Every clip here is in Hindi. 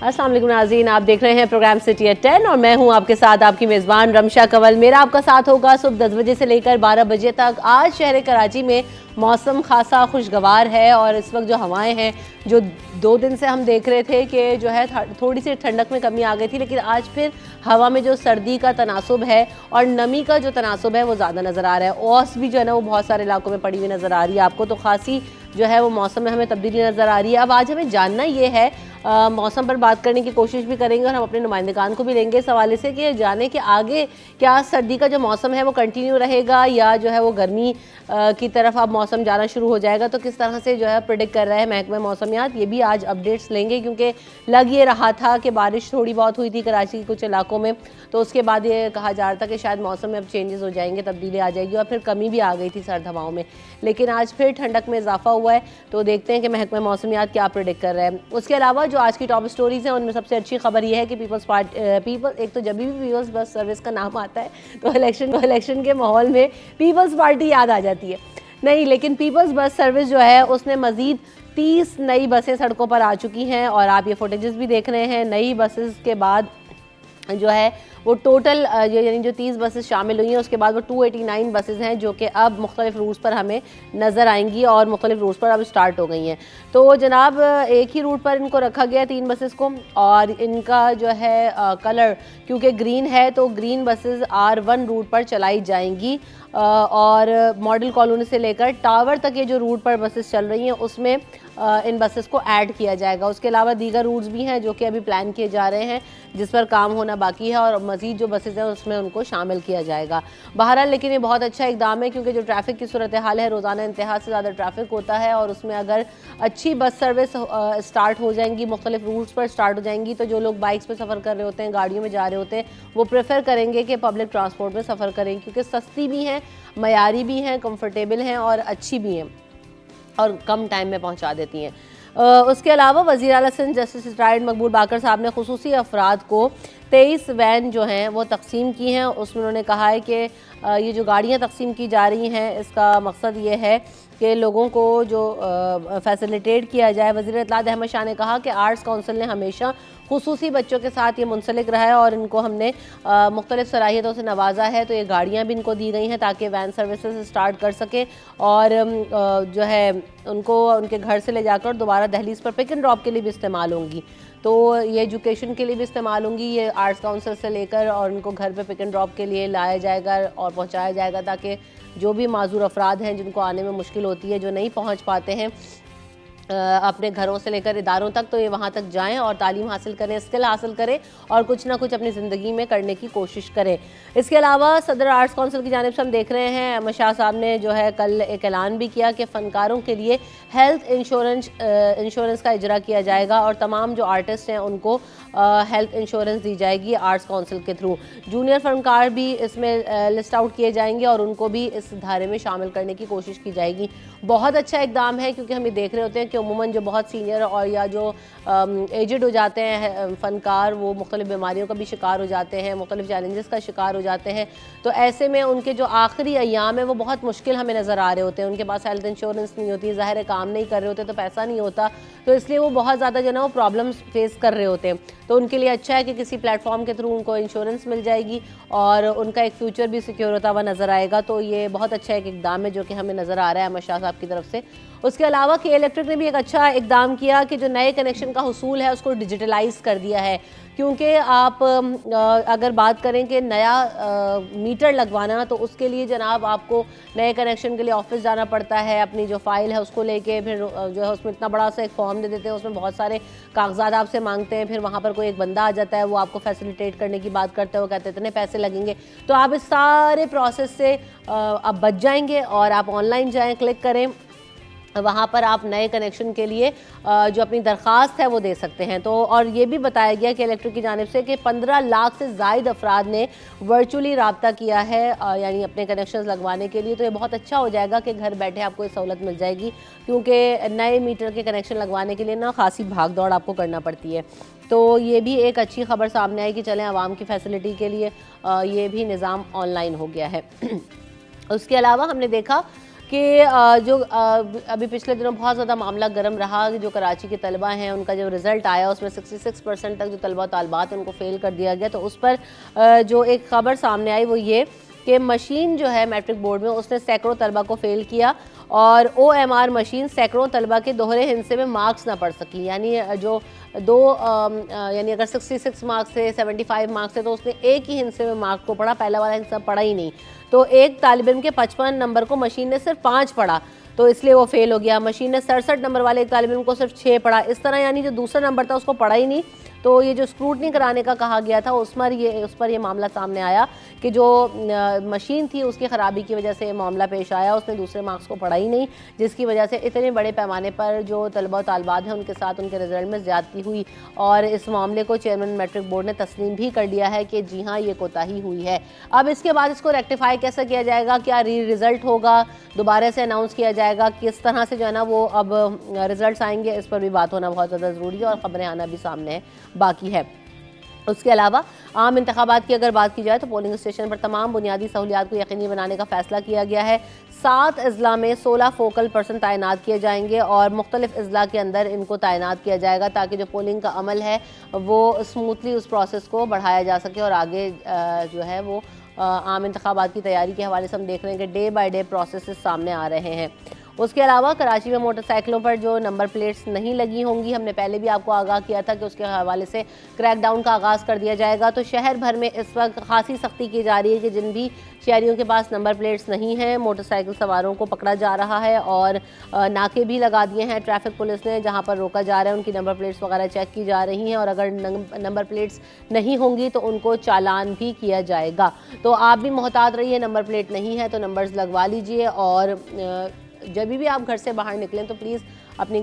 अस्सलाम वालेकुम नाज़रीन, आप देख रहे हैं प्रोग्राम सिटी एट 10 और मैं हूं आपके साथ आपकी मेज़बान रमशा कंवल। मेरा आपका साथ होगा सुबह 10 बजे से लेकर 12 बजे तक। आज शहर कराची में मौसम खासा खुशगवार है और इस वक्त जो हवाएं हैं, जो 2 दिन से हम देख रहे थे कि जो है थोड़ी सी ठंडक में कमी आ गई थी, लेकिन आज फिर हवा में जो सर्दी का तनासुब है और नमी का जो तनासुब है वो ज़्यादा नज़र आ रहा है। ओस भी जो है ना वो बहुत सारे इलाकों में पड़ी हुई नज़र आ रही है आपको, तो खासी जो है वो मौसम में हमें तब्दीली नज़र आ रही है। अब आज हमें जानना ये है, मौसम पर बात करने की कोशिश भी करेंगे और हम अपने नुमाइंदगान को भी लेंगे इस हवाले से कि जाने कि आगे क्या सर्दी का जो मौसम है वो कंटिन्यू रहेगा या जो है वो गर्मी की तरफ अब मौसम जाना शुरू हो जाएगा। तो किस तरह से जो है प्रेडिक्ट कर रहा है महकमा मौसमियात, ये भी आज अपडेट्स लेंगे, क्योंकि लग ये रहा था कि बारिश थोड़ी बहुत हुई थी कराची के कुछ इलाकों में, तो उसके बाद ये कहा जा रहा था कि शायद मौसम में अब चेंजेस हो जाएंगे, तब्दीली आ जाएगी और फिर कमी भी आ गई थी सर्द हवाओं में। लेकिन आज फिर ठंडक में इजाफा हुआ है, तो देखते हैं कि महकमा मौसमियात क्या प्रेडिक्ट कर रहा है। उसके अलावा जो आज की टॉप स्टोरीज हैं उनमें सबसे अच्छी खबर यह है कि एक तो जब भी पीपल्स बस सर्विस का नाम आता है तो इलेक्शन के माहौल में पीपल्स पार्टी याद आ जाती है। नहीं, लेकिन पीपल्स बस सर्विस जो है उसने मजीद 30 नई बसें सड़कों पर आ चुकी हैं और आप ये फुटेजेस भी देख रहे हैं। नई बसेस के बाद जो है वो टोटल यानी जो 30 बसेस शामिल हुई हैं, उसके बाद वो 289 बसेस हैं जो कि अब मुख्तलिफ रूट्स पर हमें नज़र आएंगी और मुख्तलिफ रूट्स पर अब स्टार्ट हो गई हैं। तो जनाब एक ही रूट पर इनको रखा गया 3 बसेस को, और इनका जो है कलर क्योंकि ग्रीन है तो ग्रीन बसेस R1 रूट पर चलाई जाएंगी और मॉडल कॉलोनी से लेकर टावर तक ये जो रूट पर बसेस चल रही हैं उसमें इन बसेस को ऐड किया जाएगा। उसके अलावा दीगर रूट्स भी हैं जो कि अभी प्लान किए जा रहे हैं, जिस पर काम होना बाकी है और मज़ीद जो बसेस हैं उसमें उनको शामिल किया जाएगा। बहरहाल लेकिन ये बहुत अच्छा इकदाम है, क्योंकि जो ट्रैफिक की सूरत हाल है, रोज़ाना इंतहा से ज़्यादा ट्रैफिक होता है और उसमें अगर अच्छी बस सर्विस स्टार्ट हो जाएंगी, मुख्तलिफ रूट्स पर स्टार्ट हो जाएंगी, तो जो लोग बाइक्स पर सफ़र कर रहे होते हैं, गाड़ियों में जा रहे होते हैं, वो प्रेफर करेंगे कि पब्लिक ट्रांसपोर्ट में सफ़र करें, क्योंकि सस्ती भी हैं, मयारी भी हैं, कंफर्टेबल हैं और अच्छी भी हैं और कम टाइम में पहुंचा देती हैं। उसके अलावा वज़ीर आला सिंध जस्टिस रिटायर्ड मकबूल बाकर साहब ने खुसूसी अफराद को 23 वैन जो हैं वो तकसीम की हैं। उसमें उन्होंने कहा है कि ये जो गाड़ियाँ तकसीम की जा रही हैं इसका मकसद ये है कि लोगों को जो फैसिलिटेट किया जाए। वज़ीर इत्तलात अहमद शाह ने कहा कि आर्ट्स काउंसिल ने हमेशा खुसूसी बच्चों के साथ ये मुंसलिक रहा है और इनको हमने मुख्तलिफ सलाहियतों से नवाजा है, तो ये गाड़ियाँ भी इनको दी गई हैं ताकि वैन सर्विसेज स्टार्ट कर सकें और जो है उनको उनके घर से ले जाकर दोबारा दहलीज पर पिक एंड ड्रॉप के लिए भी इस्तेमाल होंगी। तो ये एजुकेशन के लिए भी इस्तेमाल होंगी, ये आर्ट्स काउंसिल से लेकर और उनको घर पे पिक एंड ड्रॉप के लिए लाया जाएगा और पहुंचाया जाएगा, ताकि जो भी माजूर अफराद हैं जिनको आने में मुश्किल होती है, जो नहीं पहुंच पाते हैं अपने घरों से लेकर इदारों तक, तो ये वहाँ तक जाएं और तालीम हासिल करें, स्किल हासिल करें और कुछ ना कुछ अपनी ज़िंदगी में करने की कोशिश करें। इसके अलावा सदर आर्ट्स काउंसिल की जानिब से हम देख रहे हैं अहमद शाह साहब ने जो है कल एक ऐलान भी किया कि फ़नकारों के लिए हेल्थ इंश्योरेंस का इजरा किया जाएगा और तमाम जो आर्टिस्ट हैं उनको हेल्थ इंश्योरेंस दी जाएगी आर्ट्स काउंसिल के थ्रू। जूनियर फनकार भी इसमें लिस्ट आउट किए जाएंगे और उनको भी इस धारे में शामिल करने की कोशिश की जाएगी। बहुत अच्छा इकदाम है, क्योंकि हम ये देख रहे होते हैं कि उमूमन जो बहुत सीनियर और या जो एजड हो जाते हैं फ़नकार, वो मुख्तलिफ बीमारियों का भी शिकार हो जाते हैं, मुख्तलिफ चैलेंजेस का शिकार हो जाते हैं, तो ऐसे में उनके जो आखिरी अयाम है वो बहुत मुश्किल हमें नज़र आ रहे होते हैं। उनके पास हेल्थ इंश्योरेंस नहीं होती, ज़ाहिर है काम नहीं कर रहे होते तो पैसा नहीं होता, तो इसलिए वो बहुत ज़्यादा जो ना वो प्रॉब्लम्स फेस कर रहे होते हैं। तो उनके लिए अच्छा है कि किसी प्लेटफॉर्म के थ्रू उनको इंश्योरेंस मिल जाएगी और उनका एक फ्यूचर भी सिक्योर होता हुआ नज़र आएगा। तो ये बहुत अच्छा एक इकदाम है जो कि हमें नज़र आ रहा है अहमद शाह साहब की तरफ से। उसके अलावा के इलेक्ट्रिक ने भी एक अच्छा इकदाम किया कि जो नए कनेक्शन का हुसूल है उसको डिजिटलाइज कर दिया है, क्योंकि आप अगर बात करें कि नया मीटर लगवाना, तो उसके लिए जनाब आपको नए कनेक्शन के लिए ऑफिस जाना पड़ता है, अपनी जो फाइल है उसको लेके फिर जो है उसमें इतना बड़ा सा एक फॉर्म दे देते हैं, उसमें बहुत सारे कागजात आपसे मांगते हैं, फिर वहाँ पर कोई एक बंदा आ जाता है, वो आपको फैसिलिटेट करने की बात करते हैं, वो कहते हैं इतने पैसे लगेंगे। तो आप इस सारे प्रोसेस से अब बच जाएंगे और आप ऑनलाइन जाएँ, क्लिक करें, वहाँ पर आप नए कनेक्शन के लिए जो अपनी दरख्वास्त है वो दे सकते हैं। तो और ये भी बताया गया कि इलेक्ट्रिक की जानिब से कि 15 लाख से ज़ायद अफराद ने वर्चुअली रब्ता किया है यानी अपने कनेक्शन लगवाने के लिए। तो ये बहुत अच्छा हो जाएगा कि घर बैठे आपको ये सहूलत मिल जाएगी, क्योंकि नए मीटर के कनेक्शन लगवाने के लिए ना खासी भाग दौड़ आपको करना पड़ती है। तो ये भी एक अच्छी खबर सामने आई कि चलें आवाम की फैसिलिटी के लिए ये भी निज़ाम ऑनलाइन हो गया है। उसके अलावा हमने देखा कि जो अभी पिछले दिनों बहुत ज़्यादा मामला गर्म रहा, जो कराची के तलबा हैं उनका जो रिज़ल्ट आया उसमें 66% तक जो तलबा तालबात हैं उनको फ़ेल कर दिया गया। तो उस पर जो एक ख़बर सामने आई वो ये कि मशीन जो है मैट्रिक बोर्ड में उसने सैकड़ों तलबा को फ़ेल किया और OMR मशीन सैकड़ों तलबा के दोहरे हिस्से में मार्क्स ना पढ़ सकी। यानी जो यानी अगर 66 मार्क्स थे, 75 मार्क्स थे, तो उसने एक ही हिस्से में मार्क्स को पढ़ा, पहला वाला हिस्सा पढ़ा ही नहीं। तो एक तालिब इल्म के 55 नंबर को मशीन ने सिर्फ 5 पढ़ा, तो इसलिए वो फेल हो गया। मशीन ने 67 नंबर वाले एक तालिब इल्म को सिर्फ 6 पढ़ा। इस तरह यानी जो दूसरा नंबर था उसको पढ़ा ही नहीं। तो ये जो स्क्रूटनी कराने का कहा गया था उस पर ये मामला सामने आया कि जो मशीन थी उसकी ख़राबी की वजह से ये मामला पेश आया। उसने दूसरे मार्क्स को पढ़ा ही नहीं, जिसकी वजह से इतने बड़े पैमाने पर जो तलबा तालबात हैं उनके साथ उनके रिजल्ट में ज़्यादती हुई। और इस मामले को चेयरमैन मैट्रिक बोर्ड ने तस्लीम भी कर लिया है कि जी हाँ, ये कोताही हुई है। अब इसके बाद इसको रेक्टिफाई कैसे किया जाएगा, क्या रिज़ल्ट होगा, दोबारा से अनाउंस किया जाएगा, किस तरह से जो है ना वो अब रिजल्ट्स आएंगे, इस पर भी बात होना बहुत ज़्यादा ज़रूरी है और ख़बरें आना भी सामने बाकी है। उसके अलावा आम इंतखाबात की अगर बात की जाए तो पोलिंग स्टेशन पर तमाम बुनियादी सहूलियात को यकीनी बनाने का फैसला किया गया है। 7 अजला में 16 फोकल पर्सन तैनात किए जाएंगे और मुख्तलिफ अजला के अंदर इनको तैनात किया जाएगा ताकि जो पोलिंग का अमल है वो स्मूथली उस प्रोसेस को बढ़ाया जा सके। और आगे जो है वो आम इंतखाबात की तैयारी के हवाले से हम देख रहे हैं कि डे बाई डे प्रोसेस सामने आ रहे हैं। उसके अलावा कराची में मोटरसाइकिलों पर जो नंबर प्लेट्स नहीं लगी होंगी, हमने पहले भी आपको आगाह किया था कि उसके हवाले से क्रैकडाउन का आगाज़ कर दिया जाएगा। तो शहर भर में इस वक्त खासी सख्ती की जा रही है कि जिन भी शहरियों के पास नंबर प्लेट्स नहीं हैं, मोटरसाइकिल सवारों को पकड़ा जा रहा है और नाके भी लगा दिए हैं ट्रैफिक पुलिस ने, जहां पर रोका जा रहा है, उनकी नंबर प्लेट्स वगैरह चेक की जा रही हैं और अगर नंबर प्लेट्स नहीं होंगी तो उनको चालान भी किया जाएगा। तो आप भी मोहतात रहिए, नंबर प्लेट नहीं है तो नंबर्स लगवा लीजिए और जब भी आप घर से बाहर निकलें तो प्लीज़ अपनी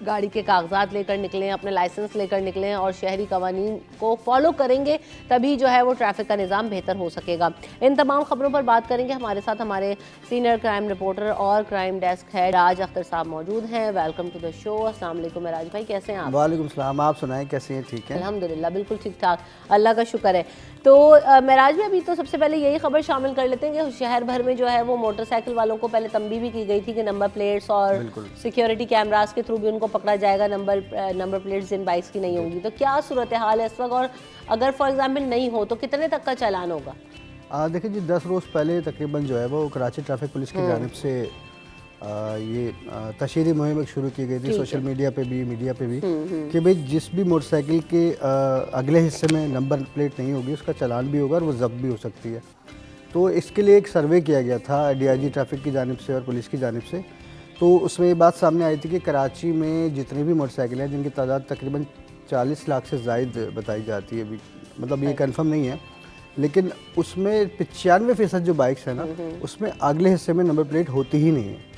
गाड़ी के कागजात लेकर निकलें, अपने लाइसेंस लेकर निकलें और शहरी कवानीन को फॉलो करेंगे, तभी जो है वो ट्रैफिक का निज़ाम बेहतर हो सकेगा। इन तमाम खबरों पर बात करेंगे, हमारे साथ हमारे सीनियर क्राइम रिपोर्टर और crime desk head Raj Akhtar साहब मौजूद हैं। Welcome to the show. अस्सलाम वालेकुम राज भाई, कैसे हैं आप? वालेकुम सलाम, आप सुनाएं कैसे हैं? ठीक है, अल्हम्दुलिल्लाह, बिल्कुल ठीक ठाक, अल्लाह का शुक्र है। तो महराज में अभी तो सबसे पहले यही खबर शामिल कर लेते हैं कि शहर भर में जो है वो मोटरसाइकिल वालों को पहले तंबीह भी की गई थी कि नंबर प्लेट्स और सिक्योरिटी कैमरास के थ्रू भी उनको पकड़ा जाएगा नंबर प्लेट्स जिन बाइक्स की नहीं होंगी। तो क्या सूरत हाल है इस वक्त और अगर फॉर एग्जाम्पल नहीं हो तो कितने तक का चालान होगा? देखिए जी, 10 रोज़ पहले तकरीबन जो है वो कराची ट्रैफिक पुलिस की जानिब से ये तशहीरी मुहिम शुरू की गई थी सोशल मीडिया पे भी, मीडिया पे भी, कि भाई जिस भी मोटरसाइकिल के अगले हिस्से में नंबर प्लेट नहीं होगी उसका चालान भी होगा और वो जब्त भी हो सकती है। तो इसके लिए एक सर्वे किया गया था DIG ट्रैफिक की जानिब से और पुलिस की जानिब से। तो उसमें ये बात सामने आई थी कि कराची में जितनी भी मोटरसाइकिल हैं जिनकी तादाद तकरीबन 40 लाख से ज़ायद बताई जाती है, मतलब ये कंफर्म नहीं है, लेकिन उसमें 95% जो बाइक्स हैं ना उसमें अगले हिस्से में नंबर प्लेट होती ही नहीं है।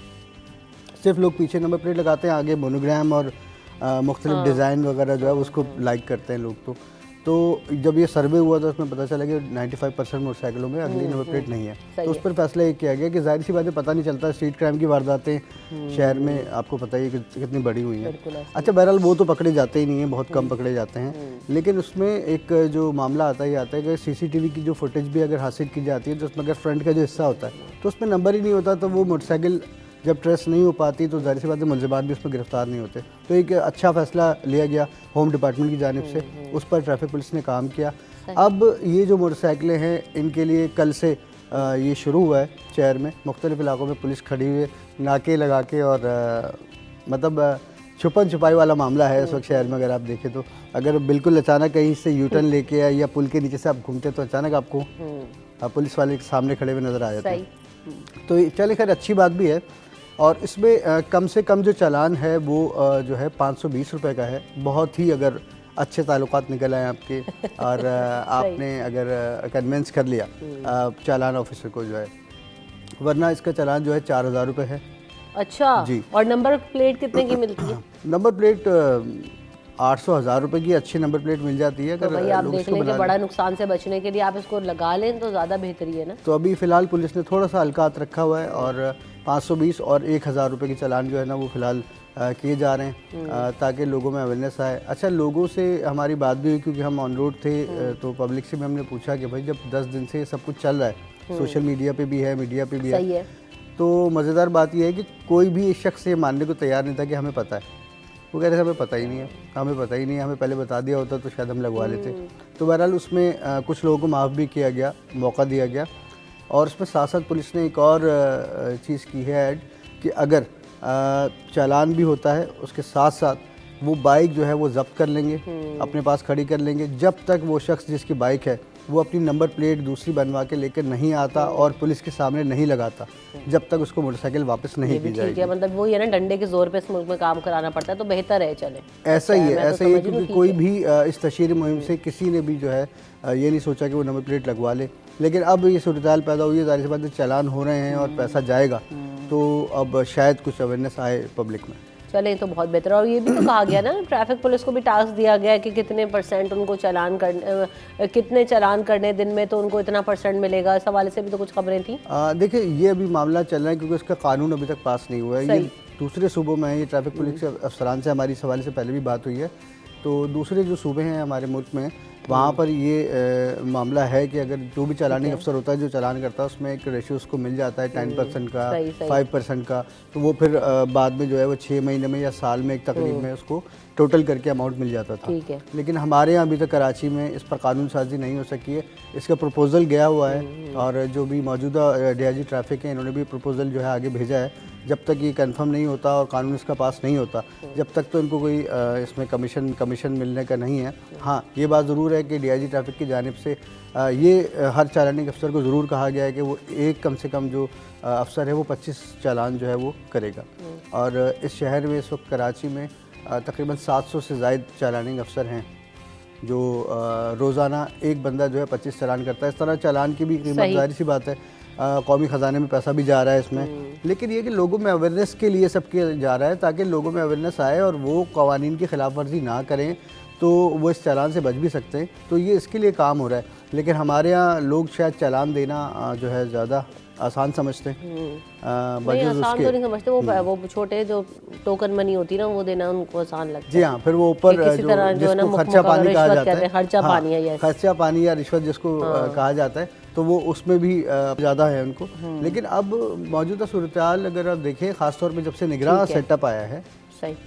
सिर्फ लोग पीछे नंबर प्लेट लगाते हैं, आगे मोनोग्राम और मुख्तलिफ डिज़ाइन वगैरह जो है उसको लाइक करते हैं लोग। तो जब ये सर्वे हुआ था उसमें पता चला कि 95% मोटरसाइकिलों में अगली नंबर प्लेट नहीं है। तो उस पर फैसला ये किया गया कि जाहिर सी बात है, पता नहीं चलता, स्ट्रीट क्राइम की वारदातें शहर में आपको पता ही है कि कितनी बड़ी हुई है। अच्छा, बहरहाल वो तो पकड़े जाते ही नहीं हैं, बहुत कम पकड़े जाते हैं, लेकिन उसमें एक जो मामला आता है कि CCTV की जो फुटेज भी अगर हासिल की जाती है तो उसमें अगर फ्रंट का जो हिस्सा होता है तो उसमें नंबर ही नहीं होता, तो वो मोटरसाइकिल जब ट्रेस नहीं हो पाती तो जाहिर सी बात है मुलज़िमान भी उसमें गिरफ्तार नहीं होते। तो एक अच्छा फ़ैसला लिया गया होम डिपार्टमेंट की जानिब से, उस पर ट्रैफिक पुलिस ने काम किया। अब ये जो मोटरसाइकिलें हैं इनके लिए कल से ये शुरू हुआ है शहर में, मुख्तलिफ़ इलाकों में पुलिस खड़ी हुई है, नाके लगा के, और मतलब छुपन छुपाई वाला मामला है इस वक्त शहर में। अगर आप देखें तो अगर बिल्कुल अचानक कहीं से U-टर्न लेके या पुल के नीचे से आप घूमते तो अचानक आपको पुलिस वाले सामने खड़े हुए नज़र आ जाते हैं। तो चलिए, खैर अच्छी बात भी है। और इसमें कम से कम जो चालान है वो जो है 520 रुपये का है। बहुत ही अगर अच्छे ताल्लुकात निकल आए आपके और आपने अगर कन्विंस कर लिया चालान ऑफिसर को जो है, वरना इसका चालान जो है 4000 रुपये है। अच्छा जी। और नंबर प्लेट कितने की मिलती है? नंबर प्लेट 800-1000 रुपये की अच्छी नंबर प्लेट मिल जाती है। तो भाई आप देख लें कि बड़ा नुकसान से बचने के लिए आप इसको लगा लें तो ज़्यादा बेहतरी है ना। तो अभी फ़िलहाल पुलिस ने थोड़ा सा हल्कात रखा हुआ है और 520 और 1000 रुपये के चालान जो है ना वो फ़िलहाल किए जा रहे हैं ताकि लोगों में अवेयरनेस आए। अच्छा, लोगों से हमारी बात भी हुई क्योंकि हम ऑन रोड थे, तो पब्लिक से भी हमने पूछा कि भाई जब 10 दिन से सब कुछ चल रहा है, सोशल मीडिया पे भी है, मीडिया पे भी है, तो मज़ेदार बात यह है कि कोई भी इस शख्स ये मानने को तैयार नहीं था कि हमें पता है। वो कह रहे थे हमें पता ही नहीं है, हमें पता ही नहीं है, हमें पहले बता दिया होता तो शायद हम लगवा लेते। तो बहरहाल उसमें कुछ लोगों को माफ़ भी किया गया, मौका दिया गया। और उसमें साथ साथ पुलिस ने एक और चीज़ की है ऐड कि अगर चालान भी होता है उसके साथ साथ वो बाइक जो है वो जब्त कर लेंगे, अपने पास खड़ी कर लेंगे, जब तक वो शख्स जिसकी बाइक है वो अपनी नंबर प्लेट दूसरी बनवा के लेकर नहीं आता और पुलिस के सामने नहीं लगाता, जब तक उसको मोटरसाइकिल वापस नहीं की जाएगी। ठीक है, मतलब वो ये ना डंडे के जोर पे इस मुल्क में काम कराना पड़ता है, तो बेहतर है चले। ऐसा ही है, ऐसा ही है, क्योंकि कोई भी इस तशहीरी मुहिम से किसी ने भी जो है ये नहीं सोचा कि वो नंबर प्लेट लगवा ले। लेकिन अब ये सूरत पैदा हुई है, ज़ाहिर सी बात है चालान हो रहे हैं और पैसा जाएगा, तो अब शायद कुछ अवेयरनेस आए पब्लिक में। चले तो बहुत बेहतर। और ये भी तो कहा गया ना, ट्रैफिक पुलिस को भी टास्क दिया गया कि कितने % उनको चालान करने, कितने चालान करने दिन में तो उनको इतना % मिलेगा। इस हवाले से भी तो कुछ खबरें थी। देखिए ये अभी मामला चल रहा है क्योंकि उसका कानून अभी तक पास नहीं हुआ है। ये दूसरे सूबों में है, ये ट्रैफिक पुलिस के अफसरान से हमारी इस हवाले से पहले भी बात हुई है। तो दूसरे जो सूबे हैं हमारे मुल्क में, वहाँ पर ये मामला है कि अगर जो भी चालानी अफसर होता है जो चालान करता है उसमें एक रेशियो उसको मिल जाता है 10% का, 5% का, तो वो फिर बाद में जो है वो 6 महीने में या साल में एक तकरीब में उसको टोटल करके अमाउंट मिल जाता था। लेकिन हमारे यहाँ अभी तक कराची में इस पर कानून साजी नहीं हो सकी है। इसका प्रपोज़ल गया हुआ है और जो भी मौजूदा DIG ट्रैफिक है इन्होंने भी प्रपोज़ल जो है आगे भेजा है। जब तक ये कंफर्म नहीं होता और कानून इसका पास नहीं होता, जब तक तो इनको कोई इसमें कमीशन मिलने का नहीं है। हाँ, ये बात ज़रूर है कि DIG ट्रैफिक की जानिब से ये हर चालानी अफसर को ज़रूर कहा गया है कि वो एक कम से कम जो अफसर है वो 25 चालान जो है वो करेगा। और इस शहर में इस वक्त कराची में तकरीबन 700 से ज़ायद चालानी अफसर हैं जो रोज़ाना एक बंदा जो है 25 चालान करता है। इस तरह चालान की भी कीमत, जाहिर सी बात है, कौमी ख़जाने में पैसा भी जा रहा है इसमें। लेकिन ये कि लोगों में अवेयरनेस के लिए सब किया जा रहा है ताकि लोगों में अवेयरनेस आए और वो कवानीन की खिलाफ वर्जी ना करें, तो वो इस चालान से बच भी सकते हैं। तो ये इसके लिए काम हो रहा है। लेकिन हमारे यहाँ लोग शायद चालान देना जो है ज़्यादा आसान समझते हैं। नहीं, आसान तो नहीं समझते, वो छोटे जो टोकन मनी होती है ना वो देना उनको आसान लगता है। जी हाँ, फिर वो ऊपर जिसको खर्चा पानी कहा जाता है, खर्चा पानी या रिश्वत जिसको कहा जाता है, तो वो उसमें भी ज़्यादा है उनको। लेकिन अब मौजूदा सूरत हाल अगर आप देखें, ख़ासतौर पर जब से निगरान सेटअप आया है,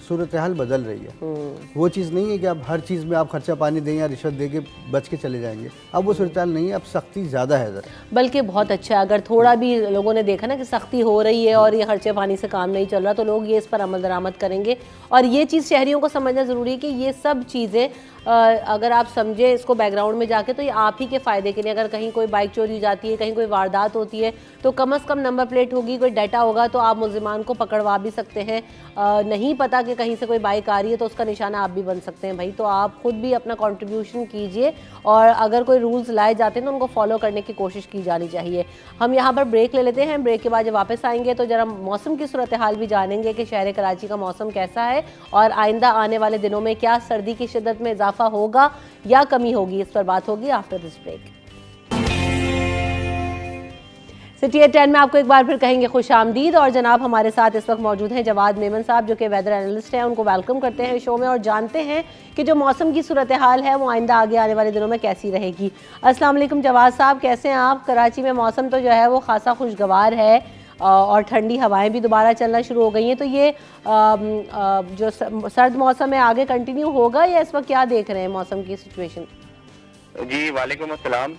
सूरत हाल बदल रही है। वो चीज़ नहीं है कि अब हर चीज़ में आप खर्चा पानी दें या रिश्वत दे के बच के चले जाएंगे। अब वो सूरत हाल नहीं है, अब सख्ती ज़्यादा है ज़रा। बल्कि बहुत अच्छा है, अगर थोड़ा भी लोगों ने देखा ना कि सख्ती हो रही है और ये खर्चे पानी से काम नहीं चल रहा, तो लोग ये इस पर अमल दरामद करेंगे। और ये चीज़ शहरियों को समझना ज़रूरी है कि ये सब चीज़ें अगर आप समझे इसको बैकग्राउंड में जाके, तो ये आप ही के फ़ायदे के लिए। अगर कहीं कोई बाइक चोरी हो जाती है, कहीं कोई वारदात होती है, तो कम से कम नंबर प्लेट होगी, कोई डाटा होगा, तो आप मुल्ज़िमान को पकड़वा भी सकते हैं। नहीं पता कि कहीं से कोई बाइक आ रही है तो उसका निशाना आप भी बन सकते हैं भाई। तो आप खुद भी अपना कंट्रीब्यूशन कीजिए और अगर कोई रूल्स लाए जाते हैं तो उनको फॉलो करने की कोशिश की जानी चाहिए। हम यहाँ पर ब्रेक ले लेते हैं। ब्रेक के बाद जब वापस आएंगे तो जरा मौसम की सूरत हाल भी जानेंगे कि शहर कराची का मौसम कैसा है और आइंदा आने वाले दिनों में क्या सर्दी की शिद्दत में इजाफा होगा या कमी होगी, इस पर बात होगी after this break. City at 10 में आपको एक बार फिर कहेंगे खुश आमदीद। और जनाब हमारे साथ इस वक्त मौजूद हैं जवाद मेमन साहब, जो कि वेदर एनालिस्ट हैं। उनको वेलकम करते हैं शो में और जानते हैं कि जो मौसम की सूरत हाल है वो आइंदा आगे आने वाले दिनों में कैसी रहेगी। अस्सलाम वालेकुम जवाद साहब, कैसे हैं आप? कराची में मौसम तो जो है वो खासा खुशगवार है और ठंडी हवाएं भी दोबारा चलना शुरू हो गई हैं, तो ये जो सर्द मौसम है आगे कंटिन्यू होगा या इस वक्त क्या देख रहे हैं मौसम की सिचुएशन? जी वालेकुम अस्सलाम।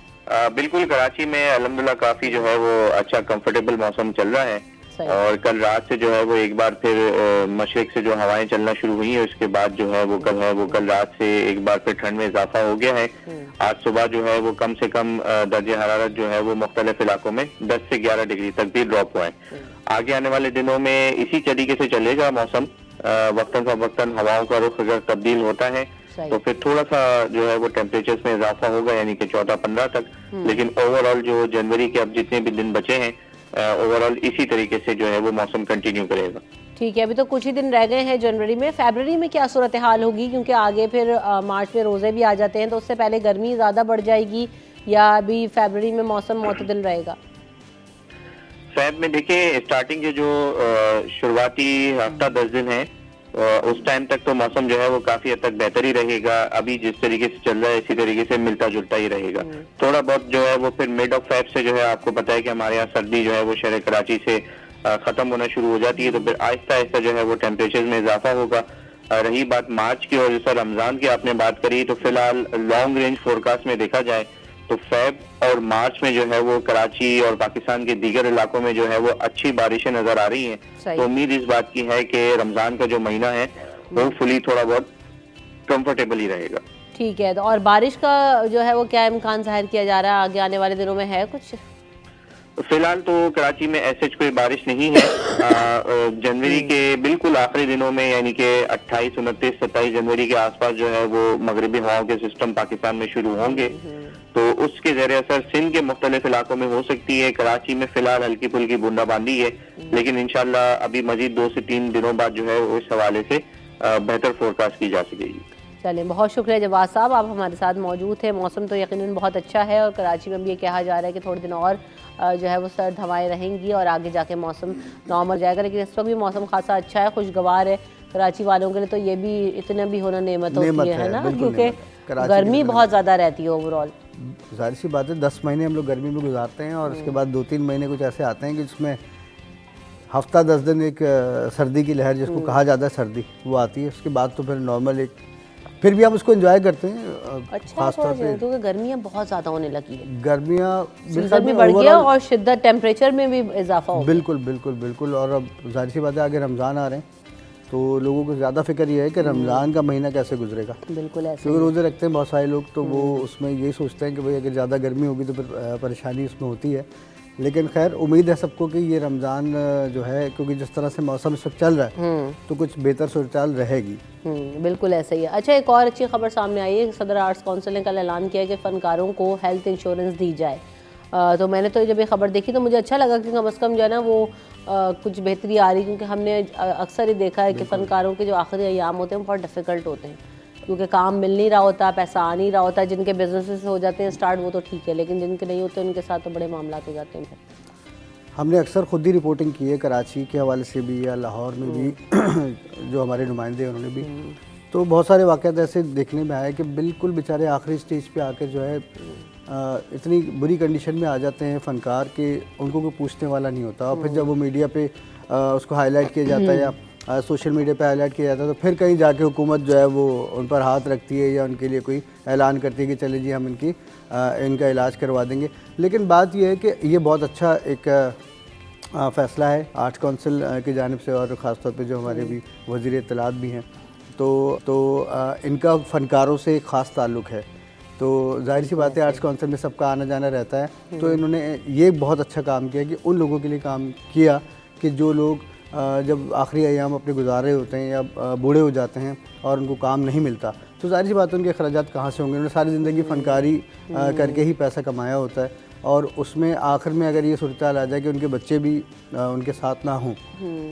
बिल्कुल, कराची में अल्हम्दुलिल्लाह काफी जो है वो अच्छा कंफर्टेबल मौसम चल रहा है और कल रात से जो है वो एक बार फिर मशरिक से जो हवाएं चलना शुरू हुई है, उसके बाद जो है वो कल रात से एक बार फिर ठंड में इजाफा हो गया है। आज सुबह जो है वो कम से कम दर्जे हरारत जो है वो मुख्तलिफ इलाकों में 10 से 11 डिग्री तक भी ड्रॉप हुआ है। आगे आने वाले दिनों में इसी तरीके से चलेगा मौसम। वक्तन फवक्तन हवाओं का रुख अगर तब्दील होता है तो फिर थोड़ा सा जो है वो टेम्परेचर में इजाफा होगा, यानी कि 14-15 तक। लेकिन ओवरऑल जो जनवरी के अब जितने भी दिन बचे हैं, ओवरऑल इसी तरीके से जो है वो मौसम कंटिन्यू करेगा। ठीक है, अभी तो कुछ ही दिन रह गए हैं जनवरी में। फरवरी में क्या सूरत हाल होगी, क्योंकि आगे फिर मार्च में रोज़े भी आ जाते हैं, तो उससे पहले गर्मी ज़्यादा बढ़ जाएगी या अभी फरवरी में मौसम मुतदिल रहेगा? फैब में देखिए, स्टार्टिंग के जो शुरुआती हफ्ता 10 दिन है उस टाइम तक तो मौसम जो है वो काफी हद तक बेहतर ही रहेगा। अभी जिस तरीके से चल रहा है इसी तरीके से मिलता जुलता ही रहेगा। थोड़ा बहुत जो है वो फिर मिड ऑफ फैब से जो है आपको पता है कि हमारे यहाँ सर्दी जो है वो शहर कराची से खत्म होना शुरू हो जाती है तो फिर आहिस्ता आहिस्ता जो है वो टेम्परेचर में इजाफा होगा। रही बात मार्च की और जैसा रमजान की आपने बात करी, तो फिलहाल लॉन्ग रेंज फोरकास्ट में देखा जाए तो फेब और मार्च में जो है वो कराची और पाकिस्तान के दीगर इलाकों में जो है वो अच्छी बारिशें नजर आ रही हैं। तो उम्मीद इस बात की है कि रमजान का जो महीना है वो फुली थोड़ा बहुत कंफर्टेबल ही रहेगा। ठीक है, तो और बारिश का जो है वो क्या इम्कान जाहिर किया जा रहा है आगे आने वाले दिनों में, है कुछ? फिलहाल तो कराची में ऐसे कोई बारिश नहीं है। जनवरी के बिल्कुल आखिरी दिनों में यानी कि 28, 29, 27 जनवरी के आसपास जो है वो मगरबी हवाओं के सिस्टम पाकिस्तान में शुरू होंगे, तो उसके ज़रिए असर सिंध के मुख्तलिफ इलाकों में हो सकती है। कराची में फिलहाल हल्की फुल्की बूंदाबांदी है, लेकिन इंशाल्लाह अभी मजीद 2 से 3 दिनों बाद जो है इस हवाले से बेहतर फोरकास्ट की जा सकेगी। चलिए, बहुत शुक्रिया जवाद साहब, आप हमारे साथ मौजूद थे। मौसम तो यकीनन बहुत अच्छा है और कराची में भी ये कहा जा रहा है कि थोड़े दिन और जो है वो सर्द हवाएं रहेंगी और आगे जाके मौसम नॉर्मल जाएगा, लेकिन इस वक्त भी मौसम खासा अच्छा है, खुशगवार है। कराची वालों के लिए तो ये भी इतना भी होना नेमत होती है ना, क्योंकि गर्मी बहुत ज़्यादा रहती है ओवरऑल। जाहिर सी बात है, 10 महीने हम लोग गर्मी में गुजारते हैं और उसके बाद 2-3 महीने कुछ ऐसे आते हैं कि जिसमें हफ्ता 10 दिन एक सर्दी की लहर जिसको कहा जाता है सर्दी, वो आती है। उसके बाद तो फिर नॉर्मल एक, फिर भी हम उसको एंजॉय करते हैं। अच्छा, खासतौर पे क्योंकि गर्मियाँ बहुत ज़्यादा होने लगी है, गर्मियाँ सीजन भी बढ़ गया और शिद्दत टेम्परेचर में भी इजाफा हो गया। बिल्कुल बिल्कुल बिल्कुल। और अब जाहिर सी बात है, आगे रमज़ान आ रहे हैं तो लोगों को ज़्यादा फिक्र ये है कि रमज़ान का महीना कैसे गुजरेगा। बिल्कुल ऐसे, क्योंकि रोज़े रखते हैं बहुत सारे लोग, तो वो उसमें यही सोचते हैं कि भाई अगर ज़्यादा गर्मी होगी तो फिर परेशानी उसमें होती है। लेकिन खैर उम्मीद है सबको कि ये रमज़ान जो है, क्योंकि जिस तरह से मौसम इस वक्त चल रहा है तो कुछ बेहतर सूरत रहेगी। बिल्कुल ऐसा ही है। अच्छा, एक और अच्छी खबर सामने आई है, सदर आर्ट्स काउंसिल ने कल ऐलान किया कि फ़नकारों को हेल्थ इंश्योरेंस दी जाए। तो मैंने तो जब ये खबर देखी तो मुझे अच्छा लगा कि कम से कम जो है ना वो कुछ बेहतरी आ रही, क्योंकि हमने अक्सर ही देखा है कि फ़नकारों के जो आखिरी अयाम होते हैं बहुत डिफ़िकल्ट होते हैं, क्योंकि काम मिल नहीं रहा होता, पैसा आ नहीं रहा होता। जिनके बिजनेसेस हो जाते हैं स्टार्ट वो तो ठीक है, लेकिन जिनके नहीं होते उनके साथ तो बड़े मामला हो जाते हैं। हमने अक्सर खुद ही रिपोर्टिंग की है, कराची के हवाले से भी या लाहौर में भी जो हमारे नुमाइंदे हैं उन्होंने भी, तो बहुत सारे वाक़यात ऐसे देखने में आए कि बिल्कुल बेचारे आखिरी स्टेज पे आके जो है इतनी बुरी कंडीशन में आ जाते हैं फ़नकार के उनको कोई पूछने वाला नहीं होता। और फिर जब वो मीडिया पे उसको हाईलाइट किया जाता है या सोशल मीडिया पे हाईलाइट किया जाता है, तो फिर कहीं जाके हुकूमत जो है वो उन पर हाथ रखती है या उनके लिए कोई ऐलान करती है कि चले जी हम इनका इलाज करवा देंगे। लेकिन बात यह है कि ये बहुत अच्छा एक फ़ैसला है आर्ट्स काउंसिल की जानिब से, और ख़ासतौर पे जो हमारे भी वज़ीर इत्तलात भी हैं, तो इनका फ़नकारों से एक ख़ास ताल्लुक़ है। तो जाहिर सी बात है आर्ट्स काउंसिल में सबका आना जाना रहता है, तो इन्होंने ये बहुत अच्छा काम किया कि उन लोगों के लिए काम किया कि जो लोग जब आखिरी अयाम अपने गुजार रहे होते हैं या बूढ़े हो जाते हैं और उनको काम नहीं मिलता, तो जाहिर सी बात है उनके अखराजात कहाँ से होंगे। उन्होंने सारी ज़िंदगी फ़नकारी करके ही पैसा कमाया होता है, और उसमें आखिर में अगर ये सूरत आ जाए कि उनके बच्चे भी उनके साथ ना हों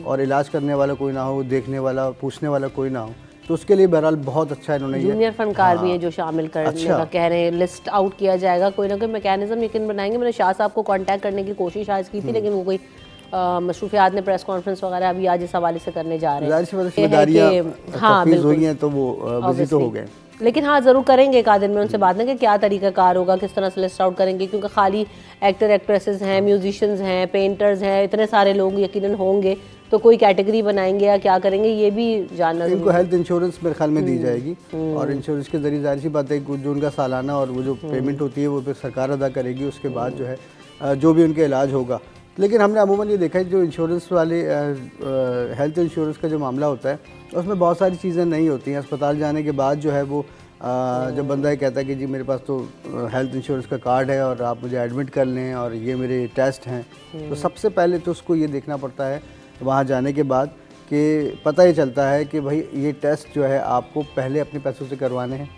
और इलाज करने वाला कोई ना हो, देखने वाला पूछने वाला कोई ना हो, तो उसके लिए बहरहाल बहुत अच्छा इन्होंने जूनियर फनकार भी है जो शामिल करने का कह रहे हैं, लिस्ट आउट किया जाएगा, कोई ना कोई मैकेनिज्म यकीन बनाएंगे। मैंने शाह साहब को कांटेक्ट करने की कोशिश आज की थी, लेकिन वो कोई मसरूफियात में प्रेस कॉन्फ्रेंस वगैरह अभी आज इस हवाले से करने जा रहे हैं। हाँ बिल्कुल, तो वो बिजी तो हो गए, लेकिन हाँ ज़रूर करेंगे एक आध दिन में उनसे बात ना कि क्या तरीका कार होगा, किस तरह से लिस्ट आउट करेंगे, क्योंकि खाली एक्टर एक्ट्रेसेस हैं, म्यूजिशियंस हैं, पेंटर्स हैं, इतने सारे लोग यकीनन होंगे, तो कोई कैटेगरी बनाएंगे या क्या करेंगे ये भी जानना। इनको हेल्थ इंश्योरेंस मेरे ख्याल में दी जाएगी, और इंश्योरेंस के जरिए जाहिर सी बात है जो उनका सालाना और वो जो पेमेंट होती है वो फिर सरकार अदा करेगी। उसके बाद जो है जो भी उनका इलाज होगा। लेकिन हमने अमूमन ये देखा है जो इंश्योरेंस वाले हेल्थ इंश्योरेंस का जो मामला होता है उसमें बहुत सारी चीज़ें नहीं होती हैं। अस्पताल जाने के बाद जो है वो जब बंदा ये कहता है कि जी मेरे पास तो हेल्थ इंश्योरेंस का कार्ड है और आप मुझे एडमिट कर लें और ये मेरे टेस्ट हैं, तो सबसे पहले तो उसको ये देखना पड़ता है वहाँ जाने के बाद कि पता ही चलता है कि भाई ये टेस्ट जो है आपको पहले अपने पैसों से करवाने हैं,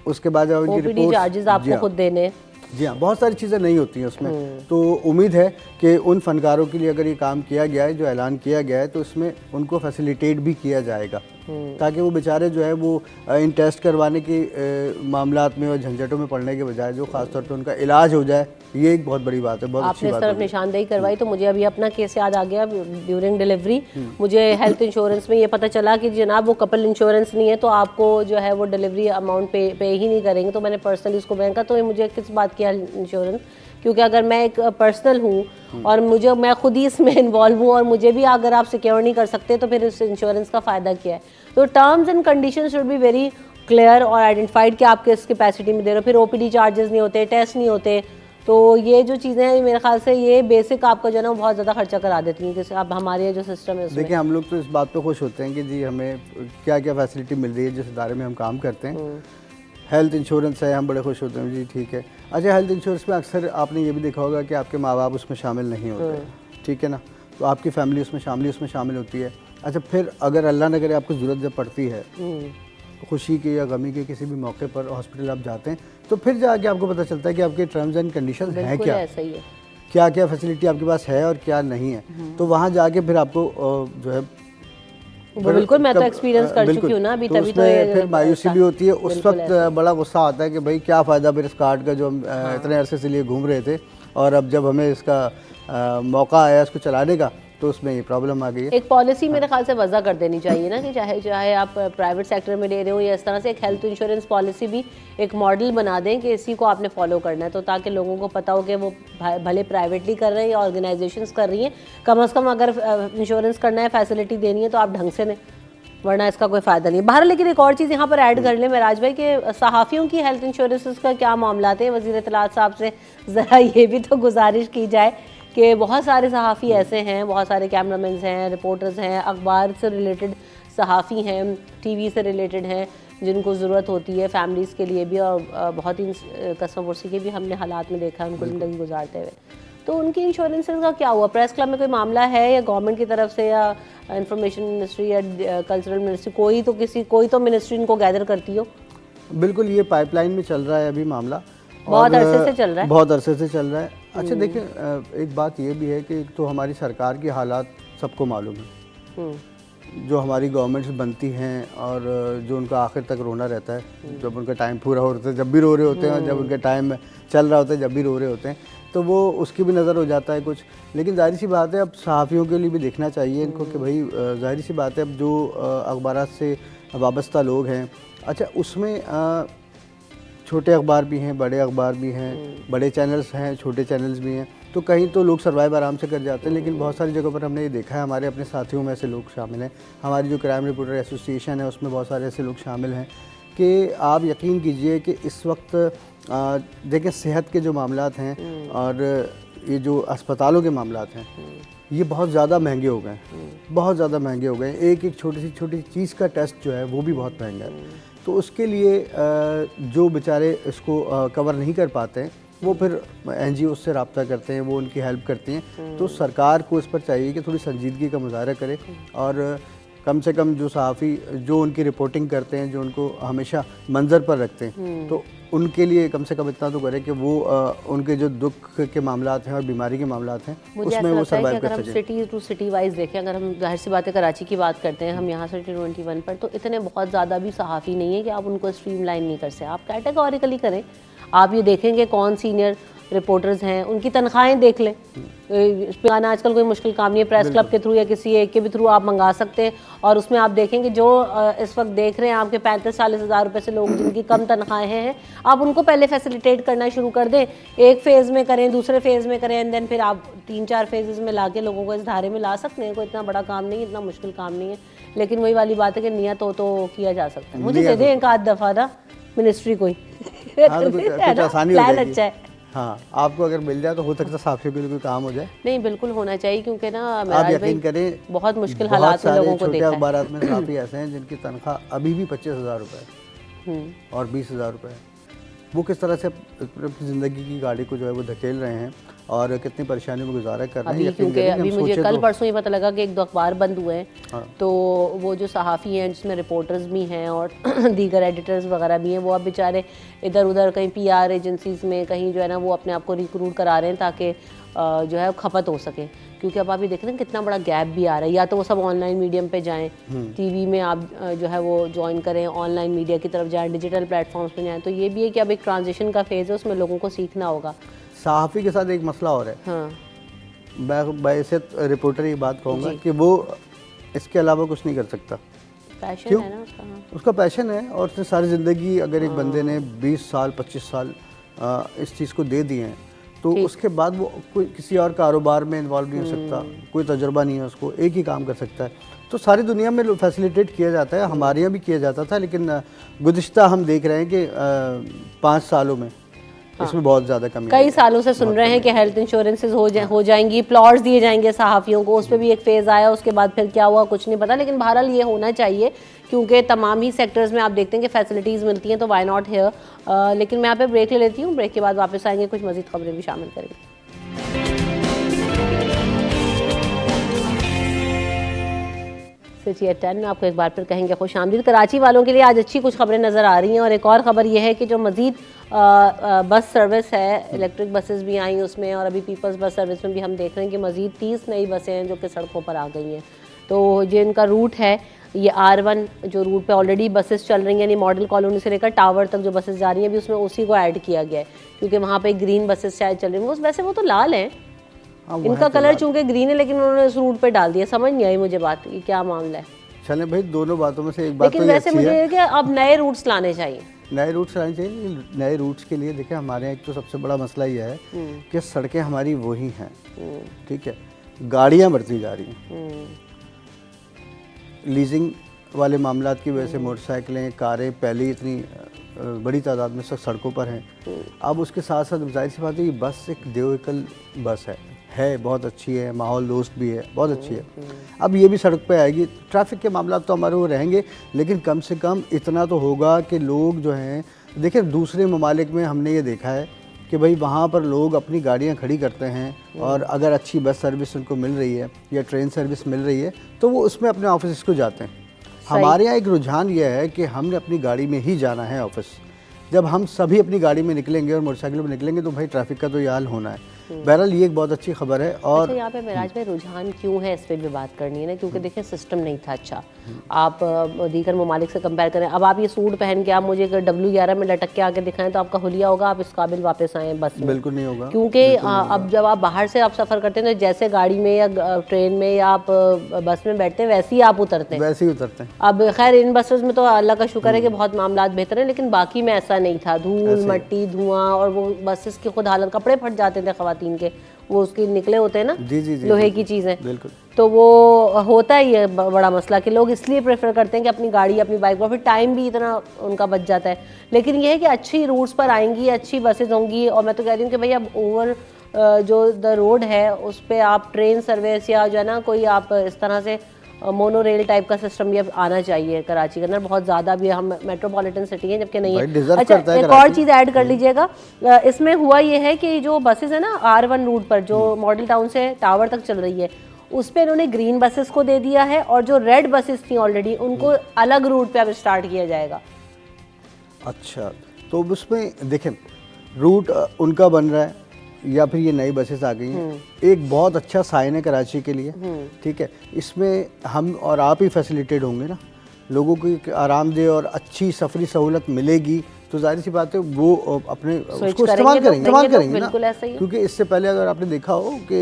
उसके बाद जब उनकी रिपोर्ट चार्जेस आपको खुद देने। जी हाँ, बहुत सारी चीज़ें नहीं होती हैं उसमें। तो उम्मीद है कि उन फनकारों के लिए अगर ये काम किया गया है, जो ऐलान किया गया है, तो इसमें उनको फैसिलिटेट भी किया जाएगा ताकि वो बेचारे जो है वो इन टेस्ट करवाने के मामलात में और झंझटों में पड़ने के बजाय जो ख़ासतौर पे उनका इलाज हो जाए, ये एक बहुत बड़ी बात है। बहुत आपने इस तरफ निशानदेही करवाई तो मुझे अभी अपना केस याद आ गया। ड्यूरिंग डिलीवरी मुझे हेल्थ इंश्योरेंस में ये पता चला कि जनाब वो कपल इंश्योरेंस नहीं है, तो आपको जो है वो डिलीवरी अमाउंट पे ही नहीं करेंगे। तो मैंने पर्सनली उसको बैंक का, तो मुझे किस बात की इंश्योरेंस, क्योंकि अगर मैं एक पर्सनल हूँ और मैं खुद ही इसमें इन्वॉल्व हूँ और मुझे भी अगर आप सिक्योर नहीं कर सकते तो फिर इस इंश्योरेंस का फ़ायदा क्या है। तो terms and condition should be very clear और आइडेंटिफाइड कि आप किस कैपेसिटी में दे रहे हो। फिर ओपीडी चार्जेस नहीं होते, टेस्ट नहीं होते, तो ये जो चीज़ें हैं मेरे ख्याल से ये बेसिक आपका जो है ना बहुत ज़्यादा खर्चा करा देती हैं। जैसे अब हमारे जो सिस्टम है उसमें देखिए, हम लोग तो इस बात पे खुश होते हैं कि जी हमें क्या क्या फैसिलिटी मिल रही है जिस इदारे में हम काम करते हैं। हेल्थ इंश्योरेंस है, हम बड़े खुश होते हैं जी, ठीक है। अच्छा, हेल्थ इंश्योरेंस में अक्सर आपने ये भी देखा होगा कि आपके माँ बाप उसमें शामिल नहीं होते, ठीक है ना, तो आपकी फैमिली उसमें शामिल होती है। अच्छा, फिर अगर अल्लाह न करे आपको ज़रूरत जब पड़ती है खुशी के या गमी के किसी भी मौके पर हॉस्पिटल आप जाते हैं, तो फिर जाके आपको पता चलता है कि आपके टर्म्स एंड कंडीशन हैं क्या, सही है, क्या क्या फैसिलिटी आपके पास है और क्या नहीं है। तो वहाँ जाके फिर आपको जो है वो बिल्कुल, मैं तो एक्सपीरियंस कर चुकी हूँ ना अभी, तभी तो ये फिर मायूसी भी होती है। उस वक्त बड़ा गुस्सा आता है कि भाई क्या फ़ायदा फिर इस कार्ड का जो हम इतने अरसे से लिए घूम रहे थे, और अब जब हमें इसका मौका आया इसको चलाने का तो उसमें ये प्रॉब्लम आ गई है। एक पॉलिसी मेरे ख्याल से वजह कर देनी चाहिए ना कि चाहे आप प्राइवेट सेक्टर में ले रहे हो या इस तरह से एक हेल्थ इंश्योरेंस पॉलिसी भी एक मॉडल बना दें कि इसी को आपने फॉलो करना है, तो ताकि लोगों को पता हो कि वो भले प्राइवेटली कर रहे हैं या ऑर्गेनाइजेशंस कर रही हैं, कम से कम अगर इंश्योरेंस करना है, फैसिलिटी देनी है तो आप ढंग से दें, वरना इसका कोई फ़ायदा नहीं है। बहरहाल, लेकिन एक और चीज़ यहाँ पर ऐड कर लें महराज भाई कि सहाफ़ियों की हेल्थ इंश्योरेंस का क्या मामला है। वज़ीर इत्तलात साहब से ज़रा ये भी तो गुजारिश की जाए कि बहुत सारे सहाफ़ी ऐसे हैं, बहुत सारे कैमरामैन हैं, रिपोर्टर्स हैं, अखबार से रिलेटेड सहाफ़ी हैं, टीवी से रिलेटेड हैं, जिनको ज़रूरत होती है फैमिलीज़ के लिए भी, और बहुत ही कस्म पुर्सी के भी हमने हालात में देखा है उनको ज़िंदगी गुजारते हुए। तो उनकी इंश्योरेंसेस का क्या हुआ? प्रेस क्लब में कोई मामला है या गवर्नमेंट की तरफ से या इंफॉर्मेशन मिनिस्ट्री या कल्चरल मिनिस्ट्री, कोई तो मिनिस्ट्री इनको गैदर करती हो? बिल्कुल, ये पाइपलाइन में चल रहा है अभी मामला, बहुत अरसे से चल रहा है, बहुत अरसे से चल रहा है। अच्छा, देखिए, एक बात ये भी है कि तो हमारी सरकार की हालात सबको मालूम है, जो हमारी गवर्नमेंट्स बनती हैं और जो उनका आखिर तक रोना रहता है, जब उनका टाइम पूरा हो रहा है जब भी रो रहे होते हैं, और जब उनका टाइम चल रहा होता है जब भी रो रहे होते हैं, तो वो उसकी भी नज़र हो जाता है कुछ। लेकिन जाहिर सी बात है अब सहाफ़ियों के लिए भी देखना चाहिए इनको कि भाई जाहिर सी बात है अब जो अखबारात से वाबस्ता लोग हैं, अच्छा उसमें छोटे अखबार भी हैं, बड़े अखबार भी हैं, बड़े चैनल्स हैं, छोटे चैनल्स भी हैं, तो कहीं तो लोग सर्वाइव आराम से कर जाते हैं। लेकिन बहुत सारी जगहों पर हमने ये देखा है, हमारे अपने साथियों में ऐसे लोग शामिल हैं, हमारी जो क्राइम रिपोर्टर एसोसिएशन है उसमें बहुत सारे ऐसे लोग शामिल हैं कि आप यकीन कीजिए कि इस वक्त देखें सेहत के जो मामलात हैं और ये जो अस्पतालों के मामलात हैं, ये बहुत ज़्यादा महंगे हो गए, बहुत ज़्यादा महंगे हो गए। एक छोटी चीज़ का टेस्ट जो है वो भी बहुत महंगा है। तो उसके लिए जो बेचारे इसको कवर नहीं कर पाते हैं, वो फिर NGO से रब्ता करते हैं, वो उनकी हेल्प करती हैं। तो सरकार को इस पर चाहिए कि थोड़ी संजीदगी का मुजाहरा करे और कम से कम जो सहाफ़ी जो उनकी रिपोर्टिंग करते हैं, जो उनको हमेशा मंजर पर रखते हैं, तो उनके लिए कम से कम इतना तो करें कि वो उनके जो दुख के मामलात हैं और बीमारी के मामलात हैं उसमें वो सर्वाइव कर सकें। सिटी टू सिटी वाइज देखें, अगर हम जाहिर सी बात है कराची की बात करते हैं, हम यहाँ से T21 पर, तो इतने बहुत ज़्यादा भी सहाफ़ी नहीं है कि आप उनको स्ट्रीमलाइन नहीं कर सकते। आप कैटेगोरिकली करें, आप ये देखेंगे कौन सीनियर रिपोर्टर्स हैं, उनकी तनख्वाहें देख लें। आना आजकल कोई मुश्किल काम नहीं है, प्रेस क्लब के थ्रू या किसी एक के भी थ्रू आप मंगा सकते हैं, और उसमें आप देखेंगे जो इस वक्त देख रहे हैं आपके 35-40 हज़ार रुपये से लोग जिनकी कम तनख्वाहें हैं, आप उनको पहले फैसिलिटेट करना शुरू कर दें। एक फ़ेज़ में करें, दूसरे फ़ेज़ में करें, एंड देन फिर आप 3-4 फेजेज़ में ला के लोगों को इस धारे में ला सकते हैं। कोई इतना बड़ा काम नहीं है, इतना मुश्किल काम नहीं है, लेकिन वही वाली बात है कि नियत हो तो किया जा सकता है। मुझे दे दें एक आध दफ़ा ना मिनिस्ट्री कोई कुछ आसानी हो जाएगी। अच्छा है, हाँ, आपको अगर मिल जाए तो हो सकता है सहाफ़ियों के लिए कोई काम हो जाए। नहीं, बिल्कुल होना चाहिए, क्योंकि ना आप यकीन करें बहुत मुश्किल हालात में लोगों को देखा है। अखबारात में सहाफ़ी ऐसे हैं जिनकी तनख्वाह अभी भी 25,000 रुपये और 20,000 रुपये है। वो किस तरह से अपनी ज़िंदगी की गाड़ी को जो है वो धकेल रहे हैं और कितनी परेशानियों में गुजारा कर रहे हैं। क्योंकि अभी मुझे कल परसों ही पता लगा कि 1-2 अखबार बंद हुए हैं। हाँ। तो वो जो सहाफ़ी हैं जिसमें रिपोर्टर्स भी हैं और दीगर एडिटर्स वगैरह भी हैं, वो अब बेचारे इधर उधर कहीं PR एजेंसीज़ में कहीं जो है ना वो अपने आप को रिक्रूट करा रहे हैं ताकि जो है खपत हो सके। क्योंकि अब आप ये देख रहे हैं कितना बड़ा गैप भी आ रहा है, या तो वो सब ऑनलाइन मीडियम पे जाएं, TV में आप जो है वो ज्वाइन करें, ऑनलाइन मीडिया की तरफ जाएं, डिजिटल प्लेटफॉर्म्स पे जाएं। तो ये भी है कि अब एक ट्रांजिशन का फेज़ है, उसमें लोगों को सीखना होगा। सहाफ़ी के साथ एक मसला और है। हाँ। मैं ऐसे रिपोर्टर की बात कहूँगा कि वो इसके अलावा कुछ नहीं कर सकता। पैशन है ना उसका। हाँ। उसका पैशन है, और उसने सारी ज़िंदगी अगर एक बंदे ने 20 साल 25 साल इस चीज़ को दे दिए हैं, तो उसके बाद वो कोई किसी और कारोबार में इन्वॉल्व नहीं हो सकता, कोई तजुर्बा नहीं है उसको, एक ही काम कर सकता है। तो सारी दुनिया में फैसिलिटेट किया जाता है, हमारे यहाँ भी किया जाता था, लेकिन गुज़िश्ता हम देख रहे हैं कि 5 सालों में इसमें बहुत ज़्यादा कमी कई सालों से सुन रहे हैं कि हेल्थ इंश्योरेंसेज हो जाएंगी, प्लॉट्स दिए जाएंगे सहाफ़ियों को, उस पर भी एक फेज़ आया, उसके बाद फिर क्या हुआ कुछ नहीं पता। लेकिन बहरहाल ये होना चाहिए क्योंकि तमाम ही सेक्टर्स में आप देखते हैं कि फैसिलिटीज़ मिलती हैं, तो वाई नॉट हियर। लेकिन मैं यहाँ पे ब्रेक ले लेती हूँ, ब्रेक के बाद वापस आएंगे, कुछ मज़ीद खबरें भी शामिल करेंगे। सिटी एट 10 में आपको एक बार फिर कहेंगे खुश आमदीद। कराची वालों के लिए आज अच्छी कुछ खबरें नज़र आ रही हैं और एक और ख़बर यह है कि जो मज़ीद बस सर्विस है, इलेक्ट्रिक बसेस भी आई उसमें, और अभी पीपल्स बस सर्विस में भी हम देख रहे हैं कि मज़ीद 30 नई बसें हैं जो कि सड़कों पर आ गई हैं। तो जो इनका रूट है ये R1 जो रूट पे ऑलरेडी बसेस चल रही हैं, यानी मॉडल कॉलोनी से लेकर टावर तक जो बसेस जा रही हैं, अभी उसमें उसी को ऐड किया गया है क्योंकि वहाँ पे ग्रीन बसेस शायद चल रही हैं। वैसे वो तो लाल हैं, इनका कलर चूंकि ग्रीन है, लेकिन उन्होंने उस रूट पे डाल दिया। समझ नहीं आई मुझे बात, ये क्या मामला है। चले भाई, दोनों बातों में से एक बात लेकिन वैसे मुझे ये कि अब नए रूट्स लाने चाहिए, नए रूट्स लाने चाहिए। नए रूट्स के लिए देखिए हमारे यहाँ एक तो सबसे बड़ा मसला ये है कि सड़कें हमारी वही हैं, ठीक है, गाड़ियाँ बढ़ती जा रही हैं, लीजिंग वाले मामलात की वजह से मोटरसाइकिलें, कारें पहले इतनी बड़ी तादाद में सड़कों पर हैं। अब उसके साथ साथ जाहिर सी बात है, ये बस एक देवकल बस है, बहुत अच्छी है, माहौल दोस्त भी है, बहुत अच्छी है। अब ये भी सड़क पे आएगी, ट्रैफिक के मामला तो हमारे वो रहेंगे, लेकिन कम से कम इतना तो होगा कि लोग जो हैं, देखिए दूसरे ममालिक में हमने ये देखा है कि भाई वहाँ पर लोग अपनी गाड़ियाँ खड़ी करते हैं और अगर अच्छी बस सर्विस उनको मिल रही है या ट्रेन सर्विस मिल रही है तो वो उसमें अपने ऑफिस को जाते हैं। हमारे यहाँ एक रुझान ये है कि हमने अपनी गाड़ी में ही जाना है ऑफिस। जब हम सभी अपनी गाड़ी में निकलेंगे और मोटरसाइकिल में निकलेंगे तो भाई ट्रैफिक का तो ये हाल होना है। बहरहाल ये एक बहुत अच्छी खबर है। और अच्छा, यहाँ पे मेराज में रुझान क्यों है, इस पर भी बात करनी है ना, क्योंकि देखिए सिस्टम नहीं था अच्छा। आप दीगर ममालिक से कंपेयर करें, अब आप ये सूट पहन के आप मुझे W11 में लटक के आके दिखाएं तो आपका हुलिया होगा, आप इस काबिल वापस आए बस में? बिल्कुल नहीं होगा, क्योंकि अब जब आप बाहर से आप सफ़र करते हैं तो जैसे गाड़ी में या ट्रेन में या आप बस में बैठते हैं वैसे ही आप उतरते हैं, वैसे ही उतरते हैं। अब खैर इन बसेस में तो अल्लाह का शुक्र है कि बहुत मामलात बेहतर हैं, लेकिन बाकी में ऐसा नहीं था, धूल मट्टी धुआं, और वो बसेस की खुद हालत, कपड़े फट जाते थे ख़वातीन के, वो उसके निकले होते हैं ना, जी, लोहे की चीज़ें, बिल्कुल। तो वो होता ही है बड़ा मसला कि लोग इसलिए प्रेफर करते हैं कि अपनी गाड़ी अपनी बाइक पर, फिर टाइम भी इतना उनका बच जाता है। लेकिन ये है कि अच्छी रूट्स पर आएंगी, अच्छी बसेज होंगी, और मैं तो कह रही हूँ कि भाई अब ओवर जो द रोड है उस पर आप ट्रेन सर्विस या जो है ना कोई आप इस तरह से मोनो रेल टाइप का सिस्टम भी अब आना चाहिए कराची के अंदर। बहुत ज़्यादा भी हम मेट्रोपॉलिटन सिटी है जबकि नहीं है। अच्छा, एक और चीज़ ऐड कर लीजिएगा, इसमें हुआ ये है कि जो बसेस है ना R1 रूट पर जो मॉडल टाउन से टावर तक चल रही है, उस पर इन्होंने ग्रीन बसेस को दे दिया है, और जो रेड बसेस थी ऑलरेडी उनको अलग रूट पे अब स्टार्ट किया जाएगा। अच्छा, तो उसमें देखें रूट उनका बन रहा है या फिर ये नई बसेस आ गई हैं, एक बहुत अच्छा साइन है कराची के लिए, ठीक है। इसमें हम और आप ही फैसिलिटेट होंगे ना, लोगों को आरामदेह और अच्छी सफरी सहूलत मिलेगी, तो जाहिर सी बात है वो अपने उसको इस्तेमाल करेंगे ना, क्योंकि इससे पहले अगर आपने देखा हो कि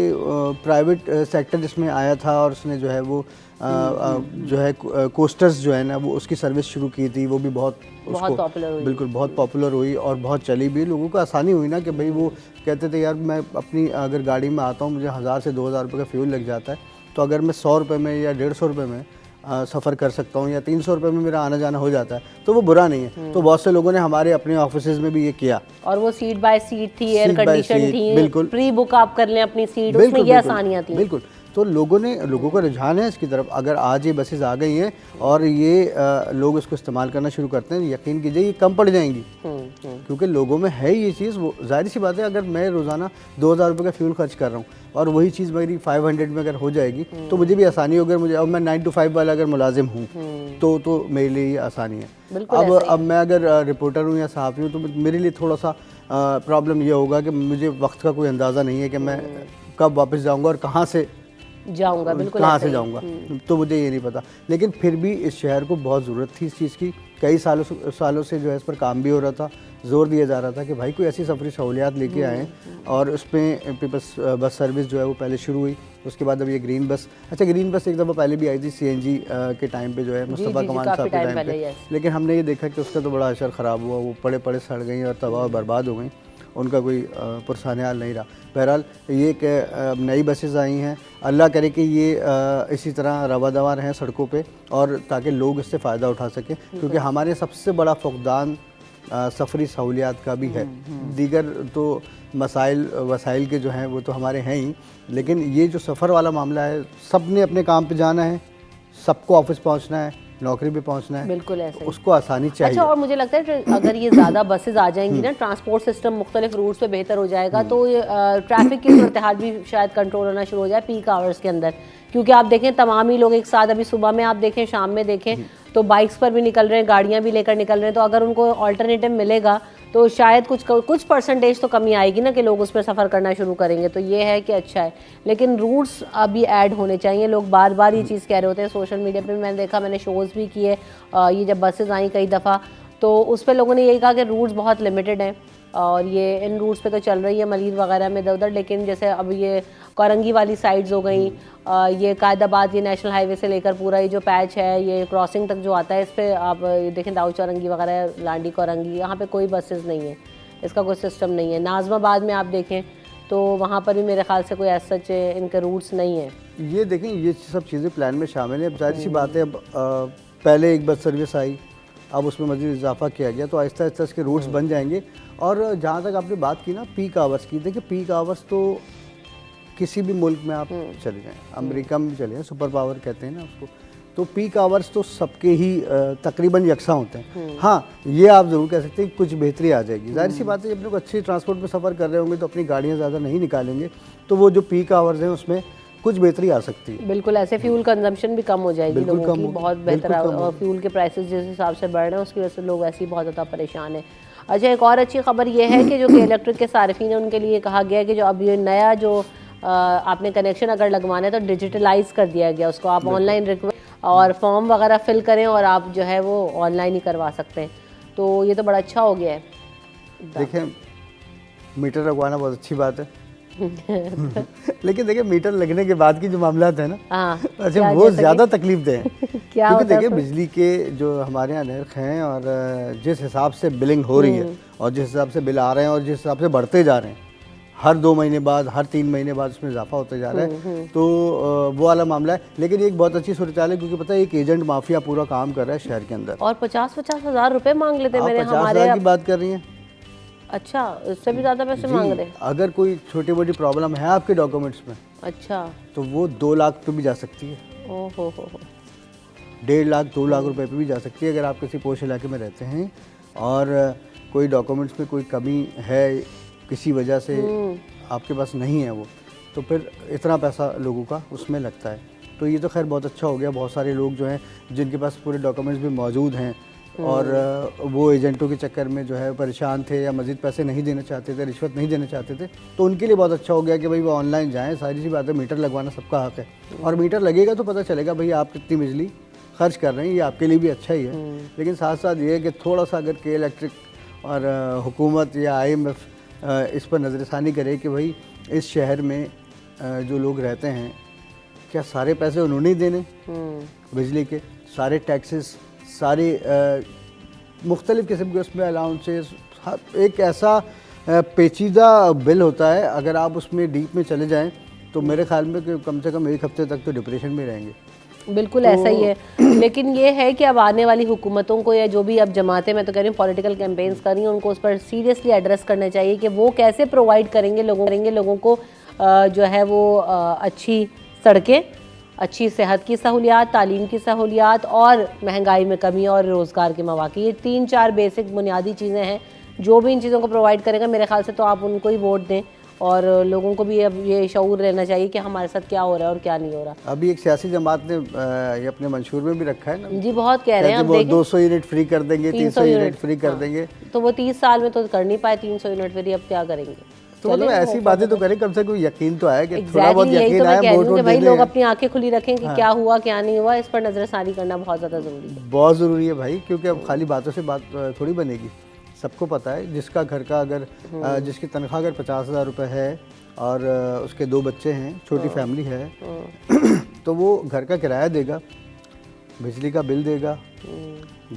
प्राइवेट सेक्टर जिसमें आया था और उसने जो है वो जो है कोस्टर्स जो है ना वो उसकी सर्विस शुरू की थी, वो भी बहुत पॉपुलर हुई, बिल्कुल बहुत पॉपुलर हुई और बहुत चली भी, लोगों को आसानी हुई ना कि भाई वो कहते थे यार मैं अपनी अगर गाड़ी में आता हूँ मुझे 1000 से 2000 रुपये का फ्यूल लग जाता है, तो अगर मैं 100 रुपये में या 150 रुपये में सफ़र कर सकता हूँ या 300 रुपये में मेरा आना जाना हो जाता है, तो वो बुरा नहीं है। तो बहुत से लोगों ने हमारे अपने ऑफिसेज में भी ये किया, और वो सीट बाय सीट थी, एयर कंडीशन थी, बिल्कुल प्री बुक आप कर लें अपनी सीट, उसमें ये आसानियाँ थी, बिल्कुल। तो लोगों का रुझान है इसकी तरफ। अगर आज ये बसेस आ गई हैं और ये लोग इसको इस्तेमाल करना शुरू करते हैं, यकीन कीजिए ये कम पड़ जाएंगी, क्योंकि लोगों में है ये चीज़। वो जाहिर सी बात है, अगर मैं रोज़ाना 2000 रुपये का फ्यूल खर्च कर रहा हूँ और वही चीज़ मेरी 500 में अगर हो जाएगी तो मुझे भी आसानी होगी। मुझे अब मैं 9 to 5 वाला अगर मुलाजिम हूँ तो मेरे लिए ये आसानी है। अब मैं अगर रिपोर्टर हूँ या सहाफ़ी हूँ तो मेरे लिए थोड़ा सा प्रॉब्लम ये होगा कि मुझे वक्त का कोई अंदाज़ा नहीं है कि मैं कब वापस जाऊँगा और कहाँ से जाऊंगा, बिल्कुल कहाँ से जाऊंगा, तो मुझे ये नहीं पता। लेकिन फिर भी इस शहर को बहुत ज़रूरत थी इस चीज़ की। कई सालों से जो है इस पर काम भी हो रहा था, जोर दिया जा रहा था कि भाई कोई ऐसी सफरी सहूलियात लेके आएँ, और उसमें पीपल्स बस सर्विस जो है वो पहले शुरू हुई, उसके बाद अब ये ग्रीन बस। अच्छा, ग्रीन बस एक दफ़ा पहले भी आई थी CNG के टाइम पे जो है मुस्तफ़ा कमाल साहब के टाइम पे, लेकिन हमने ये देखा कि उसका तो बड़ा असर ख़राब हुआ, वो पड़े सड़ गई और तबाह बर्बाद हो गई। उनका कोई पुरसाने हाल नहीं रहा। बहरहाल ये एक नई बसेस आई हैं, अल्लाह करे कि ये इसी तरह रवा दवा रहें सड़कों पे और ताकि लोग इससे फ़ायदा उठा सकें, क्योंकि हमारे सबसे बड़ा फुकदान सफरी सहूलियात का भी है। दीगर तो वसाइल के जो हैं वो तो हमारे हैं ही, लेकिन ये जो सफ़र वाला मामला है, सब ने अपने काम पे जाना है, सबको ऑफिस पहुंचना है, नौकरी पे पहुंचना है, बिल्कुल ऐसा ही। उसको आसानी चाहिए। अच्छा, और मुझे लगता है कि अगर ये ज़्यादा बसेज आ जाएंगी ना, ट्रांसपोर्ट सिस्टम मुख्तलिफ रूट्स पे बेहतर हो जाएगा, तो ट्रैफिक की सूरत हाल भी शायद कंट्रोल होना शुरू हो जाए पीक आवर्स के अंदर। क्योंकि आप देखें तमाम ही लोग एक साथ, अभी सुबह में आप देखें, शाम में देखें, तो बाइक्स पर भी निकल रहे हैं, गाड़ियाँ भी लेकर निकल रहे हैं। तो अगर उनको ऑल्टरनेटिव मिलेगा तो शायद कुछ परसेंटेज तो कमी आएगी ना, कि लोग उस पर सफ़र करना शुरू करेंगे। तो ये है कि अच्छा है, लेकिन रूट्स अभी ऐड होने चाहिए। लोग बार बार ये चीज़ कह रहे होते हैं, सोशल मीडिया पे मैंने देखा, मैंने शोज़ भी किए, ये जब बसेज आई कई दफ़ा, तो उस पर लोगों ने यही कहा कि रूट्स बहुत लिमिटेड हैं और ये इन रूट्स पे तो चल रही है मलीर वगैरह में इधर उधर, लेकिन जैसे अब ये कोरंगी वाली साइड्स हो गई, ये कायदाबाद, ये नेशनल हाईवे से लेकर पूरा ये जो पैच है, ये क्रॉसिंग तक जो आता है, इस पर आप देखें दाऊ चौरंगी वगैरह, लांडी कोरंगी, यहाँ पे कोई बसेस नहीं है, इसका कोई सिस्टम नहीं है। नाज़माबाद में आप देखें तो वहाँ पर भी मेरे ख्याल से कोई ऐसा इनके रूट्स नहीं है। ये देखें, ये सब चीज़ें प्लान में शामिल हैं। अब जाहिर सी बात है, अब पहले एक बस सर्विस आई, अब उसमें मज़ीद इजाफा किया गया, तो आहिस्ता आहिस्ता इसके रूट्स बन जाएंगे। और जहाँ तक आपने बात की ना पीक आवर्स की, देखिए पीक आवर्स तो किसी भी मुल्क में आप चले जाएँ, अमेरिका में भी चले जाएँ, सुपर पावर कहते हैं ना उसको, तो पीक आवर्स तो सबके ही तकरीबन यकसा होते हैं। हाँ, ये आप ज़रूर कह सकते हैं कि कुछ बेहतरी आ जाएगी। जाहिर सी बात है, जब लोग अच्छे ट्रांसपोर्ट में सफ़र कर रहे होंगे तो अपनी गाड़ियाँ ज़्यादा नहीं निकालेंगे, तो वो जो पीक आवर्स हैं उसमें कुछ बेहतरी आ सकती है। बिल्कुल, ऐसे फ्यूल कंजम्पशन भी कम हो जाएगी लोगों की, बहुत बेहतर। और फ्यूल के प्राइसेस जिस हिसाब से बढ़ रहे हैं उसकी वजह से लोग वैसे ही बहुत ज़्यादा परेशान हैं। अच्छा, एक और अच्छी खबर ये है कि जो कि इलेक्ट्रिक के सार्फिन है उनके लिए कहा गया है कि जो अब ये नया जो आपने कनेक्शन अगर लगवाना है तो डिजिटलाइज कर दिया गया उसको, आप ऑनलाइन रिक्वेस्ट और फॉर्म वगैरह फिल करें और आप जो है वो ऑनलाइन ही करवा सकते हैं। तो ये तो बड़ा अच्छा हो गया है। देखें, मीटर लगवाना बहुत अच्छी बात है लेकिन देखिए मीटर लगने के बाद की जो मामलात है ना, अच्छा वो ज़्यादा तकलीफ दे हैं क्योंकि देखिए बिजली के जो हमारे यहाँ नर्ख हैं और जिस हिसाब से बिलिंग हो रही है और जिस हिसाब से बिल आ रहे हैं और जिस हिसाब से बढ़ते जा रहे हैं, हर 2 महीने बाद, हर 3 महीने बाद उसमें इजाफा होता जा रहा है, तो वो वाला मामला है। लेकिन एक बहुत अच्छी सूरत है, क्योंकि पता है एक एजेंट माफिया पूरा काम कर रहा है शहर के अंदर, और 50-50 हज़ार रुपए मांग लेते हैं। 50,000 की बात कर रही हैं? अच्छा, इससे भी ज़्यादा पैसे मांग रहे हैं। अगर कोई छोटी मोटी प्रॉब्लम है आपके डॉक्यूमेंट्स में, अच्छा, तो वो 2 लाख पे भी जा सकती है। ओहो, 1.5 लाख 2 लाख रुपए पे भी जा सकती है अगर आप किसी पोश इलाके में रहते हैं और कोई डॉक्यूमेंट्स में कोई कमी है, किसी वजह से आपके पास नहीं है वो, तो फिर इतना पैसा लोगों का उसमें लगता है। तो ये तो खैर बहुत अच्छा हो गया। बहुत सारे लोग जो हैं जिनके पास पूरे डॉक्यूमेंट्स भी मौजूद हैं और वो एजेंटों के चक्कर में जो है परेशान थे या मज़ीद पैसे नहीं देना चाहते थे, रिश्वत नहीं देना चाहते थे, तो उनके लिए बहुत अच्छा हो गया कि भाई वो ऑनलाइन जाएं। सारी सी बात है, मीटर लगवाना सबका हक है और मीटर लगेगा तो पता चलेगा भाई आप कितनी बिजली खर्च कर रहे हैं, ये आपके लिए भी अच्छा ही है। लेकिन साथ साथ ये है कि थोड़ा सा अगर के इलेक्ट्रिक और हुकूमत या IMF इस पर नज़रसानी करे कि भाई इस शहर में जो लोग रहते हैं, क्या सारे पैसे उन्होंने ही देने बिजली के, सारे टैक्सेस, सारे मुख्तलिफ़ किस्म के उसमें अलाउंसेस, एक ऐसा पेचीदा बिल होता है। अगर आप उसमें डीप में चले जाएं तो मेरे ख्याल में कि कम से कम 1 हफ्ते तक तो डिप्रेशन में रहेंगे। बिल्कुल तो ऐसा ही है। लेकिन ये है कि अब आने वाली हुकूमतों को या जो भी अब जमातें, मैं तो कह रही हूँ पॉलिटिकल कैंपेन्स कर रही हैं, उनको उस पर सीरियसली एड्रेस करना चाहिए कि वो कैसे प्रोवाइड करेंगे लोगों को जो है वो अच्छी सड़कें, अच्छी सेहत की सहूलियात, तालीम की सहूलियात और महंगाई में कमी और रोज़गार के मौक़े। ये 3-4 बेसिक बुनियादी चीज़ें हैं। जो भी इन चीज़ों को प्रोवाइड करेगा मेरे ख्याल से तो आप उनको ही वोट दें और लोगों को भी अब ये शऊर रहना चाहिए कि हमारे साथ क्या हो रहा है और क्या नहीं हो रहा। अभी एक सियासी जमात ने ये अपने मंशूर में भी रखा है ना जी, बहुत कह रहे हैं, अब देखिए 200 यूनिट फ्री कर देंगे, 300 यूनिट फ्री कर देंगे। तो वो 30 साल में तो कर नहीं पाए 300 यूनिट फ्री, अब क्या करेंगे? तो मतलब ऐसी बातें तो करें, कम से कम यकीन तो आए कि थोड़ा बहुत यकीन आए, वोट भाई लोग अपनी आंखें खुली रखें कि क्या हुआ क्या नहीं हुआ, इस पर नजरसानी करना बहुत ज़्यादा ज़रूरी है। बहुत ज़रूरी है भाई, क्योंकि अब खाली बातों से बात थोड़ी बनेगी। सबको पता है जिसका घर का अगर जिसकी तनख्वाह अगर 50,000 रुपये है और उसके 2 बच्चे हैं, छोटी फैमिली है तो वो घर का किराया देगा, बिजली का बिल देगा,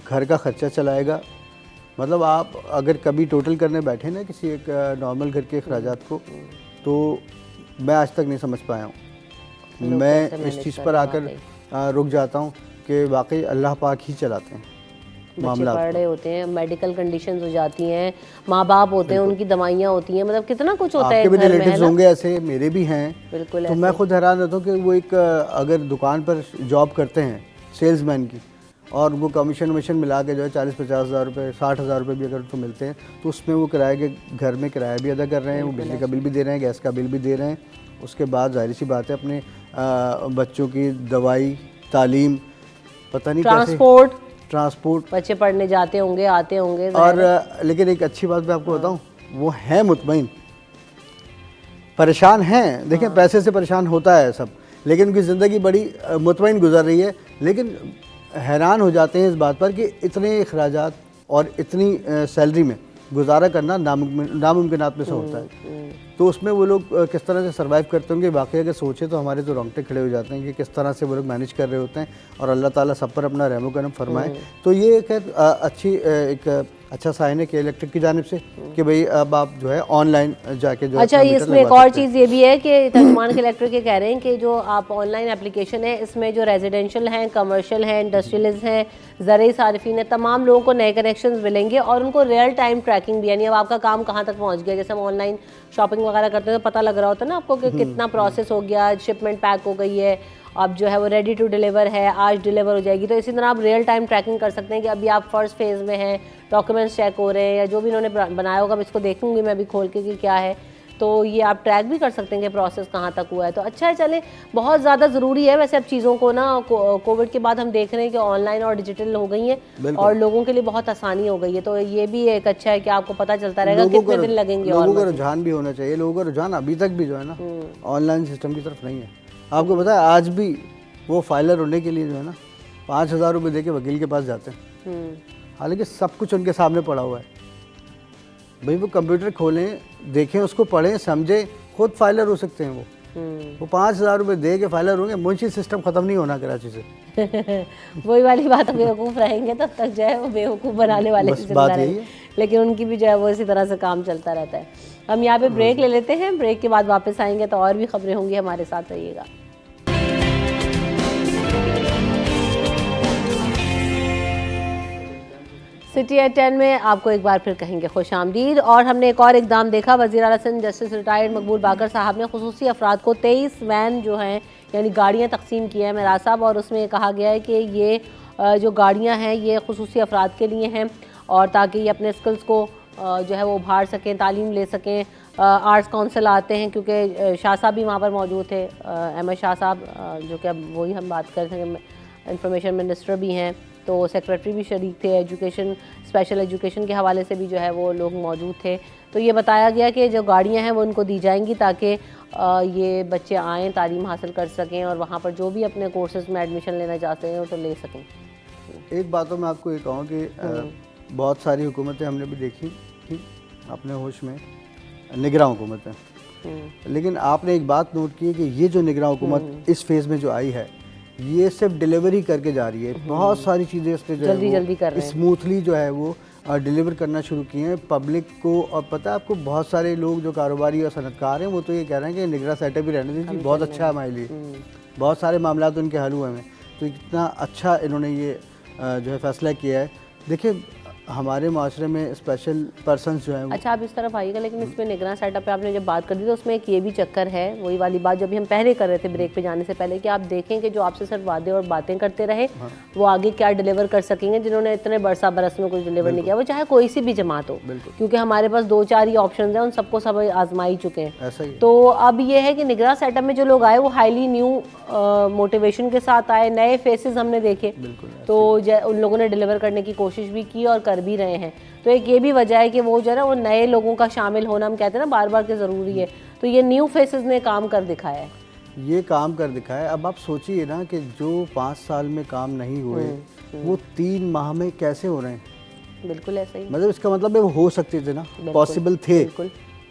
घर का खर्चा चलाएगा मतलब आप अगर कभी टोटल करने बैठे ना किसी एक नॉर्मल घर के अखराजात को, तो मैं आज तक नहीं समझ पाया हूँ। लोग कैसे मैं मैनेज इस चीज़ कर पर रहे हैं आकर रुक जाता हूँ कि वाकई अल्लाह पाक ही चलाते हैं बच्चे मामला। पढ़ रहे होते हैं, मेडिकल कंडीशंस हो जाती हैं, माँ बाप होते हैं, उनकी दवाइयाँ होती हैं, मतलब कितना कुछ होता है आपके भी घर में, है रिलेटिव्स ना? होंगे ऐसे, मेरे भी हैं। बिल्कुल तो मैं खुद हैरान रहता हूँ कि वो एक अगर दुकान पर जॉब करते हैं सेल्समैन की, और उनको कमीशन वमीशन मिला के जो है 40-50 हज़ार रुपये, 60 हज़ार रुपये भी अगर उनको मिलते हैं, तो उसमें वो किराए के घर में किराया भी अदा कर रहे हैं, वो बिजली का बिल भी दे रहे हैं, गैस का बिल भी दे रहे हैं। उसके बाद जाहिर सी बात है अपने बच्चों की दवाई, तालीम, पता नहीं कैसे ट्रांसपोर्ट, बच्चे पढ़ने जाते होंगे, आते होंगे। और लेकिन एक अच्छी बात मैं आपको बताऊं, वो है मुतमईन, परेशान हैं। देखिए पैसे से परेशान होता है सब, लेकिन उनकी ज़िंदगी बड़ी मुतमईन गुजर रही है। लेकिन हैरान हो जाते हैं इस बात पर कि इतने अखराजात और इतनी सैलरी में गुजारा करना नामुमकिनात में से होता है। तो उसमें वो लोग किस तरह से सर्वाइव करते होंगे, वाकई अगर सोचे तो हमारे तो रोंगटे खड़े हो जाते हैं कि किस तरह से वो लोग मैनेज कर रहे होते हैं। और अल्लाह ताला सब पर अपना रहमो करम फरमाए। तो ये खैर अच्छी एक अच्छा साइन है कि इलेक्ट्रिक की जानिब से कि भाई अब आप जो है ऑनलाइन जाके जो अच्छा, इसमें एक और चीज़ ये भी है कि तर्जुमान के इलेक्ट्रिक ये कह रहे हैं कि जो आप ऑनलाइन एप्लीकेशन है, इसमें जो रेजिडेंशियल हैं, कमर्शियल हैं, इंडस्ट्रियलिस्ट हैं, ज़रूरी सारिफिन है, तमाम लोगों को नए कनेक्शंस मिलेंगे और उनको रियल टाइम ट्रैकिंग भी, यानी अब आपका काम कहाँ तक पहुँच गया। जैसे हम ऑनलाइन शॉपिंग वगैरह करते हैं तो पता लग रहा होता है ना आपको कि कितना प्रोसेस हो गया, शिपमेंट पैक हो गई है, अब जो है वो रेडी टू डिलीवर है, आज डिलीवर हो जाएगी। तो इसी तरह आप रियल टाइम ट्रैकिंग कर सकते हैं कि अभी आप फर्स्ट फेज़ में हैं, डॉक्यूमेंट्स चेक हो रहे हैं, या जो भी इन्होंने बनाया होगा, अब इसको देखूंगी मैं भी खोल के कि क्या है। तो ये आप ट्रैक भी कर सकते हैं कि प्रोसेस कहाँ तक हुआ है। तो अच्छा है, चले, बहुत ज़्यादा ज़रूरी है वैसे अब चीज़ों को ना। कोविड के बाद हम देख रहे हैं कि ऑनलाइन और डिजिटल हो गई हैं और लोगों के लिए बहुत आसानी हो गई है। तो ये भी एक अच्छा है कि आपको पता चलता रहेगा कितने दिन लगेंगे। लोगों का रुझान भी होना चाहिए। लोगों का रुझान अभी तक भी जो है ना ऑनलाइन सिस्टम की तरफ नहीं है। आपको पता है आज भी वो फाइलर होने के लिए जो है ना 5,000 रुपये दे के वकील के पास जाते हैं, हालांकि सब कुछ उनके सामने पड़ा हुआ है। भाई वो कंप्यूटर खोलें, देखें, उसको पढ़ें, समझें, खुद फाइलर हो सकते हैं वो 5,000 रुपये दे के फाइलर होंगे। मुंशी सिस्टम ख़त्म नहीं होना कराची से। वही वाली बात, बेवकूफ़ रहेंगे तब तक जो है वो बेवकूफ़ बनाने वाले जिंदा रहेंगे, लेकिन उनकी भी जो है वो इसी तरह से काम चलता रहता है। हम यहाँ पे ब्रेक ले लेते हैं, ब्रेक के बाद वापस आएंगे तो और भी खबरें होंगी, हमारे साथ रहिएगा। सिटी एट 10 में आपको एक बार फिर कहेंगे खुश आमदीद। और हमने एक और इकदाम देखा, वज़ीर आला सिंध जस्टिस रिटायर्ड मकबूल बाकर साहब ने खुसूसी अफराद को 23 वैन जो हैं यानी गाड़ियाँ तकसीम की हैं मेरा साहब, और उसमें ये कहा गया है कि ये जो गाड़ियाँ हैं ये खुसूसी अफराद के लिए हैं और ताकि ये अपने स्किल्स को जो है वो उभार सकें, तालीम ले सकें। आर्ट्स काउंसिल आते हैं क्योंकि शाह साहब भी वहाँ पर मौजूद थे, अहमद शाह साहब, जो कि अब वही हम बात कर रहे हैं, इंफॉर्मेशन मिनिस्टर भी हैं, तो सेक्रेटरी भी शरीक थे, एजुकेशन, स्पेशल एजुकेशन के हवाले से भी जो है वो लोग मौजूद थे। तो ये बताया गया कि जो गाड़ियां हैं वो उनको दी जाएंगी ताकि ये बच्चे आएँ, तालीम हासिल कर सकें और वहाँ पर जो भी अपने कोर्सेज़ में एडमिशन लेना चाहते हैं वो तो ले सकें। एक बात तो मैं आपको ये कहूँ कि बहुत सारी हुकूमतें हमने भी देखी थी अपने होश में, निगरान हुकूमतें, लेकिन आपने एक बात नोट की कि ये जो निगरान हुकूमत इस फेज़ में जो आई है ये सिर्फ डिलीवरी करके जा रही है। बहुत सारी चीज़ें इसने जो जल्दी कर रहे हैं, स्मूथली जो है वो डिलीवर करना शुरू किए हैं पब्लिक को। और पता है आपको, बहुत सारे लोग जो कारोबारी और सनतकार हैं वो तो ये कह रहे हैं कि निगरान सेटअप ही रहने दीजिए, बहुत अच्छा है हमारे लिए, बहुत सारे मामला तो उनके हल हुए हैं। तो इतना अच्छा इन्होंने ये जो है फैसला किया है। देखिए हमारे माशरे में स्पेशल पर्सन्स जो हैं। अच्छा, आप इस तरफ आइएगा, लेकिन इसमें निगरान सेटअप पे आपने जब बात कर दी तो उसमें एक ये भी चक्कर है, वही वाली बात जो भी हम पहले कर रहे थे ब्रेक पे जाने से पहले, कि आप देखें कि जो आपसे सिर्फ वादे और बातें करते रहे वो आगे क्या डिलीवर कर सकेंगे। जिन्होंने इतने बरसा बरस में कुछ डिलीवर नहीं किया, वो चाहे कोई सी भी जमात हो, क्योंकि हमारे पास 2-4 ही ऑप्शन हैं, उन सबको सब आजमा ही चुके हैं। तो अब ये है कि निगरान सेटअप में जो लोग आए वो हाईली न्यू मोटिवेशन के साथ आए, नए फेसेस हमने देखे, तो उन लोगों ने डिलीवर करने की कोशिश भी की और कर भी रहे हैं। तो एक ये भी वजह है कि वो जो है ना वो नए लोगों का शामिल होना, हम कहते हैं ना बार बार के ज़रूरी है, तो ये न्यू फेसेस ने काम कर दिखाया है, ये काम कर दिखाया। अब आप सोचिए ना कि जो 5 साल में काम नहीं हुए वो 3 माह में कैसे हो रहे हैं। बिल्कुल ऐसा ही, मतलब इसका मतलब है वो हो सकते थे ना, पॉसिबल थे,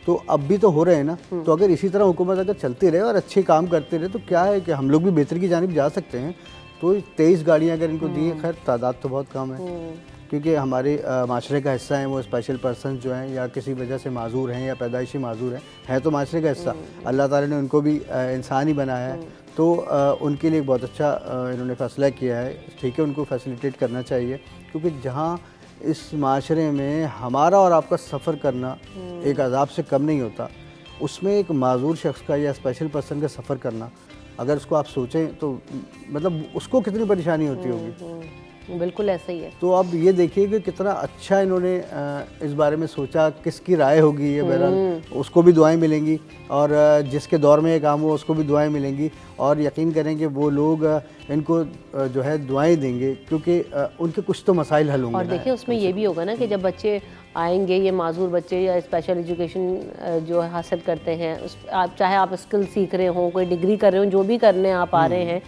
तो अब भी तो हो रहे हैं ना। तो अगर इसी तरह हुकूमत अगर चलती रहे और अच्छे काम करते रहे तो क्या है कि हम लोग भी बेहतर की जानिब जा सकते हैं। तो 23 गाड़ियाँ अगर इनको दी, खैर तादाद तो बहुत कम है, क्योंकि हमारे माशरे का हिस्सा हैं वो स्पेशल पर्सन जो हैं या किसी वजह से माजूर हैं या पैदाइशी माजूर हैं तो माशरे का हिस्सा। अल्लाह ताला ने उनको भी इंसान ही बनाया है, तो उनके लिए बहुत अच्छा इन्होंने फ़ैसला किया है। ठीक है, उनको फैसिलिटेट करना चाहिए, क्योंकि जहाँ इस माशरे में हमारा और आपका सफ़र करना एक अजाब से कम नहीं होता, उसमें एक माजूर शख्स का या स्पेशल पर्सन का सफ़र करना, अगर उसको आप सोचें तो मतलब उसको कितनी परेशानी होती होगी। बिल्कुल ऐसा ही है। तो अब ये देखिए कि कितना अच्छा इन्होंने इस बारे में सोचा, किसकी राय होगी ये, बहरहाल उसको भी दुआएं मिलेंगी और जिसके दौर में ये काम हो उसको भी दुआएं मिलेंगी, और यकीन करें कि वो लोग इनको जो है दुआएं देंगे, क्योंकि उनके कुछ तो मसाइल हल होंगे। और देखिए उसमें ये भी होगा ना कि जब बच्चे आएंगे, ये माजूर बच्चे या स्पेशल एजुकेशन जो हासिल करते हैं, उस आप चाहे आप स्किल सीख रहे हो, कोई डिग्री कर रहे हो, जो भी करने आप आ रहे हैं,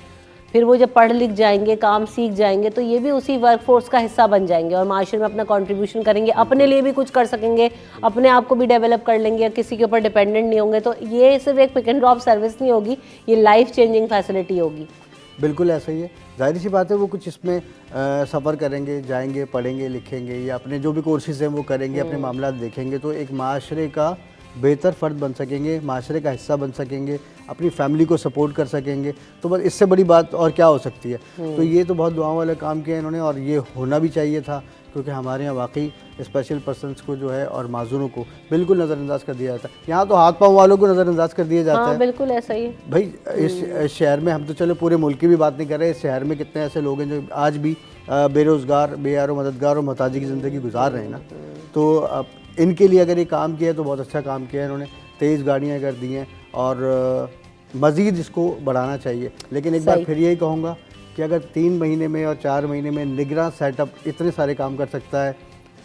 फिर वो जब पढ़ लिख जाएंगे, काम सीख जाएंगे, तो ये भी उसी वर्क फोर्स का हिस्सा बन जाएंगे और माशरे में अपना कंट्रीब्यूशन करेंगे, अपने लिए भी कुछ कर सकेंगे, अपने आप को भी डेवलप कर लेंगे, किसी के ऊपर डिपेंडेंट नहीं होंगे। तो ये सिर्फ एक पिक एंड ड्रॉप सर्विस नहीं होगी, ये लाइफ चेंजिंग फैसिलिटी होगी। बिल्कुल ऐसा ही है, जाहिर सी बात है वो कुछ इसमें सफ़र करेंगे, जाएंगे, पढ़ेंगे, लिखेंगे या अपने जो भी कोर्सेज हैं वो करेंगे, अपने मामला देखेंगे, तो एक माशरे का बेहतर फ़र्द बन सकेंगे, माशरे का हिस्सा बन सकेंगे, अपनी फैमिली को सपोर्ट कर सकेंगे। तो बस इससे बड़ी बात और क्या हो सकती है। तो ये तो बहुत दुआओं वाला काम किया इन्होंने, और ये होना भी चाहिए था, क्योंकि हमारे यहाँ वाकई स्पेशल पर्सनस को जो है और माजूरों को बिल्कुल नज़रअंदाज कर दिया जाता है। यहाँ तो हाथ पाँव वालों को नज़रअंदाज कर दिया जाता है। बिल्कुल ऐसा ही भाई इस शहर में, हम तो चलो पूरे मुल्क की भी बात नहीं कर रहे, इस शहर में कितने ऐसे लोग हैं जो आज भी बेरोज़गार, बेयारो, मददगार और मोहताजी की ज़िंदगी गुजार रहे हैं ना। तो अब इनके लिए अगर ये काम किया है तो बहुत अच्छा काम किया है इन्होंने, तेज़ गाड़ियाँ कर दी हैं और मज़ीद इसको बढ़ाना चाहिए। लेकिन एक बार फिर यही कहूँगा कि अगर 3 महीने में और 4 महीने में निगरान सेटअप इतने सारे काम कर सकता है,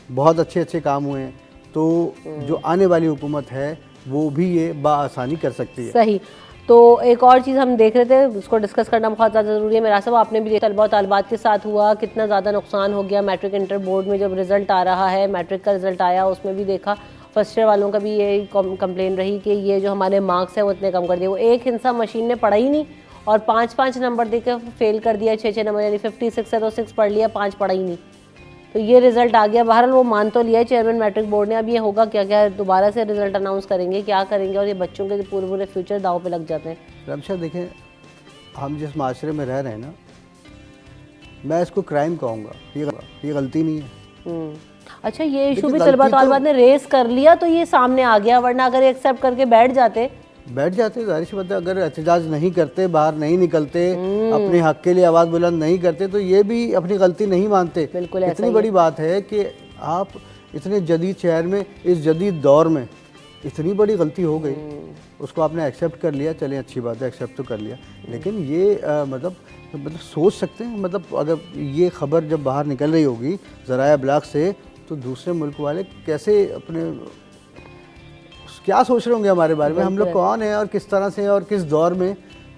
बहुत अच्छे अच्छे काम हुए हैं, तो जो आने वाली हुकूमत है वो भी ये बाआसानी कर सकती है। सही। तो एक और चीज़ हम देख रहे थे, उसको डिस्कस करना बहुत ज़्यादा ज़रूरी है। मेरा सब आपने भी देखा तलबा तालिबात के साथ हुआ, कितना ज़्यादा नुकसान हो गया। मैट्रिक इंटर बोर्ड में जब रिज़ल्ट आ रहा है, मैट्रिक का रिज़ल्ट आया, उसमें भी देखा फर्स्ट ईयर वालों का भी ये कंप्लेन रही कि ये जो हमारे मार्क्स हैं वो इतने कम कर दिए। वो एक हिस्सा मशीन ने पढ़ा ही नहीं और 5-5 नंबर देकर फेल कर दिया, 6-6 नंबर, यानी 56 है तो 6 पढ़ लिया, 5 पढ़ा ही नहीं, तो ये रिजल्ट आ गया। बहरहाल वो मान तो लिया है चेयरमैन मैट्रिक बोर्ड ने। अब ये होगा क्या, क्या दोबारा से रिजल्ट अनाउंस करेंगे, क्या करेंगे, और ये बच्चों के पूरे पूरे फ्यूचर दाव पे लग जाते हैं। रमशा देखें, हम जिस माशरे में रह रहे हैं ना, मैं इसको क्राइम कहूँगा, ये गलती नहीं है। अच्छा, ये इशू भी तलबा तालिबात ने रेस कर लिया तो ये सामने आ गया, वरना अगर एक्सेप्ट करके बैठ जाते, जाहिर सी बात है, अगर एहतजाज नहीं करते, बाहर नहीं निकलते, अपने हक के लिए आवाज़ बुलंद नहीं करते, तो ये भी अपनी गलती नहीं मानते। बिल्कुल इतनी बड़ी बात है कि आप इतने जदीद शहर में, इस जदीद दौर में इतनी बड़ी गलती हो गई, उसको आपने एक्सेप्ट कर लिया, चलें अच्छी बात है, एक्सेप्ट तो कर लिया, लेकिन ये मतलब सोच सकते हैं, मतलब अगर ये ख़बर जब बाहर निकल रही होगी ज़राया अबलाग से, तो दूसरे मुल्क वाले कैसे अपने क्या सोच रहे होंगे हमारे बारे में, हम लोग कौन हैं और किस तरह से और किस दौर में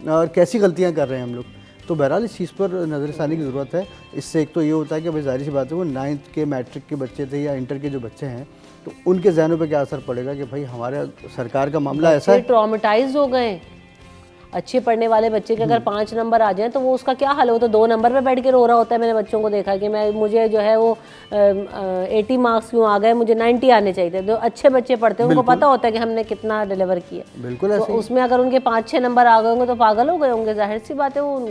और कैसी गलतियां कर रहे हैं हम लोग। तो बहरहाल इस चीज़ पर नज़रसानी की ज़रूरत है। इससे एक तो ये होता है कि भाई जाहिर सी बात है, वो 9th के मैट्रिक के बच्चे थे या इंटर के जो बच्चे हैं, तो उनके जहनों पे क्या असर पड़ेगा कि भाई हमारे सरकार का मामला ऐसा है। ट्रॉमेटाइज हो गए। अच्छे पढ़ने वाले बच्चे के अगर 5 नंबर आ जाएं तो वो उसका क्या हाल हो, तो 2 नंबर पे बैठ के रो रहा होता है। मैंने बच्चों को देखा कि मुझे जो है वो 80 मार्क्स क्यों आ गए, मुझे 90 आने चाहिए थे। जो अच्छे बच्चे पढ़ते हैं उनको पता होता है कि हमने कितना डिलीवर किया। बिल्कुल तो उसमें अगर उनके 5-6 नंबर आ गए होंगे तो पागल हो गए होंगे, जाहिर सी बात है, वो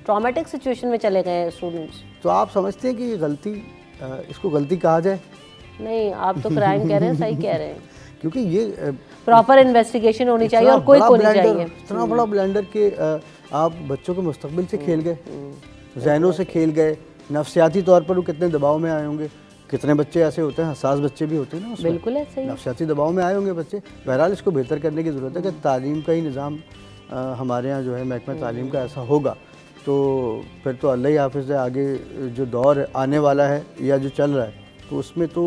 ट्रॉमेटिक सिचुएशन में चले गए स्टूडेंट्स। तो आप समझते हैं कि ये गलती, इसको गलती कहा जाए? नहीं, आप तो क्राइम कह रहे हैं, सही कह रहे हैं, क्योंकि ये प्रॉपर इन्वेस्टिगेशन होनी चाहिए और कोई को नहीं चाहिए। इतना बड़ा ब्लेंडर के आप बच्चों के मुस्तकबिल से खेल गए, जहनों से खेल गए, नफसियाती तौर पर वो कितने दबाव में आए होंगे। कितने बच्चे ऐसे होते हैं, हसास बच्चे भी होते हैं ना उसमें, बिल्कुल ऐसे ही नफसियाती दबाव में आए होंगे बच्चे। बहरहाल इसको बेहतर करने की ज़रूरत है कि तालीम का ही निज़ाम हमारे यहाँ जो है महकमा तालीम का ऐसा होगा, तो फिर तो अल्लाह ही हाफिज़ है। आगे जो दौर आने वाला है या जो चल रहा है, तो उसमें तो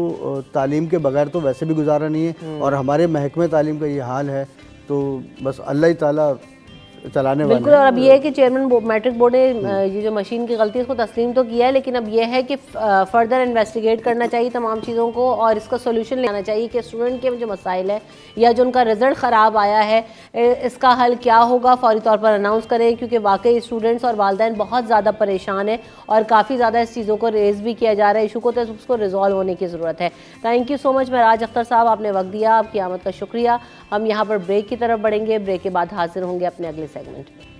तालीम के बगैर तो वैसे भी गुजारा नहीं है, और हमारे महकमे तालीम का ये हाल है, तो बस अल्लाह ही ताला चलाने वाले। बिल्कुल। और अब ये है कि चेयरमैन मैट्रिक बोर्ड ने ये जो मशीन की गलती है उसको तस्लीम तो किया है, लेकिन अब ये है कि फर्दर इन्वेस्टिगेट करना चाहिए तमाम चीज़ों को और इसका सोल्यूशन लाना चाहिए कि स्टूडेंट के जो मसाइल है या जो उनका रिजल्ट ख़राब आया है इसका हल क्या होगा फौरी तौर पर अनाउंस करें, क्योंकि वाकई स्टूडेंट्स और वालिदैन बहुत ज़्यादा परेशान हैं और काफ़ी ज़्यादा इस चीज़ों को रेज़ भी किया जा रहा है इशू को, तो उसको रिजॉल्व होने की ज़रूरत है। थैंक यू सो मच महराज अख्तर साहब, आपने वक्त दिया, आपकी आमद का शुक्रिया। हम यहाँ पर ब्रेक की तरफ बढ़ेंगे, ब्रेक के बाद हाजिर होंगे अपने अगले सेगमेंट में।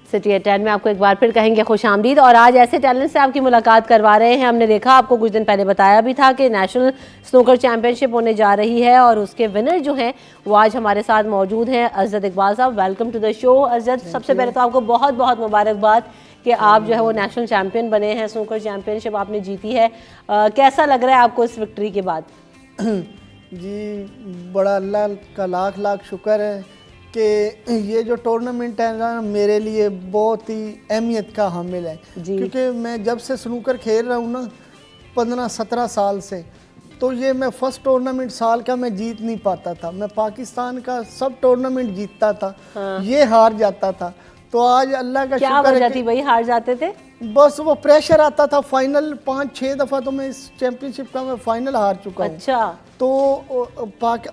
सिटी एट 10 में आपको एक बार फिर कहेंगे खुश आमदीद, और आज ऐसे टैलेंट से आपकी मुलाकात करवा रहे हैं। हमने देखा, आपको कुछ दिन पहले बताया भी था कि नेशनल स्नूकर चैंपियनशिप होने जा रही है और उसके विनर जो हैं वो आज हमारे साथ मौजूद हैं। अरजद इकबाल साहब, वेलकम टू द शो। अरजद, सबसे पहले तो आपको बहुत बहुत मुबारकबाद कि आप जो है वो नेशनल चैंपियन बने हैं, स्नूकर चैंपियनशिप आपने जीती है। कैसा लग रहा है आपको इस विक्ट्री के बाद? जी, बड़ा अल्लाह का लाख लाख शुक्र है कि ये जो टूर्नामेंट है ना मेरे लिए बहुत ही अहमियत का हामिल है, क्योंकि मैं जब से स्नूकर खेल रहा हूँ ना 15-17 साल से, तो ये मैं फर्स्ट टूर्नामेंट साल का मैं जीत नहीं पाता था। मैं पाकिस्तान का सब टूर्नामेंट जीतता था, ये हार जाता था। तो आज अल्लाह का क्या शुक्र वजह थी भाई हार जाते थे? बस वो प्रेशर आता था। फाइनल 5-6 दफ़ा तो मैं इस चैंपियनशिप का मैं फाइनल हार चुका हूँ। अच्छा। तो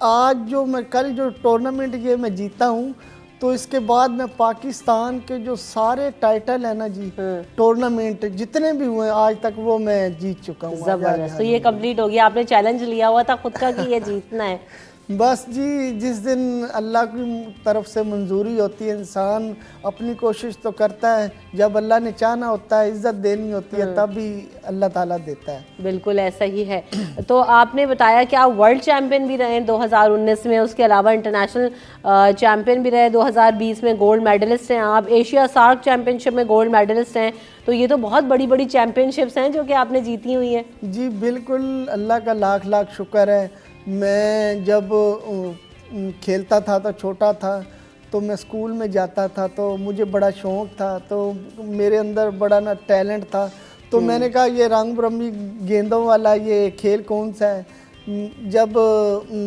आज जो मैं कल जो टूर्नामेंट ये मैं जीता हूँ, तो इसके बाद मैं पाकिस्तान के जो सारे टाइटल है ना जी, टूर्नामेंट जितने भी हुए आज तक वो मैं जीत चुका हूँ। जबरदस्त। तो ये कंप्लीट हो गया, आपने चैलेंज लिया हुआ था खुद का कि ये जीतना है। बस जी, जिस दिन अल्लाह की तरफ से मंजूरी होती है, इंसान अपनी कोशिश तो करता है, जब अल्लाह ने चाहना होता है, इज्जत देनी होती है, तब भी अल्लाह ताला देता है। बिल्कुल ऐसा ही है। तो आपने बताया कि आप वर्ल्ड चैंपियन भी रहे 2019 में, उसके अलावा इंटरनेशनल चैंपियन भी रहे, 2020 में गोल्ड मेडलिस्ट हैं आप, एशिया सार्क चैंपियनशिप में गोल्ड मेडलिस्ट हैं। तो ये तो बहुत बड़ी बड़ी चैंपियनशिप्स हैं जो कि आपने जीती हुई हैं। जी बिल्कुल, अल्लाह का लाख लाख शुक्र है। मैं जब खेलता था तो छोटा था, तो मैं स्कूल में जाता था, तो मुझे बड़ा शौक़ था, तो मेरे अंदर बड़ा ना टैलेंट था। तो मैंने कहा ये रंग बिरंगी गेंदों वाला ये खेल कौन सा है। जब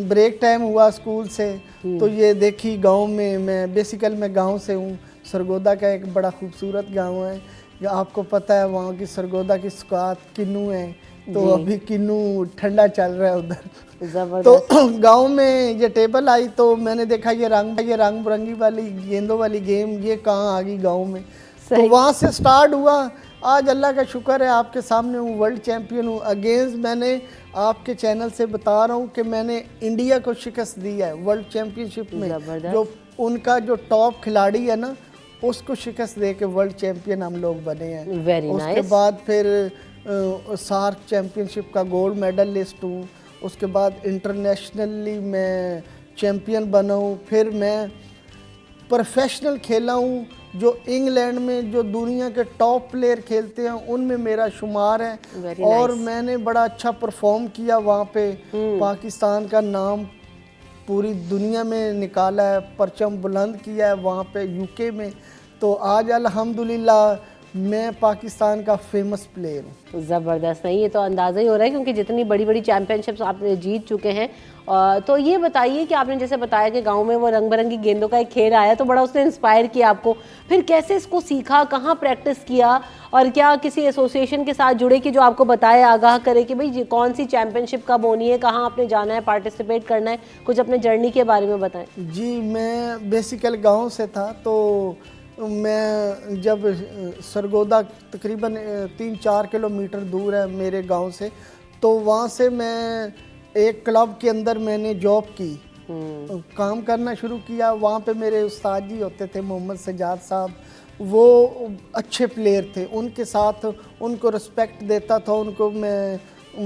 ब्रेक टाइम हुआ स्कूल से, तो ये देखी गांव में, मैं गांव से हूँ, सरगोदा का एक बड़ा खूबसूरत गांव है, आपको पता है वहाँ की सरगोदा की सुकात किन्नू है, तो अभी किन्नू ठंडा चल रहा है उधर। तो गांव में ये टेबल आई, तो मैंने देखा ये रंग बिरंगी वाली गेंदों वाली गेम ये कहाँ आ गई गांव में। तो वहाँ से स्टार्ट हुआ। आज अल्लाह का शुक्र है आपके सामने हूँ, वर्ल्ड चैंपियन हूँ। अगेंस्ट मैंने आपके चैनल से बता रहा हूँ कि मैंने इंडिया को शिकस्त दी है वर्ल्ड चैंपियनशिप में। जो उनका जो टॉप खिलाड़ी है ना, उसको शिकस्त दे के वर्ल्ड चैंपियन हम लोग बने हैं। उसके बाद फिर सार्क चैंपियनशिप का गोल्ड मेडलिस्ट हूँ। उसके बाद इंटरनेशनली मैं चैंपियन बना हूँ। फिर मैं प्रोफेशनल खेला हूँ, जो इंग्लैंड में जो दुनिया के टॉप प्लेयर खेलते हैं उनमें मेरा शुमार है। और मैंने बड़ा अच्छा परफॉर्म किया वहाँ पे, पाकिस्तान का नाम पूरी दुनिया में निकाला है, परचम बुलंद किया है वहाँ पे यूके में। तो आज अल्हम्दुलिल्लाह मैं पाकिस्तान का फेमस प्लेयर हूँ। ज़बरदस्त। नहीं, ये तो अंदाज़ा ही हो रहा है क्योंकि जितनी बड़ी बड़ी चैंपियनशिप्स आपने जीत चुके हैं। तो ये बताइए कि आपने जैसे बताया कि गांव में वो रंग बिरंगी गेंदों का एक खेल आया, तो बड़ा उसने इंस्पायर किया आपको। फिर कैसे इसको सीखा, कहाँ प्रैक्टिस किया, और क्या किसी एसोसिएशन के साथ जुड़े कि जो आपको बताए, आगाह करे कि भाई कौन सी चैंपियनशिप कब होनी है, कहाँ आपने जाना है, पार्टिसिपेट करना है? कुछ अपने जर्नी के बारे में बताएं। जी, मैं बेसिकल गाँव से था, तो मैं जब सरगोदा तकरीबन 3-4 किलोमीटर दूर है मेरे गांव से, तो वहाँ से मैं एक क्लब के अंदर मैंने जॉब की, काम करना शुरू किया। वहाँ पे मेरे उस्ताद जी होते थे मोहम्मद सजाद साहब, वो अच्छे प्लेयर थे, उनके साथ उनको रिस्पेक्ट देता था, उनको मैं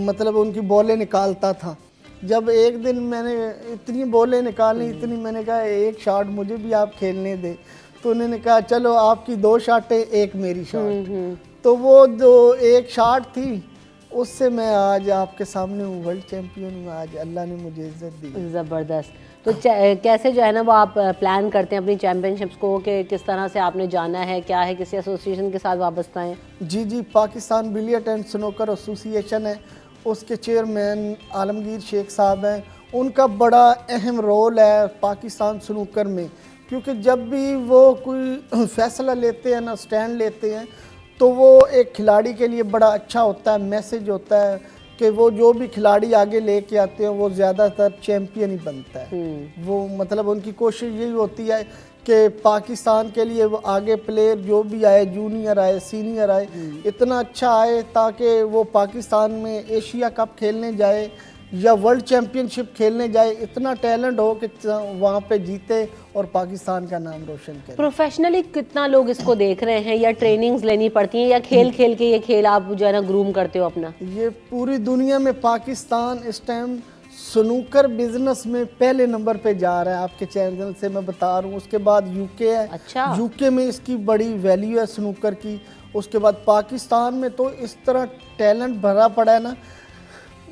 मतलब उनकी बॉलें निकालता था। जब एक दिन मैंने इतनी बॉलें निकाली, इतनी, मैंने कहा एक शॉट मुझे भी आप खेलने दे। तो उन्होंने कहा चलो आपकी 2 शॉटें एक मेरी शॉट। तो वो जो एक शॉट थी, उससे मैं आज आपके सामने हूँ, वर्ल्ड चैंपियन हूँ। आज अल्लाह ने मुझे इज्जत दी। ज़बरदस्त। तो कैसे जो है ना वो आप प्लान करते हैं अपनी चैंपियनशिप्स को, कि किस तरह से आपने जाना है, क्या है, किसी एसोसिएशन के साथ वाबस्ता हैं? जी, Pakistan billiard and snooker association है, उसके चेयरमैन आलमगीर शेख साहब हैं। उनका बड़ा अहम रोल है पाकिस्तान स्नूकर में, क्योंकि जब भी वो कोई फैसला लेते हैं ना, स्टैंड लेते हैं, तो वो एक खिलाड़ी के लिए बड़ा अच्छा होता है, मैसेज होता है कि वो जो भी खिलाड़ी आगे लेके आते हैं वो ज़्यादातर चैम्पियन ही बनता है। वो मतलब उनकी कोशिश यही होती है कि पाकिस्तान के लिए वो आगे प्लेयर जो भी आए, जूनियर आए, सीनियर आए, इतना अच्छा आए ताकि वो पाकिस्तान में एशिया कप खेलने जाए या वर्ल्ड चैम्पियनशिप खेलने जाए, इतना टैलेंट हो कि वहाँ पे जीते और पाकिस्तान का नाम रोशन करे। प्रोफेशनली कितना लोग इसको देख रहे हैं, या ट्रेनिंग्स लेनी पड़ती हैं, या खेल खेल के ये खेल आप जो है ना ग्रूम करते हो अपना? ये पूरी दुनिया में पाकिस्तान इस टाइम स्नूकर बिजनेस में पहले नंबर पे जा रहा है, आपके चैनल से मैं बता रहा हूँ। उसके बाद यूके है। अच्छा। यूके में इसकी बड़ी वैल्यू है स्नूकर की। उसके बाद पाकिस्तान में तो इस तरह टैलेंट भरा पड़ा है ना,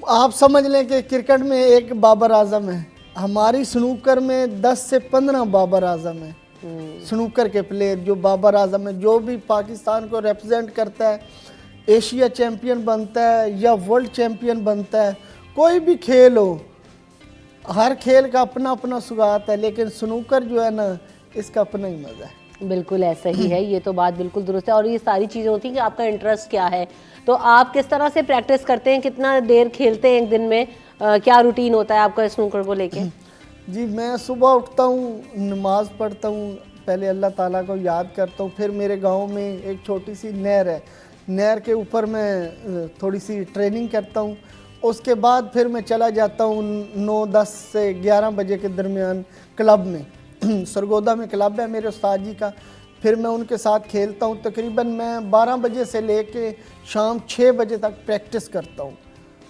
आप समझ लें कि क्रिकेट में एक बाबर आजम है, हमारी स्नूकर में 10 से 15 बाबर आजम है। स्नूकर के प्लेयर जो बाबर आजम है, जो भी पाकिस्तान को रिप्रेजेंट करता है, एशिया चैम्पियन बनता है या वर्ल्ड चैम्पियन बनता है, कोई भी खेल हो, हर खेल का अपना अपना सुगात है, लेकिन स्नूकर जो है ना, इसका अपना ही मज़ा है। बिल्कुल ऐसा ही है, ये तो बात बिल्कुल दुरुस्त है। और ये सारी चीज़ें होती हैं कि आपका इंटरेस्ट क्या है, तो आप किस तरह से प्रैक्टिस करते हैं, कितना देर खेलते हैं एक दिन में, क्या रूटीन होता है आपका स्नूकर को लेके? जी, मैं सुबह उठता हूँ, नमाज़ पढ़ता हूँ, पहले अल्लाह ताला को याद करता हूँ, फिर मेरे गांव में एक छोटी सी नहर है, नहर के ऊपर मैं थोड़ी सी ट्रेनिंग करता हूँ। उसके बाद फिर मैं चला जाता हूँ 9-10 से 11 बजे के दरमियान क्लब में सरगोदा में क्लब है मेरे उस्ताद जी का, फिर मैं उनके साथ खेलता हूँ। तकरीबन मैं 12 बजे से लेके शाम 6 बजे तक प्रैक्टिस करता हूँ।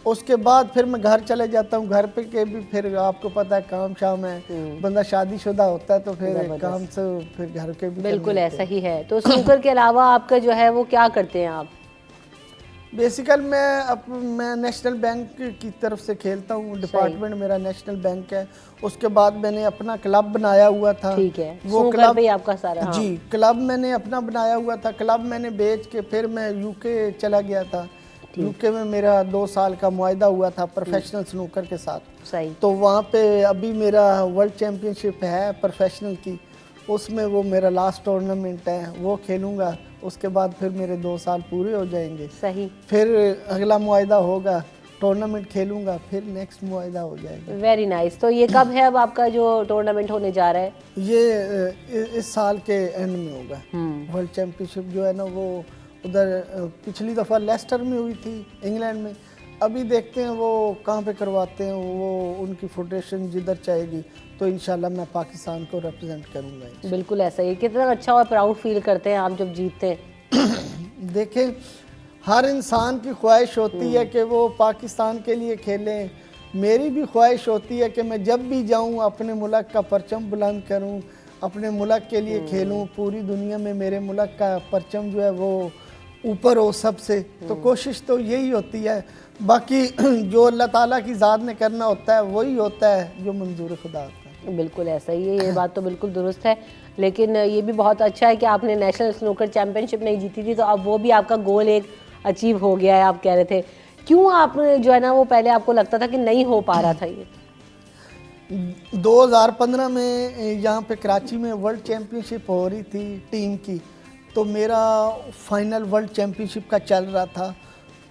उसके बाद फिर मैं घर चले जाता हूँ। घर पे के भी फिर आपको पता है काम शाम है, बंदा शादीशुदा होता है तो फिर काम से फिर घर के भी बिल्कुल ऐसा ही है। तो स्नूकर के अलावा आपका जो है वो क्या करते हैं आप? बेसिकल मैं नेशनल बैंक की तरफ से खेलता हूँ, डिपार्टमेंट मेरा नेशनल बैंक है। उसके बाद मैंने अपना क्लब बनाया हुआ था। ठीक है, वो क्लब भी आपका सारा? हाँ। जी, क्लब मैंने अपना बनाया हुआ था। क्लब मैंने बेच के फिर मैं यूके चला गया था। यूके में मेरा 2 साल का मुआहदा हुआ था प्रोफेशनल स्नूकर के साथ। सही। तो वहाँ पे अभी मेरा वर्ल्ड चैम्पियनशिप है प्रोफेशनल की, उसमें वो मेरा लास्ट टूर्नामेंट है, वो खेलूँगा। उसके बाद फिर मेरे 2 साल पूरे हो जाएंगे। सही। फिर अगला मुआहदा होगा, टूर्नामेंट खेलूँगा, फिर नेक्स्ट मुआहदा हो जाएगा। Very nice. तो ये कब है अब आपका जो टूर्नामेंट होने जा रहा है? ये इस साल के एंड में होगा। वर्ल्ड चैम्पियनशिप जो है ना वो उधर पिछली दफ़ा लेस्टर में हुई थी इंग्लैंड में। अभी देखते हैं वो कहाँ पे करवाते हैं, वो उनकी फेडरेशन जिधर चाहेगी, तो इंशाल्लाह मैं पाकिस्तान को रिप्रेजेंट करूँगा। बिल्कुल ऐसा ही। कितना अच्छा और प्राउड फील करते हैं आप जब जीतते हैं? देखें, हर इंसान की ख्वाहिश होती है कि वो पाकिस्तान के लिए खेले। मेरी भी ख्वाहिश होती है कि मैं जब भी जाऊँ अपने मुल्क का परचम बुलंद करूँ, अपने मुल्क के लिए खेलूँ, पूरी दुनिया में मेरे मुल्क का परचम जो है वो ऊपर हो सबसे। तो कोशिश तो यही होती है। बाकी जो अल्लाह ताला की ज़ात ने करना होता है वही होता है जो मंजूर खुदा होता है। बिल्कुल ऐसा ही है, ये बात तो बिल्कुल दुरुस्त है। लेकिन ये भी बहुत अच्छा है कि आपने नेशनल स्नूकर चैम्पियनशिप नहीं जीती थी, तो अब वो भी आपका गोल एक अचीव हो गया है। आप कह रहे थे, क्यों आप जो है ना वो पहले आपको लगता था कि नहीं हो पा रहा था ये? 2015 में यहाँ पे कराची में वर्ल्ड चैम्पियनशिप हो रही थी टीम की, तो मेरा फाइनल वर्ल्ड चैम्पियनशिप का चल रहा था।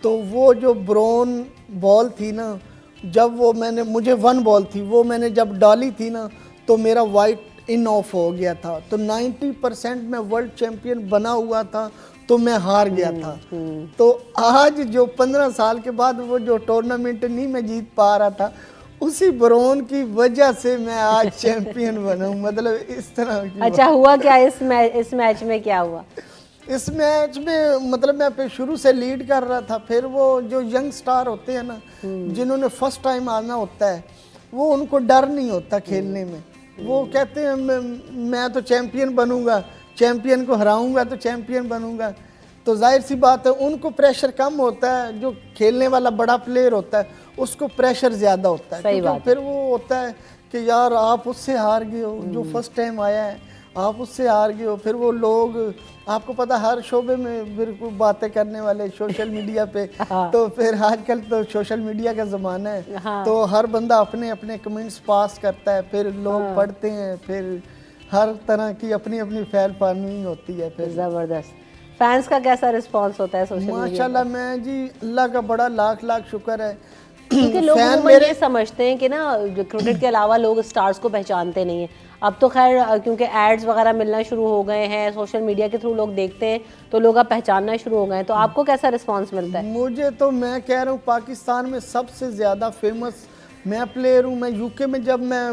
तो वो जो ब्रोन बॉल थी ना, जब वो मुझे 1 बॉल थी, वो मैंने जब डाली थी ना तो मेरा वाइट इन ऑफ हो गया था। तो 90% मैं वर्ल्ड चैम्पियन बना हुआ था, तो मैं हार गया था। तो आज जो 15 साल के बाद वो जो टूर्नामेंट नहीं मैं जीत पा रहा था, उसी ब्रोन की वजह से मैं आज चैंपियन बना हूँ। मतलब इस तरह की। अच्छा, हुआ क्या इस मैच में क्या हुआ? इस मैच में मतलब मैं शुरू से लीड कर रहा था। फिर वो जो यंग स्टार होते हैं ना, जिन्होंने फर्स्ट टाइम आना होता है, वो उनको डर नहीं होता खेलने में। वो कहते हैं मैं तो चैंपियन बनूंगा, चैंपियन को हराऊंगा तो चैंपियन बनूंगा। तो जाहिर सी बात है उनको प्रेशर कम होता है। जो खेलने वाला बड़ा प्लेयर होता है उसको प्रेशर ज़्यादा होता है, क्योंकि फिर वो होता है कि यार आप उससे हार गए हो, जो फर्स्ट टाइम आया है आप उससे हार गए हो। फिर वो लोग, आपको पता हर शोबे में बिल्कुल बातें करने वाले सोशल मीडिया पे। तो फिर आजकल तो सोशल मीडिया का ज़माना है। तो हर बंदा अपने अपने कमेंट्स पास करता है, फिर लोग पढ़ते हैं, फिर हर तरह की अपनी अपनी फैल फानवी होती है। फिर ज़बरदस्त। फैंस का कैसा रिस्पांस होता है सोशल मीडिया? माशाल्लाह, मैं जी अल्लाह का बड़ा लाख लाख शुक्र है। क्योंकि लोग फैन अमूमन ये समझते हैं कि ना क्रिकेट के अलावा लोग स्टार्स को पहचानते नहीं हैं। अब तो खैर क्योंकि एड्स वगैरह मिलना शुरू हो गए हैं, सोशल मीडिया के थ्रू लोग देखते हैं तो लोग अब पहचानना शुरू हो गए हैं। तो आपको कैसा रिस्पांस मिलता है? मुझे तो, मैं कह रहा हूँ, पाकिस्तान में सबसे ज़्यादा फेमस मैं प्लेयर हूँ। मैं यूके में जब मैं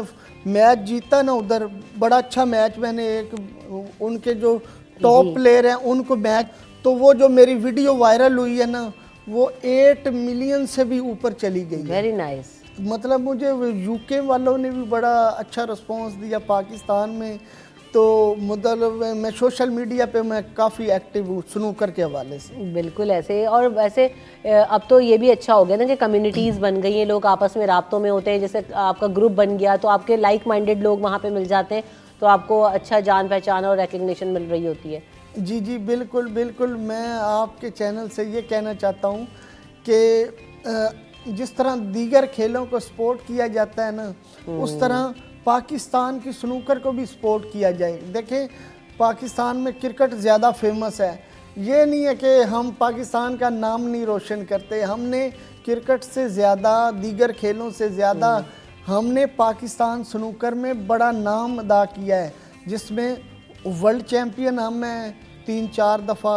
मैच जीता ना, उधर बड़ा अच्छा मैच, मैंने एक उनके जो टॉप प्लेयर हैं उनको मैच, तो वो जो मेरी वीडियो वायरल हुई है ना, वो 8 मिलियन से भी ऊपर चली गई है। Very nice. मतलब मुझे यूके वालों ने भी बड़ा अच्छा रिस्पांस दिया पाकिस्तान में। तो मतलब मैं सोशल मीडिया पे मैं काफ़ी एक्टिव हूँ स्नूकर के हवाले से। बिल्कुल ऐसे। और वैसे अब तो ये भी अच्छा हो गया ना कि कम्युनिटीज़ बन गई हैं, लोग आपस में राब्तों में होते हैं। जैसे आपका ग्रुप बन गया तो आपके लाइक माइंडेड लोग वहाँ पे मिल जाते हैं, तो आपको अच्छा जान पहचान और रिकग्निशन मिल रही होती है। जी जी, बिल्कुल बिल्कुल। मैं आपके चैनल से ये कहना चाहता हूँ कि जिस तरह दीगर खेलों को सपोर्ट किया जाता है ना, उस तरह पाकिस्तान की स्नूकर को भी सपोर्ट किया जाए। देखें, पाकिस्तान में क्रिकेट ज़्यादा फेमस है, ये नहीं है कि हम पाकिस्तान का नाम नहीं रोशन करते। हमने क्रिकेट से ज़्यादा, दीगर खेलों से ज़्यादा हमने पाकिस्तान स्नूकर में बड़ा नाम अदा किया है, जिसमें वर्ल्ड चैम्पियन हम हैं 3-4 दफ़ा,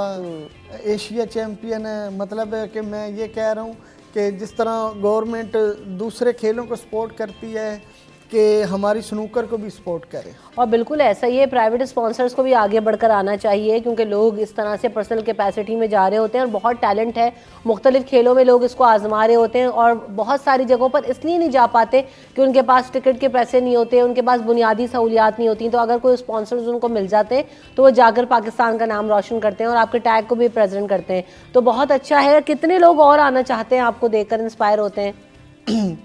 एशिया चैम्पियन है। मतलब है कि मैं ये कह रहा हूँ कि जिस तरह गवर्नमेंट दूसरे खेलों को सपोर्ट करती है कि हमारी स्नूकर को भी सपोर्ट करे। और बिल्कुल ऐसा ही है, प्राइवेट स्पॉन्सर्स को भी आगे बढ़कर आना चाहिए, क्योंकि लोग इस तरह से पर्सनल कैपेसिटी में जा रहे होते हैं और बहुत टैलेंट है, मुख्तलिफ खेलों में लोग इसको आजमा रहे होते हैं और बहुत सारी जगहों पर इसलिए नहीं जा पाते कि उनके पास टिकट के पैसे नहीं होते, उनके पास बुनियादी सहूलियात नहीं होती। तो अगर कोई स्पॉन्सर्स उनको मिल जाते हैं तो वो जाकर पाकिस्तान का नाम रोशन करते हैं और आपके टैग को भी प्रेजेंट करते हैं। तो बहुत अच्छा है। कितने लोग और आना चाहते हैं, आपको देखकर इंस्पायर होते हैं?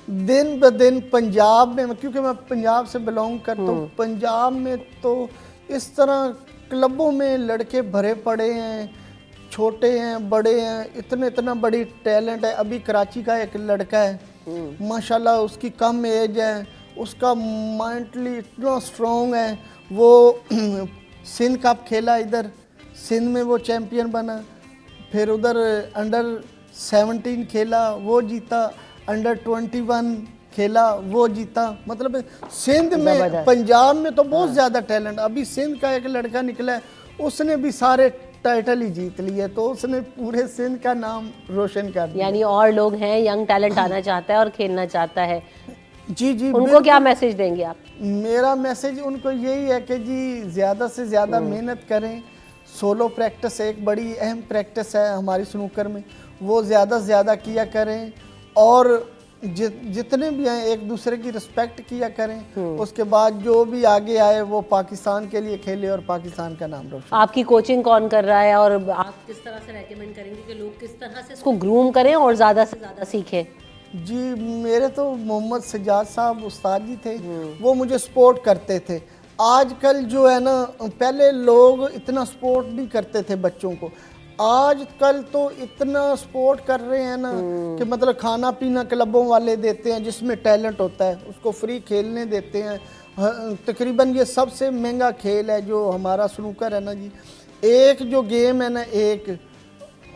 दिन ब दिन पंजाब में, क्योंकि मैं पंजाब से बिलोंग करता हूँ, पंजाब में तो इस तरह क्लबों में लड़के भरे पड़े हैं, छोटे हैं, बड़े हैं, इतना बड़ी टैलेंट है। अभी कराची का एक लड़का है, माशाल्लाह उसकी कम एज है, उसका मेंटली इतना स्ट्रॉन्ग है। वो सिंध कप खेला, इधर सिंध में वो चैम्पियन बना, फिर उधर अंडर 17 खेला, वो जीता, अंडर 21 खेला, वो जीता। मतलब सिंध में, पंजाब में तो बहुत ज़्यादा टैलेंट। अभी सिंध का एक लड़का निकला है, उसने भी सारे टाइटल ही जीत लिए, तो उसने पूरे सिंध का नाम रोशन कर दिया। यानी और लोग हैं, यंग टैलेंट आना चाहता है और खेलना चाहता है। जी जी, उनको क्या मैसेज देंगे आप? मेरा मैसेज उनको यही है कि जी ज़्यादा से ज़्यादा मेहनत करें। सोलो प्रैक्टिस एक बड़ी अहम प्रैक्टिस है हमारी स्नूकर में, वो ज़्यादा से ज़्यादा किया करें और जितने भी हैं एक दूसरे की रिस्पेक्ट किया करें। उसके बाद जो भी आगे आए वो पाकिस्तान के लिए खेले और पाकिस्तान का नाम रोशन। आपकी कोचिंग कौन कर रहा है और आप किस तरह से रेकमेंड करेंगे कि लोग किस तरह से इसको ग्रूम करें और ज़्यादा से ज़्यादा सीखें? जी, मेरे तो मोहम्मद सजाद साहब उस्ताद जी थे, वो मुझे सपोर्ट करते थे। आजकल जो है ना, पहले लोग इतना सपोर्ट नहीं करते थे बच्चों को, आजकल तो इतना सपोर्ट कर रहे हैं ना कि मतलब खाना पीना क्लबों वाले देते हैं, जिसमें टैलेंट होता है उसको फ्री खेलने देते हैं। तकरीबन ये सबसे महंगा खेल है जो हमारा स्नूकर है ना जी। एक जो गेम है ना, एक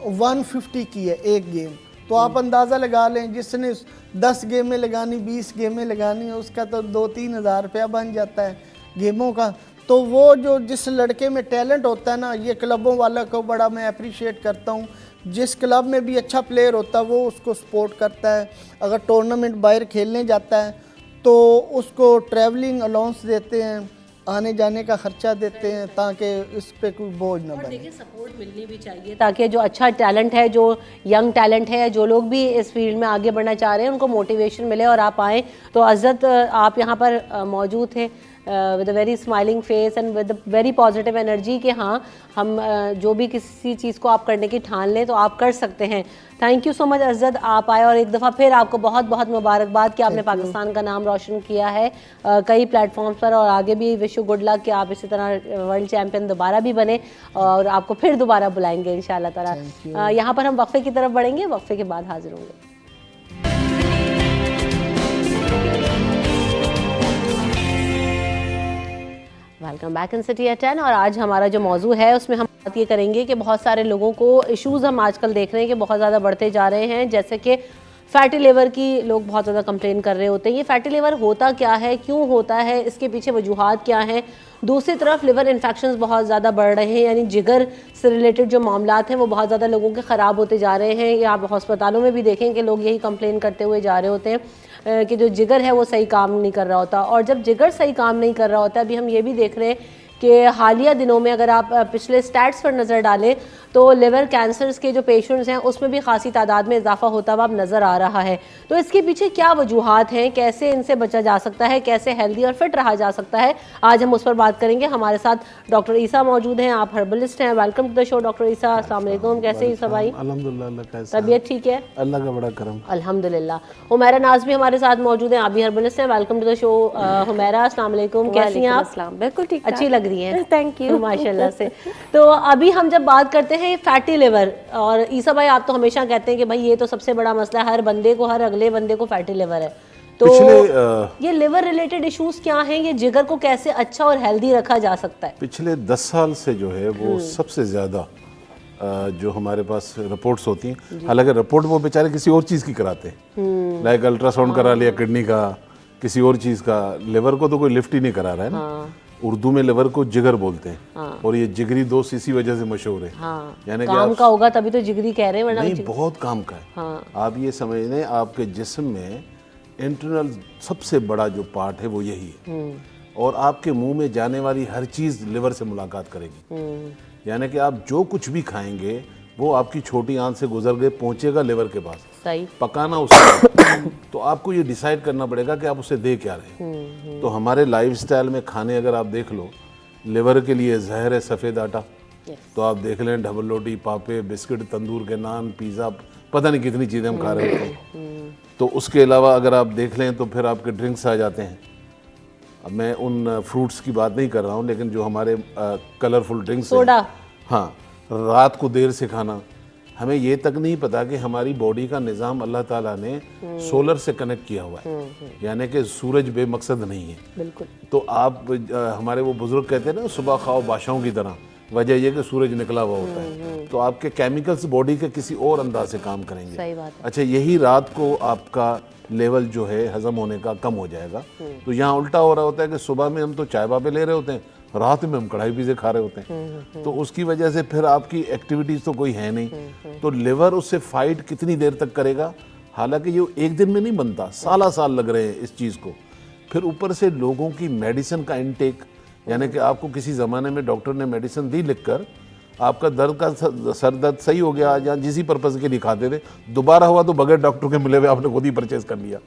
150 की है एक गेम, तो आप अंदाज़ा लगा लें जिसने 10 गेमें लगानी, 20 गेमें लगानी है, उसका तो 2-3 हज़ार रुपया बन जाता है गेमों का। तो वो जो जिस लड़के में टैलेंट होता है ना, ये क्लबों वाला को बड़ा मैं अप्रिशिएट करता हूँ। जिस क्लब में भी अच्छा प्लेयर होता है वो उसको सपोर्ट करता है। अगर टूर्नामेंट बाहर खेलने जाता है तो उसको ट्रैवलिंग अलाउंस देते हैं, आने जाने का खर्चा देते हैं, ताकि इस पे कोई बोझ ना बने। देखिए, सपोर्ट मिलनी भी चाहिए ताकि जो अच्छा टैलेंट है, जो यंग टैलेंट है, जो लोग भी इस फील्ड में आगे बढ़ना चाह रहे हैं, उनको मोटिवेशन मिले और आप आएँ। तो अज़्ज़त, आप यहाँ पर मौजूद थे with a very smiling face and with very positive energy कि हाँ, हम जो भी किसी चीज़ को आप करने की ठान लें तो आप कर सकते हैं। थैंक यू सो मच अज़्ज़त, आप आए और एक दफ़ा फिर आपको बहुत बहुत मुबारकबाद कि आपने पाकिस्तान का नाम रोशन किया है कई प्लेटफॉर्म्स पर, और आगे भी विश यू गुड लक कि आप इसी तरह वर्ल्ड चैम्पियन दोबारा भी बने और आपको फिर दोबारा बुलाएंगे इंशाल्लाह ताला। यहाँ पर हम वक्फे की तरफ बढ़ेंगे, वक्फे के बाद हाजिर होंगे। Welcome welcome back in city at 10। और आज हमारा जो मौजू है उसमें हम बात ये करेंगे कि बहुत सारे लोगों को इश्यूज़ हम आजकल देख रहे हैं कि बहुत ज़्यादा बढ़ते जा रहे हैं, जैसे कि फैटी लिवर की लोग बहुत ज़्यादा कंप्लेन कर रहे होते हैं। ये फैटी लिवर होता क्या है, क्यों होता है, इसके पीछे वजूहात क्या हैं। दूसरी तरफ लिवर इन्फेक्शंस बहुत ज़्यादा बढ़ रहे हैं, यानी जिगर से रिलेटेड जो मामलात हैं वो बहुत ज़्यादा लोगों के ख़राब होते जा रहे हैं। या आप अस्पतालों में भी देखें कि लोग यही कंप्लेन करते हुए जा रहे होते हैं कि जो जिगर है वो सही काम नहीं कर रहा होता। और जब जिगर सही काम नहीं कर रहा होता, अभी हम ये भी देख रहे हैं कि हालिया दिनों में अगर आप पिछले स्टैट्स पर नज़र डालें तो लिवर कैंसर्स के जो पेशेंट्स हैं उसमें भी खासी तादाद में इजाफा होता हुआ अब नज़र आ रहा है। तो इसके पीछे क्या वजूहात हैं, कैसे इनसे बचा जा सकता है, कैसे हेल्दी और फिट रहा जा सकता है, आज हम उस पर बात करेंगे। हमारे साथ डॉक्टर ईसा मौजूद हैं, आप हर्बलिस्ट हैं। Welcome to the show doctor Isa. अस्सलाम वालेकुम, कैसे ईसा भाई? अल्हम्दुलिल्लाह, तबीयत ठीक है? अल्लाह का बड़ा करम। अल्हम्दुलिल्लाह। हुमैरा नाज भी हमारे साथ मौजूद हैं, आप भी हर्बलिस्ट हैं। Welcome to the show Humaira. अस्सलाम वालेकुम, कैसी हैं आप? बिल्कुल ठीक, अच्छी लग रही हैं, थैंक यू माशाल्लाह से। तो अभी हम जब बात करते हैं फैटी लिवर, और ईसा भाई आप तो हमेशा कहते हैं कि भाई ये तो सबसे बड़ा मसला है, हर बंदे को, हर अगले बंदे को फैटी लिवर है। तो ये लिवर रिलेटेड इश्यूज क्या हैं, ये जिगर को कैसे अच्छा और हेल्दी रखा जा सकता है? पिछले 10 साल से जो है वो सबसे ज़्यादा जो हमारे पास रिपोर्ट्स होती हैं, हालांकि रिपोर्ट वो बेचारे किसी और चीज़ की कराते हैं, लाइक अल्ट्रासाउंड करा लिया किडनी का, किसी और चीज़ का। लिवर को तो कोई लिफ्ट ही नहीं करा रहा है ना। उर्दू में लिवर को जिगर बोलते हैं। और ये जिगरी दोस्त इसी वजह से मशहूर है। यानी काम का होगा तभी तो जिगरी कह रहे हैं, वरना नहीं, बहुत काम का है। आप ये समझ लें, आपके जिस्म में इंटरनल सबसे बड़ा जो पार्ट है वो यही है, और आपके मुंह में जाने वाली हर चीज़ लिवर से मुलाकात करेगी। यानी कि आप जो कुछ भी खाएंगे वो आपकी छोटी आंत से गुजर के पहुंचेगा लिवर के पास। सही पकाना उसको तो आपको ये डिसाइड करना पड़ेगा कि आप उसे दे क्या रहे। तो हमारे लाइफस्टाइल में खाने अगर आप देख लो, लिवर के लिए जहर है सफ़ेद आटा। तो आप देख लें, डबल रोटी, पापे, बिस्किट, तंदूर के नान, पिज़्ज़ा, पता नहीं कितनी चीज़ें हम खा रहे होते हैं। तो उसके अलावा अगर आप देख लें तो फिर आपके ड्रिंक्स आ जाते हैं। अब मैं उन फ्रूट्स की बात नहीं कर रहा हूँ, लेकिन जो हमारे कलरफुल ड्रिंक्स सोडा, हाँ, रात को देर से खाना। हमें ये तक नहीं पता कि हमारी बॉडी का निज़ाम अल्लाह ताला ने सोलर से कनेक्ट किया हुआ है, यानी कि सूरज बेमकसद नहीं है। बिल्कुल। तो आप हमारे वो बुजुर्ग कहते हैं ना, सुबह खाओ बादशाहों की तरह, वजह यह कि सूरज निकला हुआ होता है। तो आपके केमिकल्स बॉडी के किसी और अंदाज से काम करेंगे। सही बात है। अच्छा, यही रात को आपका लेवल जो है हजम होने का कम हो जाएगा। तो यहाँ उल्टा हो रहा होता है कि सुबह में हम तो चाय बापे ले रहे होते हैं, रात में हम कढ़ाई पिज़्ज़े खा रहे होते हैं। तो उसकी वजह से फिर आपकी एक्टिविटीज़ तो कोई है नहीं। तो लिवर उससे फाइट कितनी देर तक करेगा? हालांकि ये एक दिन में नहीं बनता, साल साल लग रहे हैं इस चीज़ को। फिर ऊपर से लोगों की मेडिसिन का इनटेक, यानी कि आपको किसी ज़माने में डॉक्टर ने मेडिसिन दी लिखकर, आपका दर्द का सर दर्द सही हो गया या जिस पर्पज़ के लिए खाते थे, दोबारा हुआ तो बगैर डॉक्टर के मिले हुए आपने खुद ही परचेज कर लिया।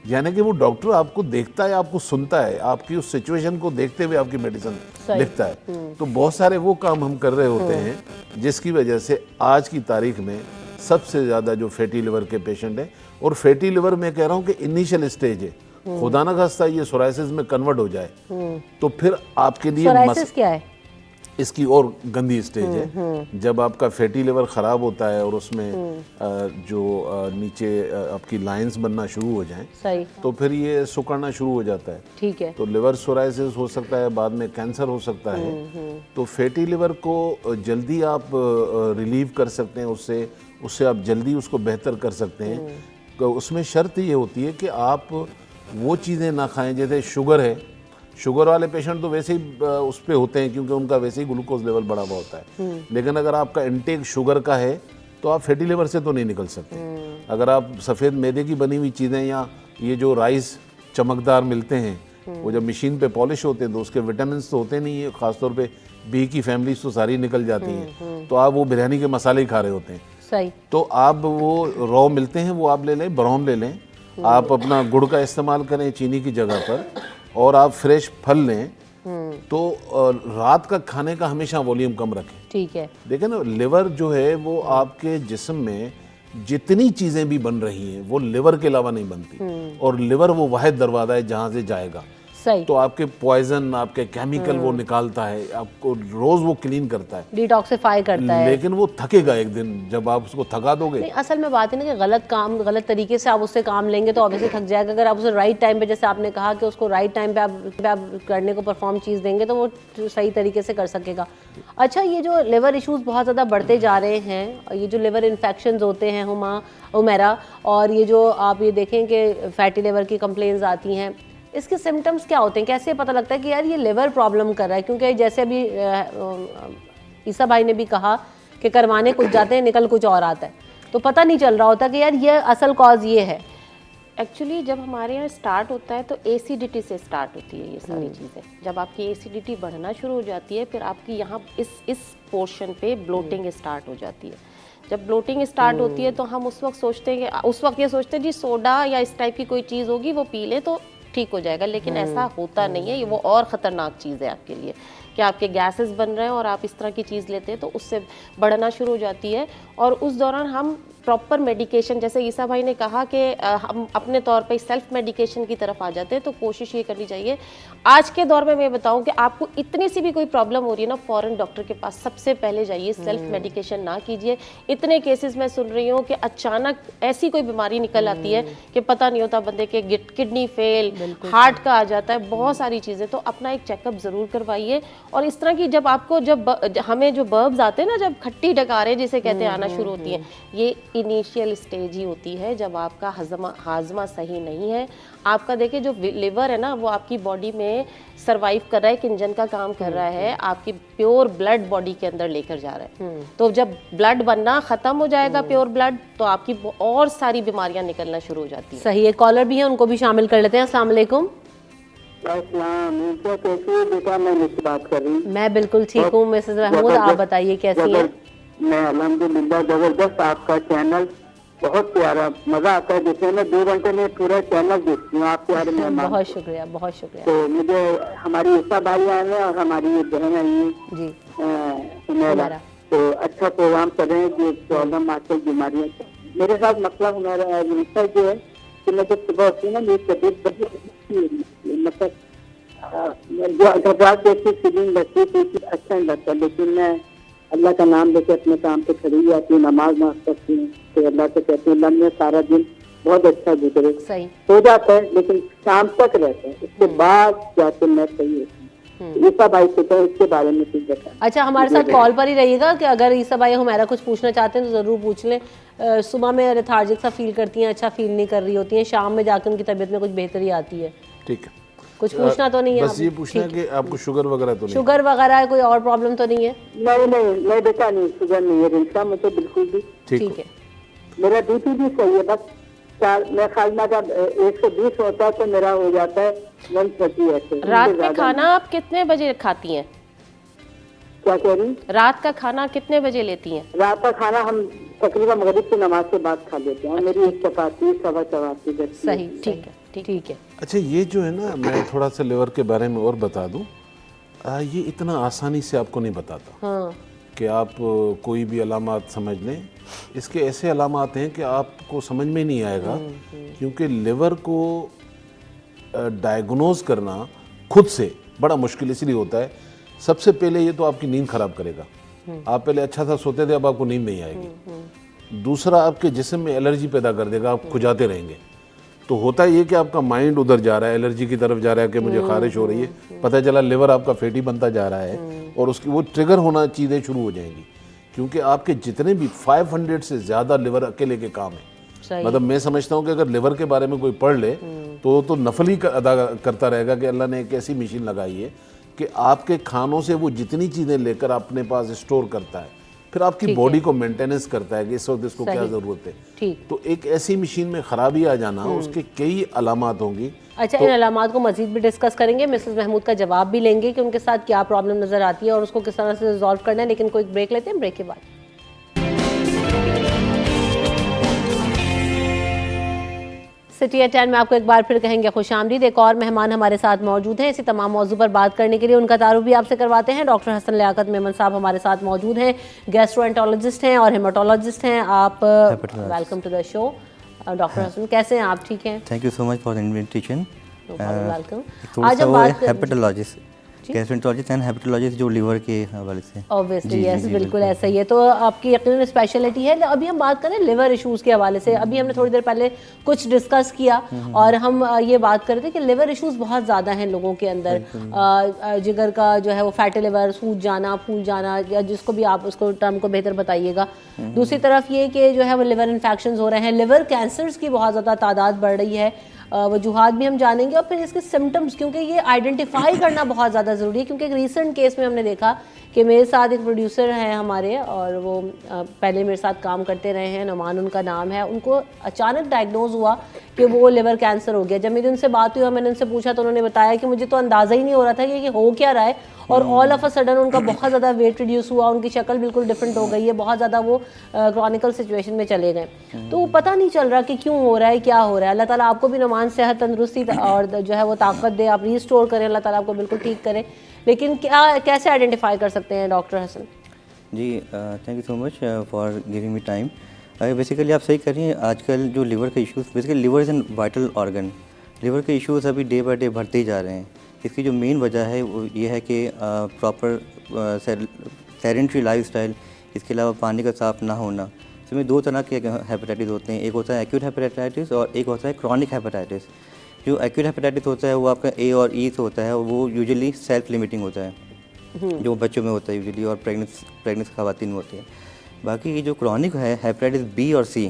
यानी कि वो डॉक्टर आपको देखता है, आपको सुनता है, आपकी उस सिचुएशन को देखते हुए आपकी मेडिसिन लिखता है। तो बहुत सारे वो काम हम कर रहे होते हैं जिसकी वजह से आज की तारीख में सबसे ज़्यादा जो फैटी लिवर के पेशेंट हैं, और फैटी लिवर मैं कह रहा हूँ कि इनिशियल स्टेज है, खुदा ना खास्ता ये सोराइसिस में कन्वर्ट हो जाए तो फिर आपके लिए सोराइसिस क्या है? इसकी और गंदी स्टेज है, जब आपका फैटी लिवर ख़राब होता है और उसमें जो नीचे आपकी लाइंस बनना शुरू हो जाएं, सही, तो फिर ये सुकड़ना शुरू हो जाता है। ठीक है। तो लिवर सोराइसिस हो सकता है, बाद में कैंसर हो सकता है। तो फैटी लिवर को जल्दी आप रिलीव कर सकते हैं, उससे आप जल्दी उसको बेहतर कर सकते हैं। तो उसमें शर्त ये होती है कि आप वो चीज़ें ना खाएं, जैसे शुगर है। शुगर वाले पेशेंट तो वैसे ही उस पर होते हैं क्योंकि उनका वैसे ही ग्लूकोज लेवल बढ़ा हुआ होता है। लेकिन अगर आपका इंटेक शुगर का है तो आप फैटी लिवर से तो नहीं निकल सकते। अगर आप सफ़ेद मैदे की बनी हुई चीज़ें या ये जो राइस चमकदार मिलते हैं, वो जब मशीन पे पॉलिश होते हैं तो उसके विटामिन तो होते नहीं है, ख़ासतौर पे बी की फैमिलीज तो सारी निकल जाती हैं। तो आप वो बिरयानी के मसाले ही खा रहे होते हैं। सही। तो आप वो रॉ मिलते हैं वो आप ले लें, ब्राउन ले लें। आप अपना गुड़ का इस्तेमाल करें चीनी की जगह पर, और आप फ्रेश फल लें। तो रात का खाने का हमेशा वॉल्यूम कम रखें। ठीक है। देखें ना, लिवर जो है वो आपके जिस्म में जितनी चीज़ें भी बन रही हैं वो लिवर के अलावा नहीं बनती, और लिवर वो वाहिद दरवाज़ा है जहाँ से जाएगा। सही। तो आपके पॉइजन, आपके केमिकल वो निकालता है, आपको रोज वो क्लीन करता है, डिटॉक्सिफाई करता है। लेकिन वो थकेगा एक दिन, जब आप उसको थका दोगे। नहीं, असल में बात है ना कि गलत काम गलत तरीके से आप उससे काम लेंगे तो ऑब्वियसली थक जाएगा। अगर आप उसे राइट टाइम पे, जैसे आपने कहा कि उसको राइट टाइम पे आप करने को परफॉर्म चीज़ देंगे तो वो सही तरीके से कर सकेगा। अच्छा, ये जो लिवर इश्यूज बहुत ज़्यादा बढ़ते जा रहे हैं, और ये जो लिवर इन्फेक्शंस होते हैं हुमैरा, और ये जो आप ये देखें कि फैटी लिवर की कंप्लेंट्स आती हैं, इसके सिम्टम्स क्या होते हैं? कैसे पता लगता है कि यार ये लिवर प्रॉब्लम कर रहा है? क्योंकि जैसे अभी ईसा भाई ने भी कहा कि करवाने कुछ जाते हैं, निकल कुछ और आता है, तो पता नहीं चल रहा होता कि यार ये असल कॉज ये है। एक्चुअली जब हमारे यहाँ स्टार्ट होता है तो एसिडिटी से स्टार्ट होती है ये सारी चीज़ें। जब आपकी एसिडिटी बढ़ना शुरू हो जाती है, फिर आपकी यहाँ इस पोर्शन पे ब्लोटिंग स्टार्ट हो जाती है। जब ब्लोटिंग स्टार्ट होती है तो हम उस वक्त सोचते हैं कि उस वक्त ये सोचते हैं जी सोडा या इस टाइप की कोई चीज़ होगी, वो पी ले तो ठीक हो जाएगा, लेकिन ऐसा होता नहीं है। ये वो और ख़तरनाक चीज़ है आपके लिए कि आपके गैसेस बन रहे हैं और आप इस तरह की चीज़ लेते हैं तो उससे बढ़ना शुरू हो जाती है। और उस दौरान हम प्रॉपर मेडिकेशन, जैसे ईसा भाई ने कहा कि हम अपने तौर पे सेल्फ मेडिकेशन की तरफ आ जाते हैं, तो कोशिश ये करनी चाहिए। आज के दौर में मैं बताऊं कि आपको इतनी सी भी कोई प्रॉब्लम हो रही है ना, फ़ौरन डॉक्टर के पास सबसे पहले जाइए, सेल्फ मेडिकेशन ना कीजिए। इतने केसेस मैं सुन रही हूँ कि अचानक ऐसी कोई बीमारी निकल आती है कि पता नहीं होता, बंदे के किडनी फेल, हार्ट का आ जाता है, बहुत सारी चीज़ें। तो अपना एक चेकअप ज़रूर करवाइए। और इस तरह की जब आपको हमें जो बर्ब्स आते हैं ना, जब खट्टी डकारें जिसे कहते हैं आना शुरू होती हैं, ये इनिशियल स्टेज ही होती है जब आपका हाजमा सही नहीं है। आपका देखिए जो लिवर है ना, वो आपकी बॉडी में सरवाइव कर रहा है, एक इंजन का काम कर रहा है, आपकी प्योर ब्लड बॉडी के अंदर लेकर जा रहा है। तो जब ब्लड बनना खत्म हो जाएगा, प्योर ब्लड, तो आपकी और सारी बीमारियां निकलना शुरू हो जाती है। सही, एक कॉलर भी है, उनको भी शामिल कर लेते हैं। अस्सलाम वालेकुम। बेटा मैं मिस बात कर रही हूँ। मैं बिल्कुल ठीक हूँ मिसेस महमूद, आप बताइए कैसी हैं? मैं अल्हम्दुलिल्लाह, जबरदस्त आपका चैनल, बहुत प्यारा, मजा आता है देखने में। 2 घंटे में पूरा चैनल देखती हूँ आपके बारे में। बहुत शुक्रिया, बहुत शुक्रिया। तो मुझे हमारी ईसा भाई आए हैं और हमारी ये बहन आई है जी हुमैरा, तो अच्छा प्रोग्राम कर रहे हैं। जो प्रॉब्लम आजकल बीमारियाँ, मेरे साथ मतलब हमारा विषय जो है कि मैं जब सुबह होती हूँ ना, मेरी तबीयत मतलब जो घबराहट जैसी फीलिंग लगती है, तो अच्छा नहीं लगता। लेकिन मैं अल्लाह का नाम लेके अपने काम पे खड़ी जाती हूँ, नमाज करती हूँ, तो अल्लाह से कहती हूँ अल्लाह में सारा दिन बहुत अच्छा गुजरे। सही हो जाता है लेकिन शाम तक रहता है, उसके बाद जाके मैं सही होती हूँ। ईसा भाई से तो इसके बारे में कुछ बताएं। अच्छा, हमारे साथ कॉल पर ही रहिएगा कि अगर ईसा भाई हमारा कुछ पूछना चाहते हैं तो ज़रूर पूछ लें। सुबह में लेथार्जिक सा फील करती हैं, अच्छा फील नहीं कर रही होती हैं, शाम में जाकर उनकी तबीयत में कुछ बेहतरी आती है। ठीक है, कुछ पूछना तो नहीं है? बस ये पूछना है कि आपको शुगर वगैरह तो नहीं? शुगर वगैरह कोई और प्रॉब्लम तो नहीं है? नहीं बेटा, नहीं शुगर नहीं है, रिंसा मुझे बिल्कुल भी ठीक है। मेरा बीपी भी सही है, बस मैं खाना जब 120 होता है तो मेरा हो जाता है 130 ऐसे। रात में खाना आप कितने बजे खाती हैं? क्या कह रही? रात का खाना कितने बजे लेती हैं? रात का खाना हम तकरीबन मगरिब की नमाज के बाद खा लेते हैं। मेरी एक चपाती, सवा चपाती। सही, ठीक है, ठीक है। अच्छा, ये जो है ना, मैं थोड़ा सा लिवर के बारे में और बता दूं। ये इतना आसानी से आपको नहीं बताता हाँ। कि आप कोई भी अलामात समझ लें। इसके ऐसे अलामात हैं कि आपको समझ में नहीं आएगा, क्योंकि लिवर को डायग्नोज करना खुद से बड़ा मुश्किल इसलिए होता है। सबसे पहले ये तो आपकी नींद खराब करेगा। आप पहले अच्छा सा सोते थे, अब आपको नींद नहीं आएगी। दूसरा, आपके जिस्म में एलर्जी पैदा कर देगा, आप खुजाते रहेंगे। तो होता ये कि आपका माइंड उधर जा रहा है, एलर्जी की तरफ जा रहा है कि मुझे खारिश हो रही है, पता चला लिवर आपका फैटी बनता जा रहा है और उसकी वो ट्रिगर होना चीज़ें शुरू हो जाएंगी। क्योंकि आपके जितने भी 500 से ज़्यादा लिवर अकेले के काम है। मतलब मैं समझता हूँ कि अगर लिवर के बारे में कोई पढ़ ले तो नफल ही अदा करता रहेगा कि अल्लाह ने एक ऐसी मशीन लगाई है कि आपके खानों से वो जितनी चीज़ें लेकर अपने पास स्टोर करता है, फिर आपकी बॉडी को मेंटेनेंस करता है कि इस वक्त इसको क्या ज़रूरत है। ठीक। तो एक ऐसी मशीन में ख़राबी आ जाना, उसके कई अलामात होंगी। अच्छा, इन अलामात को मजीद भी डिस्कस करेंगे, मिसेस महमूद का जवाब भी लेंगे कि उनके साथ क्या प्रॉब्लम नज़र आती है और उसको किस तरह से रिजॉल्व करना है। लेकिन कोई ब्रेक लेते हैं, ब्रेक के बाद। सिटी एट 10 में आपको एक बार फिर कहेंगे खुशामदीद। एक और मेहमान हमारे साथ मौजूद हैं इसी तमाम मौजू पर बात करने के लिए। उनका तारुफ भी आपसे करवाते हैं। डॉक्टर हसन लियाकत मेमन साहब हमारे साथ मौजूद हैं, गैस्ट्रोएंटरोलॉजिस्ट हैं और हेमाटोलॉजिस्ट हैं। आप welcome to the show. Doctor Hasan, कैसे हैं आप? ठीक हैं? Thank you so much for the invitation. Welcome. थोड़ा आज सा हम वो बात हेपेटोलॉजिस्ट, गैस्ट्रोएंटरोलॉजिस्ट एंड हेपेटोलॉजिस्ट जो लिवर के हवाले से। ऑब्वियसली यस, बिल्कुल ऐसा ही है। तो आपकी यकीनन स्पेशलिटी है। अभी हम बात करें लिवर इश्यूज़ के हवाले से। अभी हमने थोड़ी देर पहले कुछ डिस्कस किया और हम ये बात कर रहे थे कि लिवर इश्यूज़ बहुत ज़्यादा हैं लोगों के अंदर। जिगर का जो है वो फैटी लिवर, सूज जाना, फूल जाना, या जिसको भी आप उसको टर्म को बेहतर बताइएगा। दूसरी तरफ ये कि जो है वो लिवर इन्फेक्शंस हो रहे हैं, लिवर कैंसर्स की बहुत ज़्यादा तादाद बढ़ रही है। वजूहात भी हम जानेंगे और फिर इसके सिम्टम्स, क्योंकि ये आइडेंटिफाई करना बहुत ज़्यादा ज़रूरी है। क्योंकि एक रीसेंट केस में हमने देखा कि मेरे साथ एक प्रोड्यूसर हैं हमारे, और वो पहले मेरे साथ काम करते रहे हैं, नुमान उनका नाम है। उनको अचानक डायग्नोज हुआ कि वो लिवर कैंसर हो गया। जब मेरी उनसे बात हुई और मैंने उनसे पूछा तो उन्होंने बताया कि मुझे तो अंदाज़ा ही नहीं हो रहा था कि ये हो क्या रहा है, और ऑल ऑफ अ सडन उनका बहुत ज़्यादा वेट रिड्यूस हुआ, उनकी शक्ल बिल्कुल डिफरेंट हो गई है, बहुत ज़्यादा वो क्रॉनिकल सिचुएशन में चले गए। तो पता नहीं चल रहा कि क्यों हो रहा है, क्या हो रहा है। अल्लाह ताला आपको भी नुमान सेहत, तंदुरुस्ती और जो है वो ताकत दे, आप रीस्टोर करें, अल्लाह ताला आपको बिल्कुल ठीक करें। लेकिन क्या कैसे आइडेंटिफाई कर सकते हैं डॉक्टर हसन? जी, thank you so much for giving me time. Basically आप सही कर रही हैं, आजकल जो लिवर के issues, basically liver is an vital organ. Liver के इश्यूज़ अभी डे बाय डे बढ़ते ही जा रहे हैं। इसकी जो मेन वजह है वो ये है कि प्रॉपर सेडेंटरी लाइफस्टाइल, इसके अलावा पानी का साफ़ ना होना। इसमें दो तरह के हेपेटाइटिस होते हैं, एक होता है एक्यूट हेपेटाइटिस और एक होता है क्रॉनिक हेपेटाइटिस। जो एक्यूट हेपेटाइटिस होता है वो आपका ए और ई से होता है, वो यूजुअली सेल्फ लिमिटिंग होता है, जो बच्चों में होता है यूजुअली, और प्रेग्नेंट खवातीन में होती है। बाकी ये जो क्रॉनिक है हेपेटाइटिस बी और सी,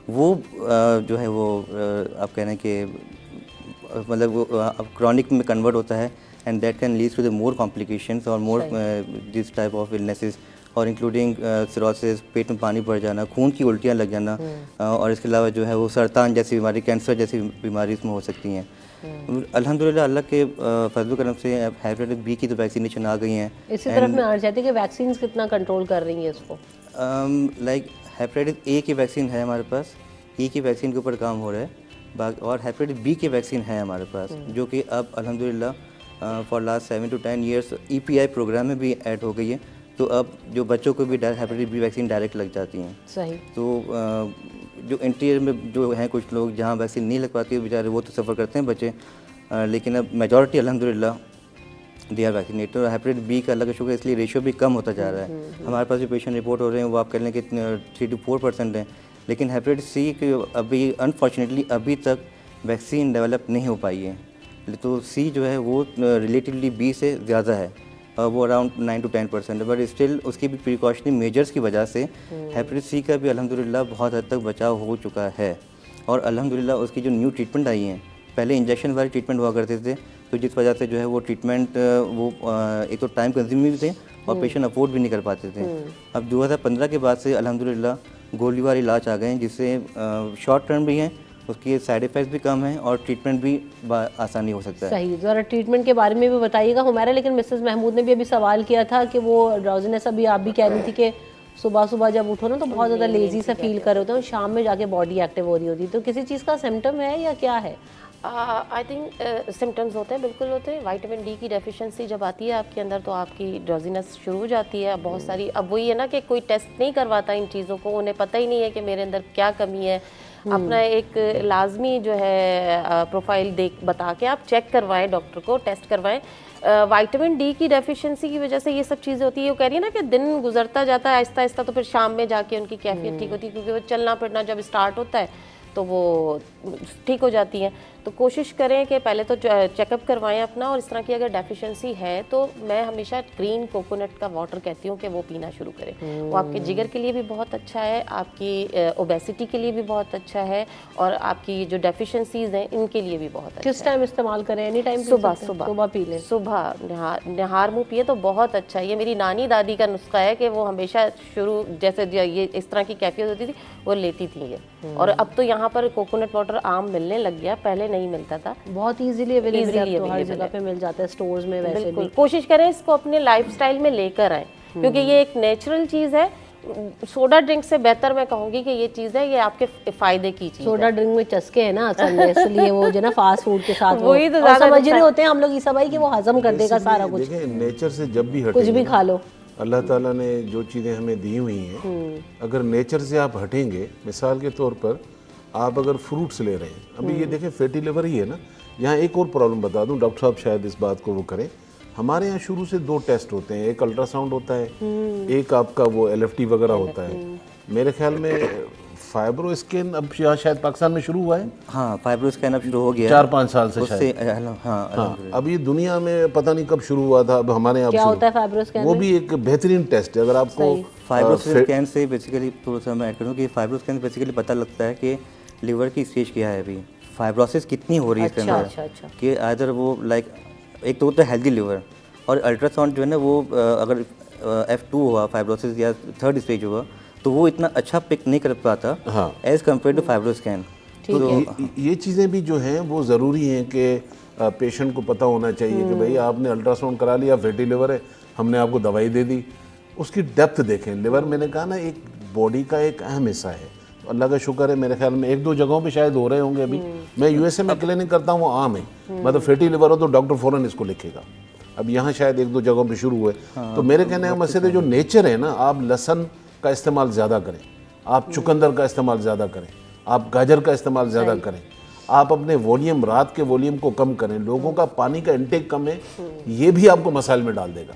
वो जो है वो आप कह रहे हैं कि मतलब वो अब क्रॉनिक में कन्वर्ट होता है, and that can lead to the more complications और more this type of illnesses, और इंक्लूडिंग सिरोसिस, पेट में पानी भर जाना, खून की उल्टियाँ लग जाना, और इसके अलावा जो है वो सरतान जैसी बीमारी, कैंसर जैसी बीमारी इसमें हो सकती हैं। अल्हम्दुलिल्लाह अल्लाह के फजल करम से हेपेटाइटिस बी की तो वैक्सीनेशन आ गई हैं। इसी तरफ मैं आना चाहती कि वैक्सीन कितना कंट्रोल कर रही हैं इसको? लाइक हेपेटाइटिस ए की वैक्सीन है हमारे पास, ई की वैक्सीन के ऊपर काम हो रहा है, और हेपेटाइटिस बी की वैक्सीन है हमारे पास, जो कि अब अल्हम्दुलिल्लाह for last 7 to 10 years EPI programme में भी ऐड हो गई है। तो अब जो बच्चों को भी हेपेटाइटिस बी वैक्सीन डायरेक्ट लग जाती हैं। सही। तो जो इंटीरियर में जो हैं कुछ लोग जहाँ वैक्सीन नहीं लग पाती है बेचारे, वो तो सफ़र करते हैं बच्चे, लेकिन अब मेजॉरिटी अल्हम्दुलिल्लाह दे आर वैक्सीनेटेड। और हेपेटाइटिस बी का अल्लाह का शुक्र इसलिए रेशियो भी कम होता जा रहा है। हमारे पास जो पेशेंट रिपोर्ट हो रहे हैं वो आप कह लें कि 3 to 4% हैं, लेकिन हेपेटाइटिस सी के अभी अनफॉर्चुनेटली अभी तक वैक्सीन डेवलप नहीं हो पाई है। तो सी जो है वो रिलेटिवली बी से ज़्यादा है, वो अराउंड 9 to 10% है, बट स्टिल उसकी भी प्रिकॉशनरी मेजर्स की वजह से हेपेटाइटिस सी का भी अल्हम्दुलिल्लाह बहुत हद तक बचाव हो चुका है। और अल्हम्दुलिल्लाह उसकी जो न्यू ट्रीटमेंट आई हैं, पहले इंजेक्शन वाले ट्रीटमेंट हुआ करते थे, तो जिस वजह से जो है वो ट्रीटमेंट वो एक तो टाइम कंज्यूमिंग भी थे और पेशेंट अफोर्ड भी नहीं कर पाते थे। अब 2015 के बाद से अल्हम्दुलिल्लाह गोली वाले इलाज आ गए हैं, जिससे शॉर्ट टर्म भी हैं, उसके साइड इफ़ेक्ट्स भी कम हैं और ट्रीटमेंट भी आसानी हो सकता है। सही। ज़रा ट्रीटमेंट के बारे में भी बताइएगा हुमैरा। लेकिन मिसेस महमूद ने भी अभी सवाल किया था कि वो ड्राउजीनेस, अभी आप भी कह रही थी कि सुबह सुबह जब उठो ना तो बहुत ज़्यादा लेजी सा फील कर रहे होते हैं और शाम में जाके बॉडी एक्टिव हो रही होती है, तो किसी चीज़ का सिम्टम है या क्या है? आई थिंक सिम्टम्स होते हैं, बिल्कुल होते हैं। विटामिन डी की डेफिशिएंसी जब आती है आपके अंदर तो आपकी ड्राउजीनेस शुरू हो जाती है। बहुत सारी, अब वही है ना कि कोई टेस्ट नहीं करवाता इन चीज़ों को, उन्हें पता ही नहीं है कि मेरे अंदर क्या कमी है। अपना एक लाजमी जो है प्रोफाइल बता के आप चेक करवाएं, डॉक्टर को टेस्ट करवाएं। विटामिन डी की डेफिशिएंसी की वजह से ये सब चीज़ें होती है। वो कह रही है ना कि दिन गुजरता जाता है आहिस्ता आहिस्ता, तो फिर शाम में जाके उनकी कैफियत ठीक होती है, क्योंकि वो चलना फिरना जब स्टार्ट होता है तो वो ठीक हो जाती हैं। तो कोशिश करें कि पहले तो चेकअप करवाएं अपना, और इस तरह की अगर डेफिशिएंसी है तो मैं हमेशा ग्रीन कोकोनट का वाटर कहती हूँ कि वो पीना शुरू करें। वो आपके जिगर के लिए भी बहुत अच्छा है, आपकी ओबेसिटी के लिए भी बहुत अच्छा है, और आपकी जो डेफिशिएंसीज हैं इनके लिए भी बहुत अच्छा है। किस टाइम इस्तेमाल करें? Any time? सुबह पी लें। सुबह नहार मुँह पिए तो बहुत अच्छा है। ये मेरी नानी दादी का नुस्खा है कि वो हमेशा शुरू जैसे ये इस तरह की कैफियत होती थी वो लेती थी ये। और अब तो यहाँ पर कोकोनट वाटर आम मिलने लग गया, पहले नहीं मिलता था। बहुत इजीली अवेलेबल है, तो हर जगह पे मिल जाता है, स्टोर्स में वैसे भी। कोशिश करें इसको अपने लाइफस्टाइल में लेकर आए, क्योंकि ये एक नेचुरल चीज़ है। सोडा ड्रिंक से बेहतर मैं कहूँगी कि ये चीज़ है, ये आपके फ़ायदे की चीज़। सोडा ड्रिंक में चस्के है ना असल में, इसलिए वो जो ना फास्ट फूड के साथ वही तो ज़्यादा समझ रहे होते हैं हम लोग ईसा भाई कि वो हजम कर देगा सारा कुछ। देखिए नेचर से जब भी कुछ भी खा लो, अल्लाह ताला ने जो चीज़ें हमें दी हुई हैं, अगर नेचर से आप हटेंगे, मिसाल के तौर पर आप अगर फ्रूट्स ले रहे हैं, अभी ये देखें फैटी लिवर ही है ना। यहाँ एक और प्रॉब्लम बता दूं, डॉक्टर साहब शायद इस बात को वो करें, हमारे यहाँ शुरू से 2 टेस्ट होते हैं, एक अल्ट्रासाउंड होता है, एक आपका वो LFT वगैरह होता है। मेरे ख्याल में फाइब्रो स्कैन अब यहाँ शायद पाकिस्तान में शुरू हुआ है। हाँ, फाइब्रो स्कैन अब शुरू हो गया 4-5 साल से उससे। शायद। हाँ, अब ये दुनिया में पता नहीं कब शुरू हुआ था, अब हमारे यहाँ क्या शुरू- होता है फाइब्रो स्कैन वो में? भी एक बेहतरीन टेस्ट है। अगर आपको फाइब्रो स्कैन से बेसिकली थोड़ा सा मैं ऐड करूँ कि फाइब्रो स्कैन से बेसिकली पता लगता है कि लिवर की स्टेज क्या है, अभी फाइब्रोसिस कितनी हो रही है इसके अंदर, अच्छा। कि आइदर वो लाइक एक तो होता है हेल्दी लिवर, और अल्ट्रासाउंड जो है ना वो अगर F2 हुआ फाइब्रोसिस या 3rd स्टेज हुआ तो वो इतना अच्छा पिक नहीं कर पाता as compare to fibro scan. तो ये चीज़ें भी जो हैं वो ज़रूरी हैं कि पेशेंट को पता होना चाहिए कि भाई आपने अल्ट्रासाउंड करा लिया, फैटी लिवर है, हमने आपको दवाई दे दी, उसकी डेप्थ देखें। लिवर मैंने कहा ना एक बॉडी का एक अहम हिस्सा है। अल्लाह का शुक्र है, मेरे ख्याल में 1-2 जगहों पे शायद हो रहे होंगे अभी। मैं USA में क्लिनिक करता हूँ, वो आम है, मतलब फैटी लिवर हो तो डॉक्टर फ़ौरन इसको लिखेगा। अब यहाँ शायद 1-2 जगहों पे शुरू हुए। तो मेरे कहने का मकसद है जो नेचर है ना, आप लहसुन का इस्तेमाल ज़्यादा करें, आप चुकंदर का इस्तेमाल ज़्यादा करें, आप गाजर का इस्तेमाल ज़्यादा करें, आप अपने वॉल्यूम, रात के वॉल्यूम को कम करें। लोगों का पानी का इंटेक कम है, ये भी आपको मसाइल में डाल देगा।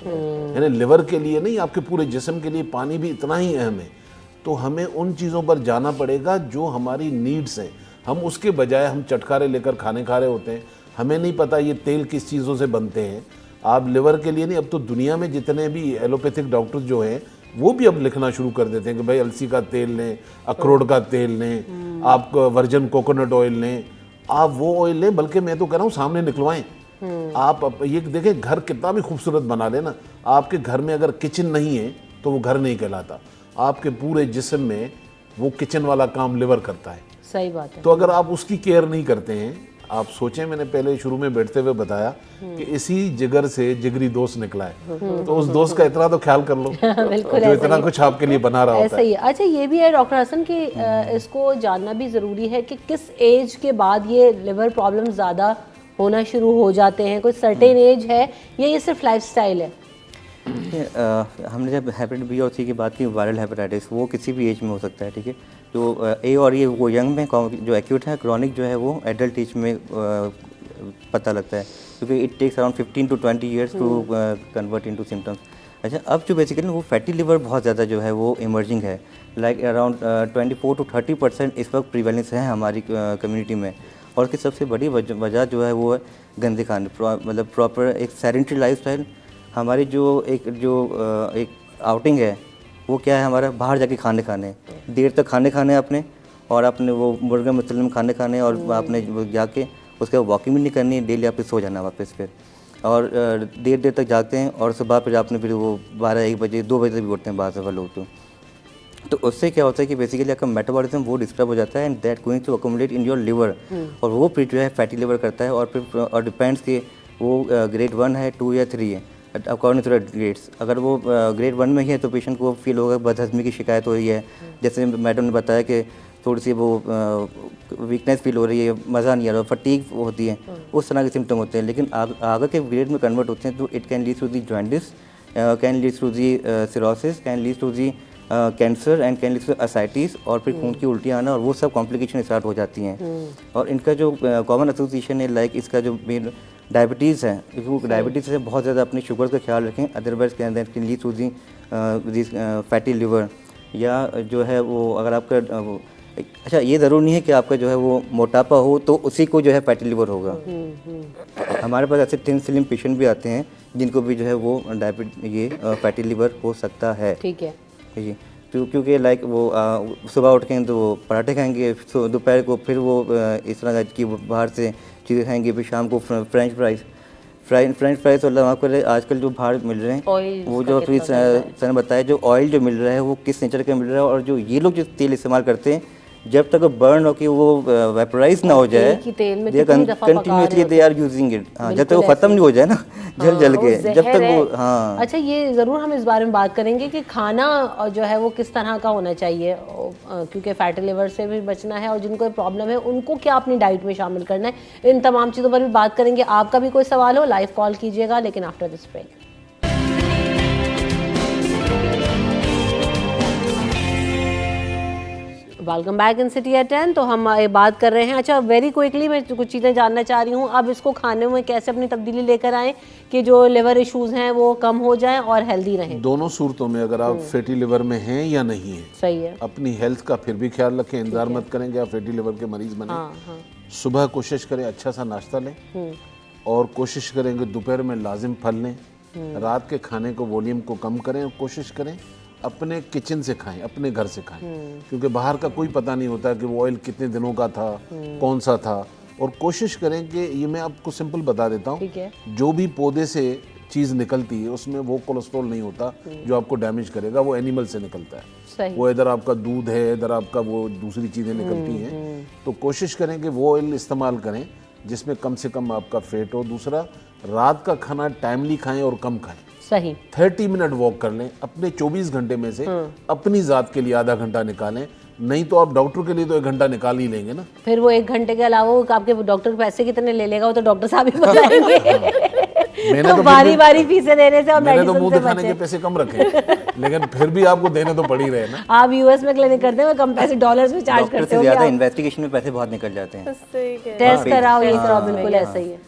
यानी लिवर के लिए नहीं, आपके पूरे जिस्म के लिए पानी भी इतना ही अहम है। तो हमें उन चीज़ों पर जाना पड़ेगा जो हमारी नीड्स हैं। हम उसके बजाय हम चटखारे लेकर खाने खा रहे होते हैं, हमें नहीं पता ये तेल किस चीज़ों से बनते हैं। आप लिवर के लिए नहीं, अब तो दुनिया में जितने भी एलोपैथिक डॉक्टर जो हैं वो भी अब लिखना शुरू कर देते हैं कि भाई अलसी का तेल लें, अखरोट का तेल लें, आप वर्जिन कोकोनट ऑयल लें, आप वो ऑयल लें। बल्कि मैं तो कह रहा हूँ सामने निकलवाएं। आप ये देखें, घर कितना भी खूबसूरत बना लेना, आपके घर में अगर किचन नहीं है तो वो घर नहीं कहलाता। आपके पूरे जिस्म में वो किचन वाला काम लिवर करता है। सही बात है। तो अगर आप उसकी केयर नहीं करते हैं, आप सोचें, मैंने पहले शुरू में बैठते हुए बताया कि इसी जिगर से जिगरी दोस्त निकला है, तो उस दोस्त का इतना तो ख्याल कर लो बिल्कुल जो इतना कुछ आपके लिए बना रहा होता ऐसा ही है। अच्छा, ये भी है डॉक्टर हसन कि इसको जानना भी ज़रूरी है कि किस एज के बाद ये लिवर प्रॉब्लम ज़्यादा होना शुरू हो जाते हैं। कोई सर्टेन एज है या ये सिर्फ लाइफस्टाइल है? हमने जब हेपेटाइटिस बी और सी की बात की, वायरल हेपेटाइटिस वो किसी भी एज में हो सकता है, ठीक है। जो ए और ये वो यंग में, जो एक्यूट है, क्रॉनिक जो है वो एडल्ट एज में पता लगता है, क्योंकि it takes around 15 to 20 years to convert into symptoms. अच्छा, अब जो बेसिकली वो फैटी लिवर बहुत ज़्यादा जो है वो इमर्जिंग है, लाइक अराउंड 24 to 30% इस वक्त प्रीवेलेंस है हमारी कम्युनिटी में। और उसकी सबसे बड़ी वजह जो है वो है गंदे खाने, मतलब प्रॉपर एक सेडेंटरी लाइफस्टाइल। हमारी जो एक आउटिंग है वो क्या है, हमारा बाहर जाके खाने देर तक खाने अपने, और अपने वो मुर्गा मसलम खाने और आपने जाके उसके बाद वॉकिंग भी नहीं करनी, डेली आपने सो जाना वापस फिर, और देर तक जागते हैं, और सुबह फिर आपने फिर वो 12-1 बजे 2 बजे भी उठते हैं बाद सफल लोग। तो उससे क्या होता है कि बेसिकली आपका मेटाबॉलिज्म वो डिस्टर्ब हो जाता है, and that going to accommodate in your liver, और वो फिर जो है फैटी लिवर करता है। और फिर और डिपेंड्स कि वो ग्रेड 1 है, 2 या 3 है, अकॉर्डिंग टू द ग्रेड्स। अगर वो ग्रेड 1 में ही है तो पेशेंट को फील होगा बदहजमी की शिकायत हो रही है, जैसे मैडम ने बताया कि थोड़ी सी वो वीकनेस फील हो रही है, मज़ा नहीं आ रहा, फटीग होती है, उस तरह के सिम्टम होते हैं। लेकिन आगे के ग्रेड में कन्वर्ट होते हैं तो it can lead to the jaundice, can lead to the cirrhosis, can lead to the cancer, and can lead to ascites, और फिर खून की उल्टियाँ आना, और वो सब कॉम्प्लिकेशन स्टार्ट हो जाती हैं। और इनका जो कॉमन एसोसिएशन है, लाइक इसका जो मेन डायबिटीज़ है, क्योंकि डायबिटीज़ से बहुत ज़्यादा अपनी शुगर का ख्याल रखें, otherwise can lead to the fatty liver, या जो है वो अगर आपका अच्छा, ये ज़रूर नहीं है कि आपका जो है वो मोटापा हो तो उसी को जो है फैटी लिवर होगा। हमारे पास ऐसे थिन स्लिम पेशेंट भी आते हैं जिनको भी जो है वो फैटी लिवर हो सकता है। ठीक है जी, तो क्योंकि लाइक वो सुबह उठ के तो वो पराठे खाएंगे, दोपहर को फिर वो इस तरह की बाहर से चीज़ें खाएंगे, फिर शाम को फ्रेंच फ्राइज़ और आपको आजकल जो बाहर मिल रहे हैं वो जो फिर सर ने बताया, जो ऑयल जो मिल रहा है वो किस नेचर का मिल रहा है, और जो ये लोग जो तेल इस्तेमाल करते हैं जब तक बर्न हो कि वो वेपराइज ना हो जाए, continuously they are using it, जब तक वो ख़त्म नहीं हो जाए ना जल के, जब तक वो। हाँ, अच्छा, ये ज़रूर हम इस बारे में बात करेंगे कि खाना जो है वो किस तरह का होना चाहिए, क्योंकि फैटी लिवर से भी बचना है, और जिनको प्रॉब्लम है उनको क्या अपनी डाइट में शामिल करना है, इन तमाम चीज़ों पर भी बात करेंगे। आपका भी कोई सवाल हो, लाइव कॉल कीजिएगा, लेकिन after this break. Welcome back in city at 10। तो हम बात कर रहे हैं, अच्छा वेरी क्विकली मैं कुछ चीज़ें जानना चाह रही हूँ। अब इसको खाने में कैसे अपनी तब्दीली लेकर आएँ कि जो लिवर इश्यूज हैं वो कम हो जाएं और हेल्दी रहें? दोनों सूरतों में, अगर आप फैटी लिवर में हैं या नहीं है, सही है। अपनी हेल्थ का फिर भी ख्याल रखें, इंतजार मत करें कि आप फैटी लिवर के मरीज बने। हाँ। सुबह कोशिश करें अच्छा सा नाश्ता लें और कोशिश करें कि दोपहर में लाजिम फल लें। रात के खाने को वॉल्यूम को कम करें और कोशिश करें अपने किचन से खाएं, अपने घर से खाएं, क्योंकि बाहर का कोई पता नहीं होता कि वो ऑयल कितने दिनों का था, कौन सा था। और कोशिश करें कि ये मैं आपको सिंपल बता देता हूँ, जो भी पौधे से चीज़ निकलती है उसमें वो कोलेस्ट्रॉल नहीं होता जो आपको डैमेज करेगा, वो एनिमल से निकलता है। वो इधर आपका दूध है, इधर आपका वो दूसरी चीज़ें निकलती हैं। तो कोशिश करें कि वो ऑयल इस्तेमाल करें जिसमें कम से कम आपका फैट हो। दूसरा, रात का खाना टाइमली खाएं और कम खाएं। सही। 30 मिनट वॉक कर लें, अपने 24 घंटे में से अपनी ज़ात के लिए आधा घंटा निकालें। नहीं तो आप डॉक्टर के लिए तो 1 घंटा निकाल ही लेंगे ना। फिर वो 1 घंटे के अलावा वो आपके डॉक्टर के पैसे कितने ले लेगा वो तो डॉक्टर साहब ही बताएंगे। मैंने तो बारी फीसें देने से और मैंने तो मुंह दिखाने के पैसे कम रखे, लेकिन फिर भी आपको देने तो पड़ ही रहे ना। आप यूएस में क्लिनिक करते हैं, कम पैसे डॉलर्स में चार्ज करते हो। ज़्यादा इन्वेस्टिगेशन में पैसे बहुत निकल जाते हैं। टेस्ट कराओ, ये कराओ, बिल्कुल ऐसा ही है।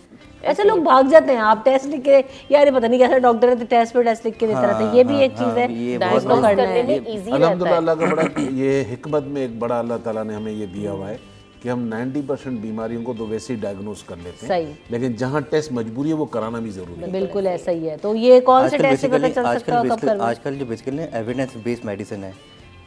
ऐसे लोग भाग जाते हैं, आप टेस्ट लिख के, यार पता नहीं कैसा डॉक्टर है तो टेस्ट पे टेस्ट लिख के देता रहता है। ये भी एक चीज है, इसको करना है। अल्हम्दुलिल्लाह अल्लाह का बड़ा ये हिकमत में एक बड़ा अल्लाह ताला ने हमें ये दिया हुआ है कि हम 90% बीमारियों को तो वैसे ही डायग्नोज कर लेते हैं, लेकिन जहाँ टेस्ट मजबूरी है वो कराना भी जरूरी है। बिल्कुल ऐसा ही है। तो ये कौन से टेस्ट से पता चल सकता है कब करना? आजकल जो बेसिकली एविडेंस बेस्ड मेडिसिन है।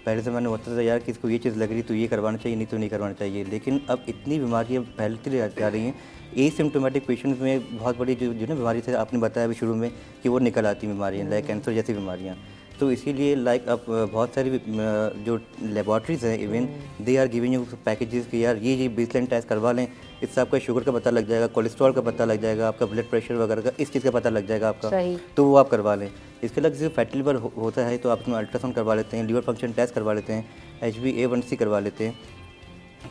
पहले ज़माने में होता था यार कि इसको ये चीज़ लग रही तो ये करवाना चाहिए, नहीं तो नहीं करवाना चाहिए। लेकिन अब इतनी बीमारियाँ फैलती जा रही हैं, एसिम्प्टोमेटिक पेशेंट्स में बहुत बड़ी जो ना बीमारी थी, आपने बताया अभी शुरू में कि वो निकल आती बीमारियाँ, लाइक कैंसर जैसी बीमारियाँ। तो इसीलिए लाइक अब बहुत सारी जो लेबॉर्ट्रीज हैं, even they are giving you packages कि यार ये बेसलाइन टेस्ट करवा लें, इससे आपका शुगर का पता लग जाएगा, कोलेस्ट्रॉल का पता लग जाएगा, आपका ब्लड प्रेशर वगैरह का इस चीज़ का पता लग जाएगा आपका, तो वो आप करवा लें। इसके अलावा जैसे फैटी लिवर होता है तो आप उसमें अल्ट्रासाउंड करवा लेते हैं, लीवर फंक्शन टेस्ट करवा लेते हैं, HbA1c करवा लेते हैं,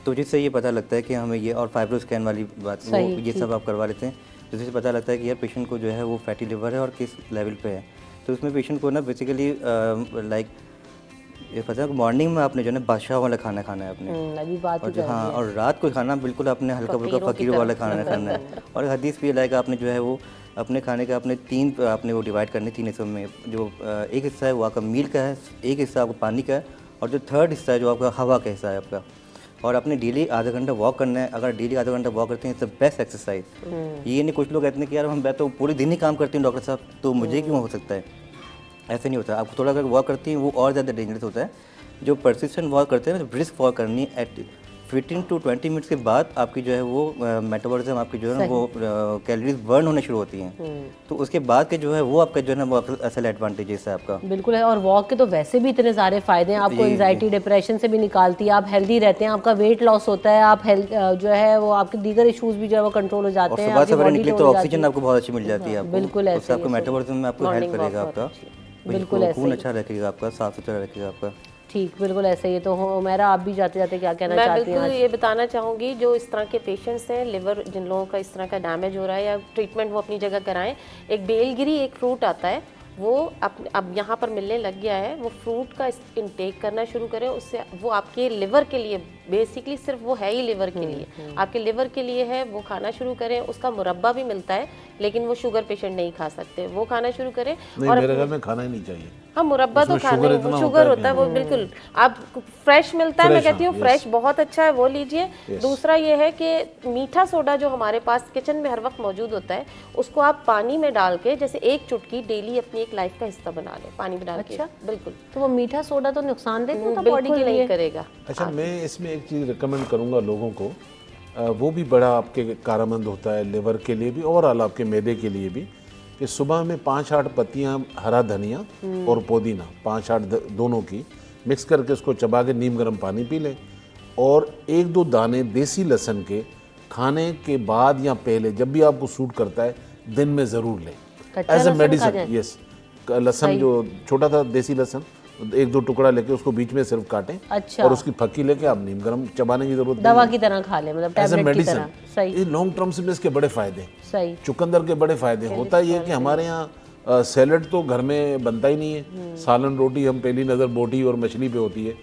तो जिससे ये पता लगता है कि हमें ये, और फाइब्रो स्कैन वाली बात वो ये सब आप करवा लेते हैं, जिससे पता लगता है कि यार पेशेंट को जो है वो फैटी लिवर है और किस लेवल पे है। तो उसमें पेशेंट को ना बेसिकली लाइक ये पता है मॉर्निंग में आपने जो है बादशाह वाला खाना खाना है आपने, अभी बात और हाँ, और रात को खाना बिल्कुल आपने हल्का फुल्का फ़कीर वाला खाना खाना है। और हदीस भी लाइक आपने जो है वो अपने खाने का आपने 3 आपने वो डिवाइड करने 3 हिस्सों में, जो एक हिस्सा है वो आपका मील का है, एक हिस्सा आपका पानी का है, और जो 3rd हिस्सा है जो आपका हवा का हिस्सा है आपका। और आपने डेली आधा घंटा वॉक करना है। अगर डेली आधा घंटा वॉक करते हैं, इट्स द बेस्ट एक्सरसाइज। ये नहीं, कुछ लोग कहते हैं कि यार मैं तो पूरे दिन ही काम करती हूँ डॉक्टर साहब, तो मुझे क्यों हो सकता है? ऐसे नहीं होता। आप थोड़ा अगर वॉक करती हैं वो और ज़्यादा डेंजरस होता है। जो परसिस्टेंट वॉक करते हैं, ब्रिस्क वॉक करनी है, एट 15 to 20 मिनट्स के बाद आपकी जो है वो मेटाबॉलिज्म आपकी जो है ना वो कैलोरीज बर्न होने शुरू होती हैं। तो उसके बाद के जो है वो आपका जो है ना वो असल एडवांटेजेस है आपका। बिल्कुल है। और वॉक के तो वैसे भी इतने सारे फायदे हैं, आपको एंजाइटी डिप्रेशन से भी निकालती है, आप हेल्दी रहते हैं, आपका वेट लॉस होता है, आप हेल्थ जो है वो आपके दीगर इश्यूज भी जो है वो कंट्रोल हो जाते हैं। सुबह सवेरे निकले तो ऑक्सीजन आपको बहुत अच्छी मिल जाती है आपको। बिल्कुल ऐसे उससे आपको मेटाबॉलिज्म में आपको हेल्प करेगा आपका, बिल्कुल ऐसे खून अच्छा रखेगा आपका, साफ सुथरा रखेगा आपका। ठीक, बिल्कुल ऐसे ही। तो मेरा आप भी जाते जाते क्या कहना चाहती हैं? मैं बिल्कुल ये बताना चाहूँगी, जो इस तरह के पेशेंट्स हैं, लिवर जिन लोगों का इस तरह का डैमेज हो रहा है या ट्रीटमेंट वो अपनी जगह कराएं। एक बेलगिरी एक फ्रूट आता है, वो अब यहाँ पर मिलने लग गया है, वो फ्रूट का इंटेक करना शुरू करें। उससे वो आपके लिवर के लिए बेसिकली सिर्फ वो है ही लिवर के लिए, आपके लिवर के लिए है, वो खाना शुरू करें। उसका मुरब्बा भी मिलता है, लेकिन वो शुगर पेशेंट नहीं खा सकते, वो खाना शुरू करें। और मेरे घर में खाना ही नहीं चाहिए। हाँ, मुरब्बा तो खाना, शुगर होता है वो बिल्कुल आप फ्रेश मिलता है। मैं कहती हूँ फ्रेश बहुत अच्छा है, वो लीजिए। दूसरा ये है कि मीठा सोडा जो हमारे पास किचन में हर वक्त मौजूद होता है, उसको आप पानी में डाल के जैसे 1 चुटकी डेली अपनी एक लाइफ का हिस्सा बना लें, पानी में डाल के। बिल्कुल। तो वो मीठा सोडा तो नुकसानदेह नहीं होता बॉडी के लिए? करेगा। अच्छा, मैं इसमें एक चीज़ रिकमेंड करूँगा लोगों को, वो भी बड़ा आपके कारमंद होता है लिवर के लिए भी और आपके मैदे के लिए भी, कि सुबह में 5-8 पत्तियां हरा धनिया और पुदीना 5-8 दोनों की मिक्स करके उसको चबा के नीम गर्म पानी पी लें, और 1-2 दाने देसी लहसुन के खाने के बाद या पहले जब भी आपको सूट करता है दिन में ज़रूर लें एज ए मेडिसिन। यस, लहसुन जो छोटा था देसी लहसुन 1-2 टुकड़ा लेके उसको बीच में सिर्फ काटें। अच्छा। और उसकी फक्की लेके आप नीम गर्म चबाने की जरूरत दवा की तरह खा लें, मतलब टैबलेट की तरह। सही। ये लॉन्ग टर्म से इसके बड़े फायदे। सही। चुकंदर के बड़े फायदे। होता ये है कि हमारे यहाँ सैलड तो घर में बनता ही नहीं है, सालन रोटी हम पहली नज़र बोटी और मछली पे होती है,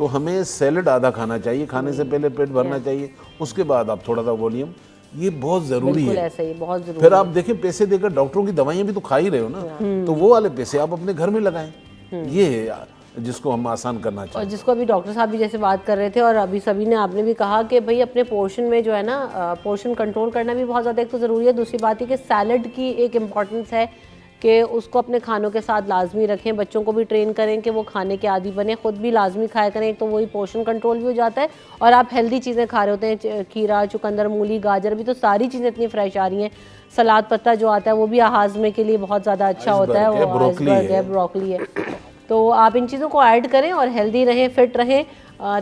तो हमें सैलेड आधा खाना चाहिए, खाने से पहले पेट भरना चाहिए, उसके बाद आप थोड़ा सा वॉल्यूम, ये बहुत ज़रूरी बिल्कुल है। ऐसा ही, बहुत ज़रूरी फिर है। आप देखें पैसे देकर डॉक्टरों की दवाइयाँ भी तो खा ही रहे हो ना, तो वो वाले पैसे आप अपने घर में लगाएं। ये है जिसको हम आसान करना और चाहिए। जिसको अभी डॉक्टर साहब भी जैसे बात कर रहे थे, और अभी सभी ने आपने भी कहा कि भाई अपने पोर्शन में जो है ना, पोर्शन कंट्रोल करना भी बहुत ज़्यादा एक तो ज़रूरी है। दूसरी बात है कि सैलड की एक इम्पॉर्टेंस है कि उसको अपने खानों के साथ लाजमी रखें, बच्चों को भी ट्रेन करें कि वो खाने के आदी बने, खुद भी लाजमी खाया करें। एक तो वही पोर्शन कंट्रोल भी हो जाता है और आप हेल्दी चीज़ें खा रहे होते हैं, खीरा, चुकंदर, मूली, गाजर, भी तो सारी चीज़ें इतनी फ्रेश आ रही हैं। सलाद पत्ता जो आता है वो भी हाजमे के लिए बहुत ज़्यादा अच्छा होता है, वो आइसबर्ग है, ब्रोकली है। तो आप इन चीज़ों को ऐड करें और हेल्दी रहें, फिट रहें।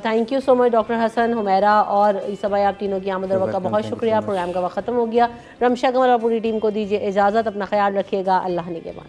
Thank you so much doctor Hasan, Humaira और ईसा भाई, आप तीनों की आमद और वक्त का बहुत शुक्रिया। प्रोग्राम का वक्त ख़त्म हो गया। रमशा कमल और पूरी टीम को दीजिए इजाज़त, अपना ख्याल रखिएगा, अल्लाह निगहबान।